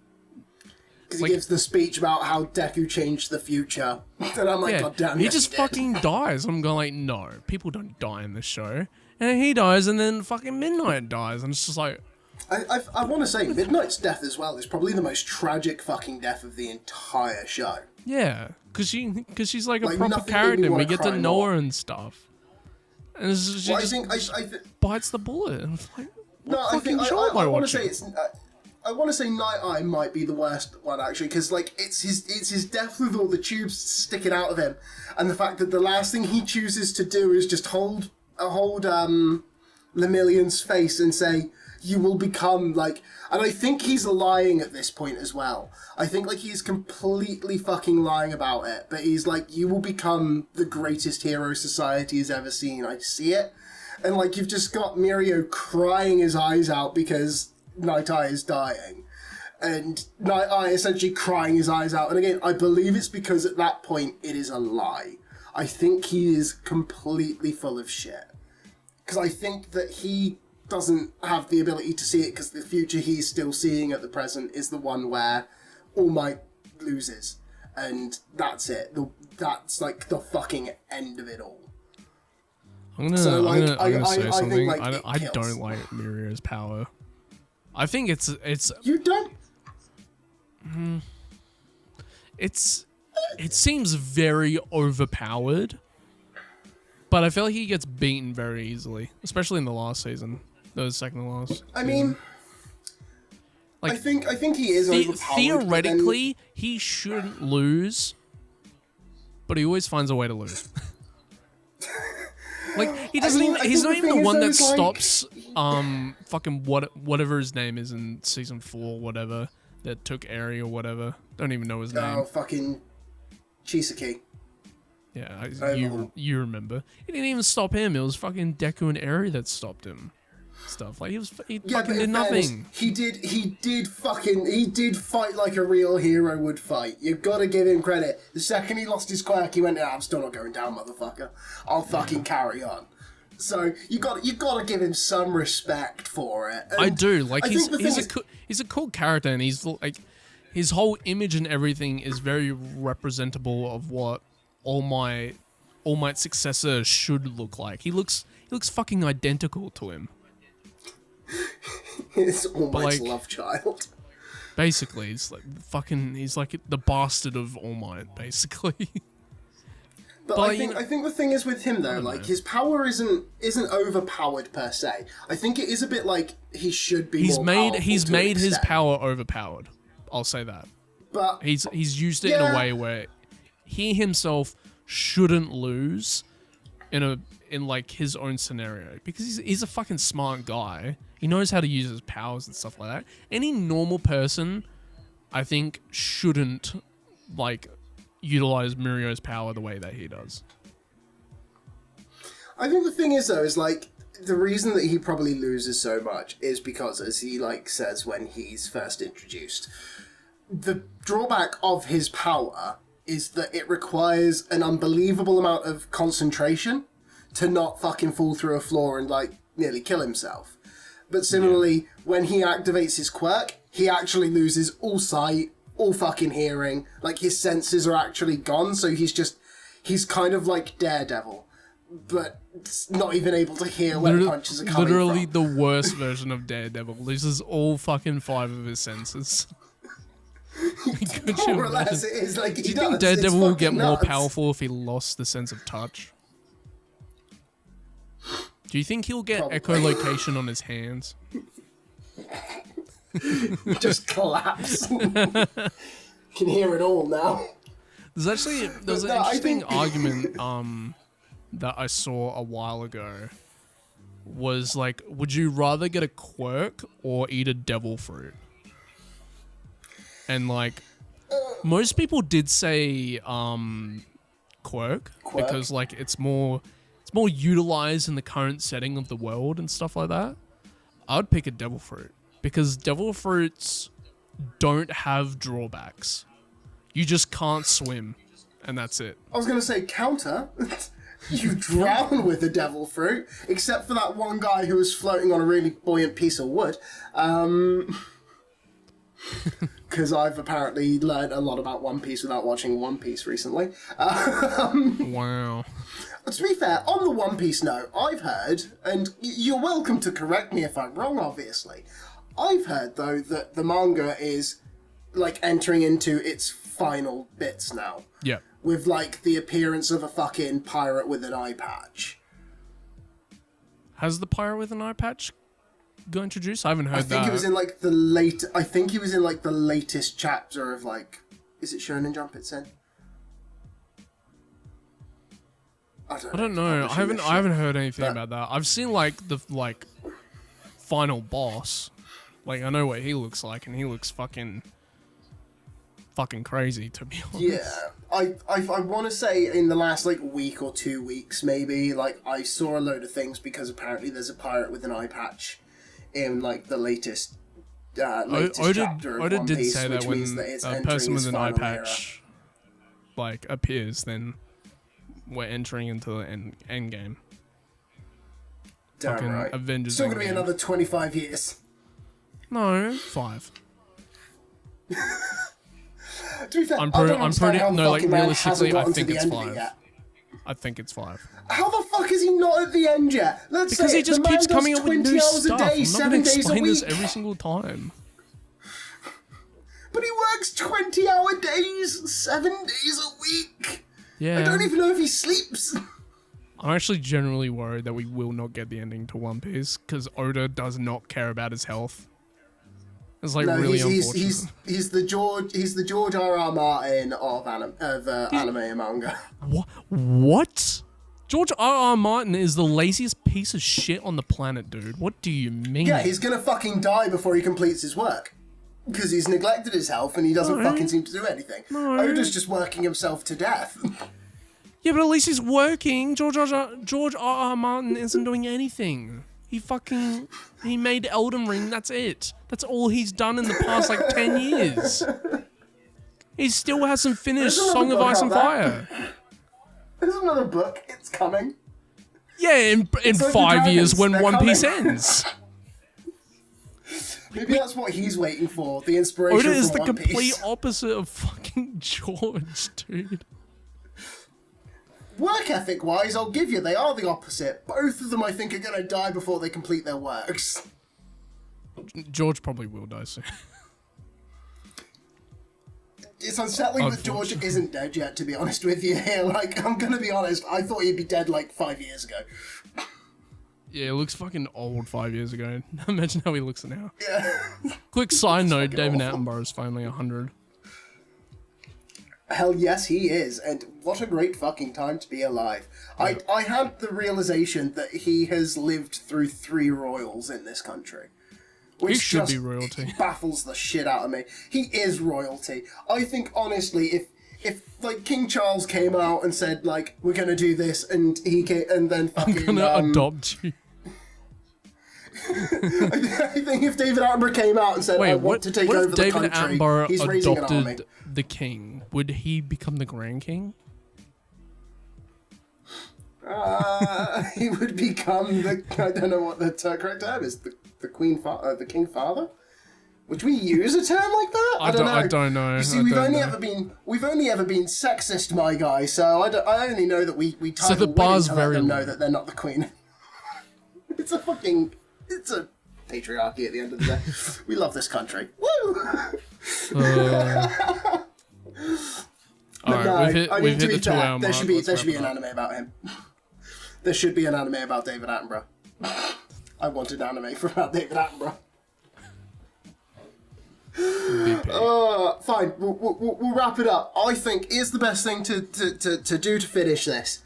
Speaker 1: Because he gives the speech about how Deku changed the future. And I'm like, God damn,
Speaker 2: he just fucking dies. I'm going like, no, people don't die in this show. And he dies, and then fucking Midnight dies, and it's just like...
Speaker 1: I want to say, Midnight's death as well is probably the most tragic fucking death of the entire show.
Speaker 2: Yeah, because she's like a proper character, and we get to know her and stuff. And she bites the bullet. And it's like,
Speaker 1: I want to say Night Eye might be the worst one, actually, because like it's his death with all the tubes sticking out of him, and the fact that the last thing he chooses to do is just hold Lemillion's face and say, you will become like... And I think he's lying at this point as well. I think like he's completely fucking lying about it, but he's like, you will become the greatest hero society has ever seen. I see it. And like you've just got Mirio crying his eyes out because Night Eye is dying. And Night Eye essentially crying his eyes out. And again, I believe it's because at that point it is a lie. I think he is completely full of shit. Because I think that he doesn't have the ability to see it because the future he's still seeing at the present is the one where All Might loses. And that's it. That's like the fucking end of it all.
Speaker 2: I'm gonna say something. Like, I don't like Mirio's power. I think it's...
Speaker 1: You don't?
Speaker 2: It seems very overpowered. But I feel like he gets beaten very easily, especially in the last season. The second to last.
Speaker 1: I mean,
Speaker 2: like,
Speaker 1: I think he is overpowered.
Speaker 2: Theoretically, he shouldn't lose, but he always finds a way to lose. Like, he doesn't even. He's not even the one that stops. Fucking whatever his name is in season 4, whatever that took Eri or whatever. Don't even know his name.
Speaker 1: Oh, fucking Chisaki.
Speaker 2: Yeah, you remember. He didn't even stop him. It was fucking Deku and Eri that stopped him. Stuff like he fucking did nothing.
Speaker 1: He did fight like a real hero would fight. You've got to give him credit. The second he lost his quirk, he went, I'm still not going down, motherfucker. I'll fucking carry on. So you got to give him some respect for it. And
Speaker 2: I do. Like, he's a cool character, and he's like, his whole image and everything is very representable of what All Might's successor should look like. He looks fucking identical to him.
Speaker 1: It's All Might's love child.
Speaker 2: Basically, it's like fucking. He's like the bastard of All Might, basically.
Speaker 1: But I think the thing is with him though, like his power isn't overpowered per se. I think it is a bit like he should be. He's made
Speaker 2: his power overpowered. I'll say that.
Speaker 1: But
Speaker 2: he's used it in a way where he himself shouldn't lose in like his own scenario, because he's a fucking smart guy. He knows how to use his powers and stuff like that. Any normal person, I think, shouldn't like utilize Murio's power the way that he does.
Speaker 1: I think the thing is though, is like the reason that he probably loses so much is because, as he like says when he's first introduced, the drawback of his power is that it requires an unbelievable amount of concentration to not fucking fall through a floor and like nearly kill himself. But similarly, when he activates his quirk, he actually loses all sight, all fucking hearing. Like, his senses are actually gone, so he's kind of like Daredevil, but not even able to hear where punches are coming from.
Speaker 2: Literally the worst version of Daredevil. Loses all fucking 5 of his senses.
Speaker 1: More or less it is. Like,
Speaker 2: do you think Daredevil will get more powerful if he lost the sense of touch? Do you think he'll get echolocation on his hands?
Speaker 1: Just collapse. Can hear it all now.
Speaker 2: There's an interesting argument that I saw a while ago. Was like, would you rather get a quirk or eat a devil fruit? And like, most people did say quirk because like it's more utilized in the current setting of the world and stuff like that. I would pick a devil fruit because devil fruits don't have drawbacks. You just can't swim, and that's it.
Speaker 1: I was going to say counter. You drown with a devil fruit, except for that one guy who was floating on a really buoyant piece of wood. Because I've apparently learned a lot about One Piece without watching One Piece recently.
Speaker 2: Wow.
Speaker 1: To be fair, on the One Piece note, I've heard, and you're welcome to correct me if I'm wrong, obviously. I've heard, though, that the manga is, like, entering into its final bits now.
Speaker 2: Yeah.
Speaker 1: With, like, the appearance of a fucking pirate with an eye patch.
Speaker 2: Has the pirate with an eye patch got introduced? I haven't heard that.
Speaker 1: I think he was in, like, the latest chapter of, like... Is it Shonen Jump it's in? I don't know.
Speaker 2: I haven't heard anything about that. I've seen like the final boss. Like, I know what he looks like, and he looks fucking crazy, to be honest.
Speaker 1: Yeah, I want to say in the last like week or 2 weeks maybe, like I saw a load of things because apparently there's a pirate with an eye patch in like the latest chapter of One
Speaker 2: did
Speaker 1: Piece,
Speaker 2: say that when a person with an eye patch like appears, then we're entering into the end game.
Speaker 1: Damn
Speaker 2: fucking
Speaker 1: right.
Speaker 2: Avengers.
Speaker 1: Still gonna be another 25 years.
Speaker 2: No, 5.
Speaker 1: To be fair,
Speaker 2: realistically, I think it's 5. I think it's 5.
Speaker 1: How the fuck is he not at the end yet?
Speaker 2: Because he just keeps coming up with new stuff.
Speaker 1: Day,
Speaker 2: I'm not going to explain this every single time.
Speaker 1: But he works 20-hour days, 7 days a week.
Speaker 2: Yeah.
Speaker 1: I don't even know if he sleeps.
Speaker 2: I'm actually generally worried that we will not get the ending to One Piece because Oda does not care about his health. It's like really unfortunate.
Speaker 1: He's the George R.R. Martin of anime and manga.
Speaker 2: What? George R.R. Martin is the laziest piece of shit on the planet, dude. What do you mean?
Speaker 1: Yeah, he's gonna fucking die before he completes his work. Because he's neglected his health and he doesn't fucking seem to do anything.
Speaker 2: No.
Speaker 1: Oda's just working himself to death.
Speaker 2: Yeah, but at least he's working. George R.R. Martin isn't doing anything. He made Elden Ring, that's it. That's all he's done in the past, 10 years. He still hasn't finished Song of Ice and Fire.
Speaker 1: There's another book. It's coming.
Speaker 2: Yeah, in
Speaker 1: like
Speaker 2: 5 years when
Speaker 1: They're
Speaker 2: One
Speaker 1: coming.
Speaker 2: Piece ends.
Speaker 1: Maybe that's what he's waiting for. The inspiration
Speaker 2: Oda is
Speaker 1: from
Speaker 2: the
Speaker 1: One
Speaker 2: complete
Speaker 1: Piece.
Speaker 2: opposite of fucking George, dude.
Speaker 1: Work ethic wise, I'll give you, they are the opposite. Both of them, I think, are going to die before they complete their works.
Speaker 2: George probably will die soon.
Speaker 1: It's unsettling that George isn't dead yet, to be honest with you here. I'm going to be honest, I thought he'd be dead 5 years ago.
Speaker 2: Yeah, he looks fucking old 5 years ago. Imagine how he looks now.
Speaker 1: Yeah.
Speaker 2: Quick side note, David
Speaker 1: awful.
Speaker 2: Attenborough is finally 100.
Speaker 1: Hell yes, he is, and what a great fucking time to be alive.
Speaker 2: Yeah.
Speaker 1: I had the realization that he has lived through 3 royals in this country. Which
Speaker 2: He should
Speaker 1: just
Speaker 2: be royalty.
Speaker 1: baffles the shit out of me. He is royalty. I think, honestly, if King Charles came out and said, we're gonna do this, and he came, and then fucking...
Speaker 2: I'm gonna adopt you.
Speaker 1: I think if David Attenborough came out and said, I want to take over the country,
Speaker 2: David Attenborough
Speaker 1: he's raising an army.
Speaker 2: adopted the king? Would he become the Grand King?
Speaker 1: He would become the... I don't know what the correct term is. The King Father? Would we use a term like that? I don't know. You see, we've only ever been sexist, my guy. So I only know that we title
Speaker 2: the bar's
Speaker 1: women to let
Speaker 2: very
Speaker 1: them know
Speaker 2: low.
Speaker 1: that they're not the queen. It's a patriarchy at the end of the day. We love this country. Woo!
Speaker 2: Alright, we've hit the 2 hour mark.
Speaker 1: There should be an anime about him. There should be an anime about David Attenborough. I want an anime about David Attenborough. Fine, we'll wrap it up. I think here's the best thing to do to finish this.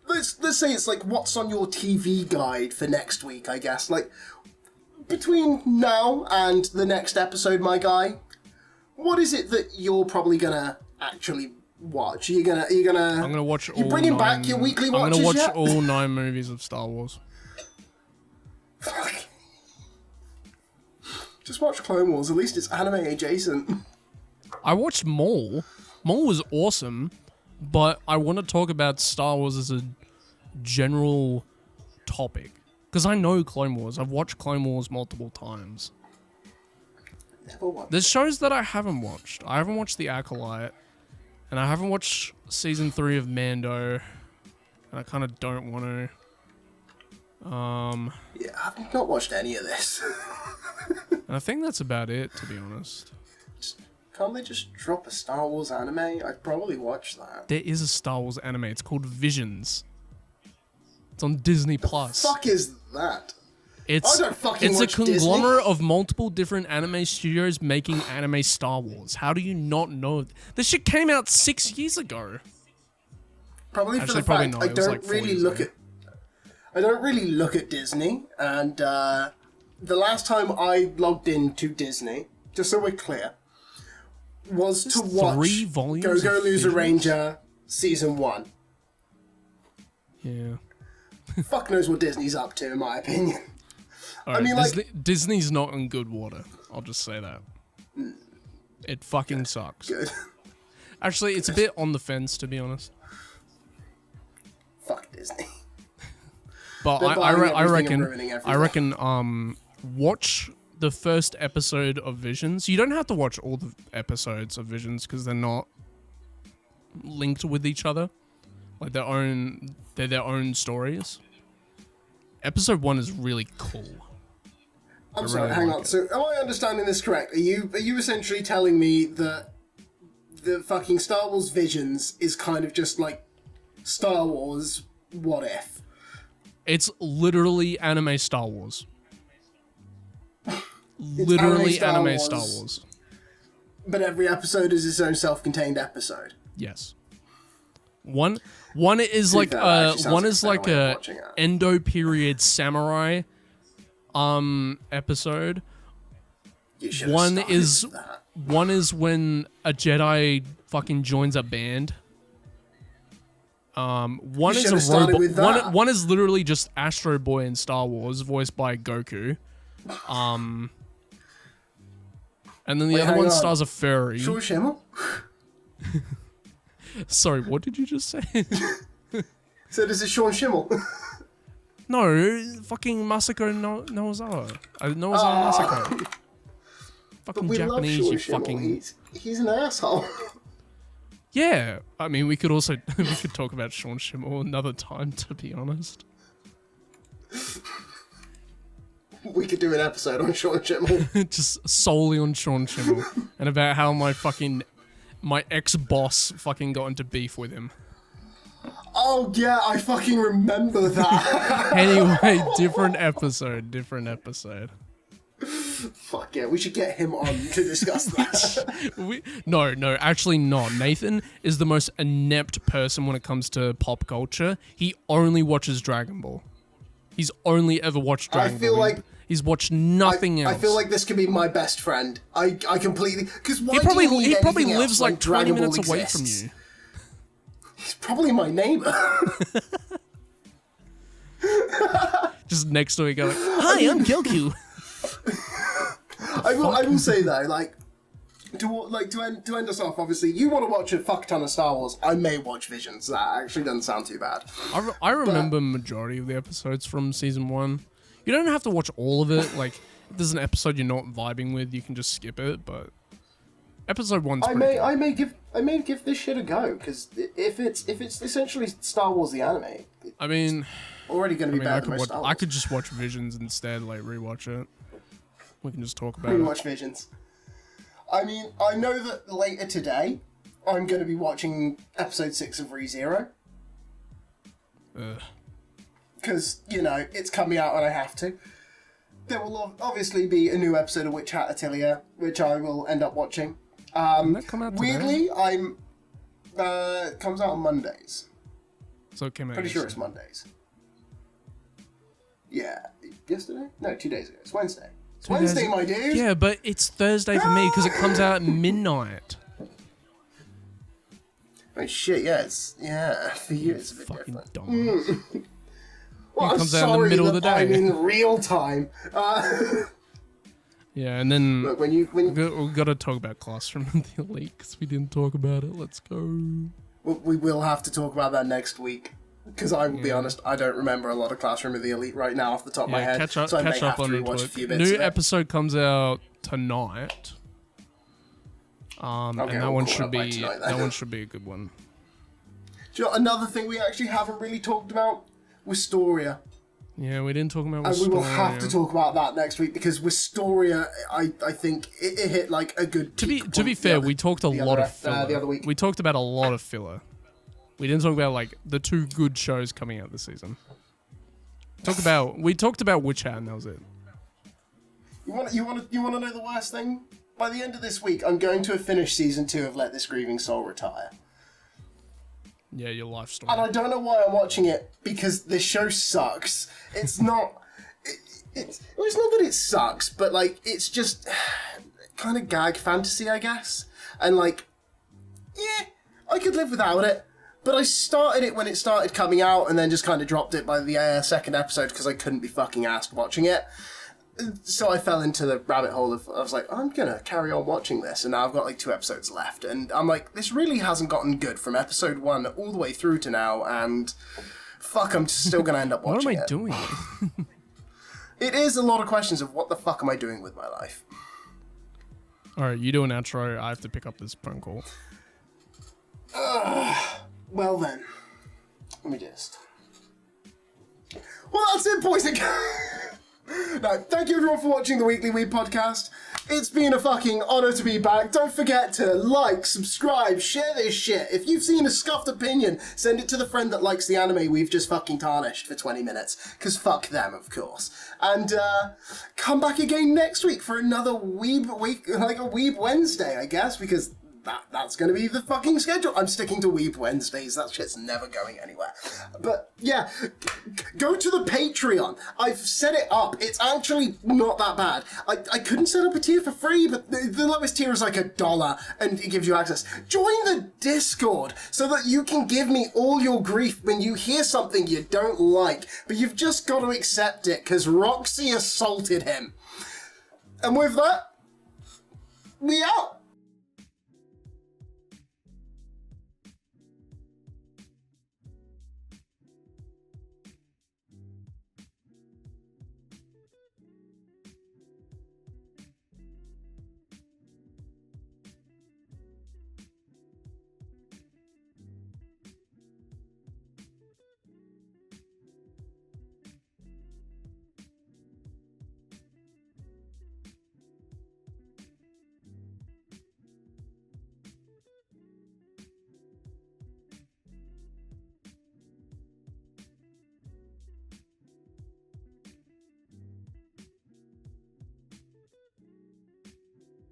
Speaker 1: Let's say it's what's on your TV guide for next week, I guess. Between now and the next episode, my guy, what is it that you're probably gonna actually watch? I'm
Speaker 2: gonna watch all
Speaker 1: bringing back your weekly watches
Speaker 2: I'm gonna watch
Speaker 1: yet?
Speaker 2: all 9 movies of Star Wars.
Speaker 1: Just watch Clone Wars, at least it's anime adjacent.
Speaker 2: I watched Maul. Maul was awesome, but I want to talk about Star Wars as a general topic. Because I know Clone Wars. I've watched Clone Wars multiple times.
Speaker 1: Never watched.
Speaker 2: There's shows that I haven't watched. I haven't watched The Acolyte, and I haven't watched Season 3 of Mando, and I kind of don't want to.
Speaker 1: Yeah, I've not watched any of this.
Speaker 2: And I think that's about it, to be honest.
Speaker 1: Can't they just drop a Star Wars anime? I'd probably watch that.
Speaker 2: There is a Star Wars anime. It's called Visions. It's on Disney Plus.
Speaker 1: Fuck is that?
Speaker 2: It's
Speaker 1: I don't fucking
Speaker 2: a
Speaker 1: watch
Speaker 2: conglomerate
Speaker 1: Disney.
Speaker 2: of multiple different anime studios making anime Star Wars. How do you not know? This shit came out 6 years ago.
Speaker 1: Probably
Speaker 2: Actually,
Speaker 1: for the fact
Speaker 2: probably not.
Speaker 1: I
Speaker 2: It was
Speaker 1: don't
Speaker 2: 4
Speaker 1: really
Speaker 2: years
Speaker 1: look
Speaker 2: ago.
Speaker 1: at. I don't really look at Disney, and the last time I logged into Disney, just so we're clear, was to watch
Speaker 2: 3 volumes
Speaker 1: Go
Speaker 2: of
Speaker 1: Loser
Speaker 2: Visions?
Speaker 1: Ranger Season 1.
Speaker 2: Yeah.
Speaker 1: Fuck knows what Disney's up to, in my opinion.
Speaker 2: Alright,
Speaker 1: mean,
Speaker 2: Disney's not in good water. I'll just say that. It fucking sucks.
Speaker 1: Good.
Speaker 2: Actually, it's a bit on the fence, to be honest.
Speaker 1: Fuck Disney.
Speaker 2: But
Speaker 1: They're
Speaker 2: I
Speaker 1: buying everything
Speaker 2: reckon,
Speaker 1: and ruining everything.
Speaker 2: I reckon, watch the first episode of Visions. You don't have to watch all the episodes of Visions because they're not linked with each other. Like they're their own stories. Episode 1 is really cool.
Speaker 1: I'm sorry,
Speaker 2: really
Speaker 1: hang
Speaker 2: like
Speaker 1: on.
Speaker 2: it.
Speaker 1: So, am I understanding this correct? Are you essentially telling me that the fucking Star Wars Visions is kind of just like Star Wars, what if?
Speaker 2: It's literally anime Star Wars. Literally anime Star Wars.
Speaker 1: But every episode is its own self-contained episode.
Speaker 2: Yes. One is like a Endo period samurai episode. One is when a Jedi fucking joins a band. One is a robot. One is literally just Astro Boy in Star Wars, voiced by Goku. And then the other one stars a furry.
Speaker 1: Sean Schimmel?
Speaker 2: Sorry, what did you just say?
Speaker 1: So this is Sean Schimmel.
Speaker 2: No, fucking Masako Nozawa. Nozawa Masako. Fucking Japanese, you fucking...
Speaker 1: He's an asshole.
Speaker 2: Yeah, I mean, we could talk about Sean Schimmel another time, to be honest.
Speaker 1: We could do an episode on Sean Schimmel.
Speaker 2: Just solely on Sean Schimmel. And about how my ex-boss fucking got into beef with him.
Speaker 1: Oh, yeah, I fucking remember that.
Speaker 2: Anyway, different episode.
Speaker 1: Fuck yeah, we should get him on to discuss that.
Speaker 2: No, actually not. Nathan is the most inept person when it comes to pop culture. He only watches Dragon Ball. He's only ever watched Dragon Ball. He's watched nothing else.
Speaker 1: I feel like this could be my best friend. I completely... Because
Speaker 2: he probably lives like 20 minutes away from you.
Speaker 1: He's probably my neighbor.
Speaker 2: Just next to each other. Hi, I'm Goku.
Speaker 1: I will say though, to end us off, obviously, you want to watch a fuck ton of Star Wars. I may watch Visions. That actually doesn't sound too bad.
Speaker 2: I remember majority of the episodes from season 1. You don't have to watch all of it. Like, if there's an episode you're not vibing with, you can just skip it. But episode 1's pretty good.
Speaker 1: I may give this shit a go, because if it's essentially Star Wars the anime,
Speaker 2: I mean,
Speaker 1: already going to be better than most Star Wars.
Speaker 2: I could just watch Visions instead, like rewatch it. We can just talk about
Speaker 1: rewatch Visions. I mean, I know that later today, I'm going to be watching episode 6 of ReZero. Because, it's coming out and I have to. There will obviously be a new episode of Hat Atelier, which I will end up watching.
Speaker 2: Didn't that come out today?
Speaker 1: Weirdly, comes out on Mondays.
Speaker 2: So it came out
Speaker 1: Pretty sure it's Mondays. Yeah. Yesterday? No, 2 days ago. It's Wednesday. It's Wednesday, my dude!
Speaker 2: Yeah, but it's Thursday for me because it comes out at midnight.
Speaker 1: Oh shit, yeah, for you it's a bit different.
Speaker 2: Dumb.
Speaker 1: Well,
Speaker 2: it comes out in the middle of the day.
Speaker 1: I'm in real time.
Speaker 2: Yeah, and then
Speaker 1: look,
Speaker 2: we've got to talk about Classroom of the Elite because we didn't talk about it. Let's go.
Speaker 1: We will have to talk about that next week because I will be honest, I don't remember a lot of Classroom of the Elite right now off the top of my head.
Speaker 2: Catch up on it.
Speaker 1: New
Speaker 2: episode comes out tonight. And that one should be a good one.
Speaker 1: Do you know, another thing we actually haven't really talked about? Wisteria.
Speaker 2: Yeah, we didn't talk about Wisteria.
Speaker 1: And we will have to talk about that next week because Wisteria, I think it hit like a good.
Speaker 2: To be fair, we talked a lot of filler.
Speaker 1: The other week.
Speaker 2: We talked about a lot of filler. We didn't talk about like the 2 good shows coming out this season. We talked about Witch Hat and that was it.
Speaker 1: You want to know the worst thing? By the end of this week, I'm going to have finished season 2 of Let This Grieving Soul Retire.
Speaker 2: Yeah, your life story.
Speaker 1: And I don't know why I'm watching it, because this show sucks. It's not... It's not that it sucks, but, like, it's just kind of gag fantasy, I guess. And, like, yeah, I could live without it. But I started it when it started coming out, and then just kind of dropped it by the second episode, because I couldn't be fucking asked watching it. So I fell into the rabbit hole of, I was like, I'm going to carry on watching this, and now I've got like 2 episodes left, and I'm like, this really hasn't gotten good from episode 1 all the way through to now, and fuck, I'm still going to end up watching it.
Speaker 2: What am I doing?
Speaker 1: It is a lot of questions of what the fuck am I doing with my life?
Speaker 2: Alright, you do an outro, I have to pick up this phone call.
Speaker 1: Well then, let me just... Well, that's it, boys and girls! No, thank you everyone for watching the Weekly Weeb podcast. It's been a fucking honor to be back. Don't forget to like, subscribe, share this shit. If you've seen a scuffed opinion, send it to the friend that likes the anime we've just fucking tarnished for 20 minutes. Because fuck them, of course. And come back again next week for another Weeb week, like a Weeb Wednesday, I guess, because that's going to be the fucking schedule. I'm sticking to Weeb Wednesdays. That shit's never going anywhere. But yeah, go to the Patreon. I've set it up. It's actually not that bad. I couldn't set up a tier for free, but the lowest tier is like $1 and it gives you access. Join the Discord so that you can give me all your grief when you hear something you don't like, but you've just got to accept it because Roxy assaulted him. And with that, we out.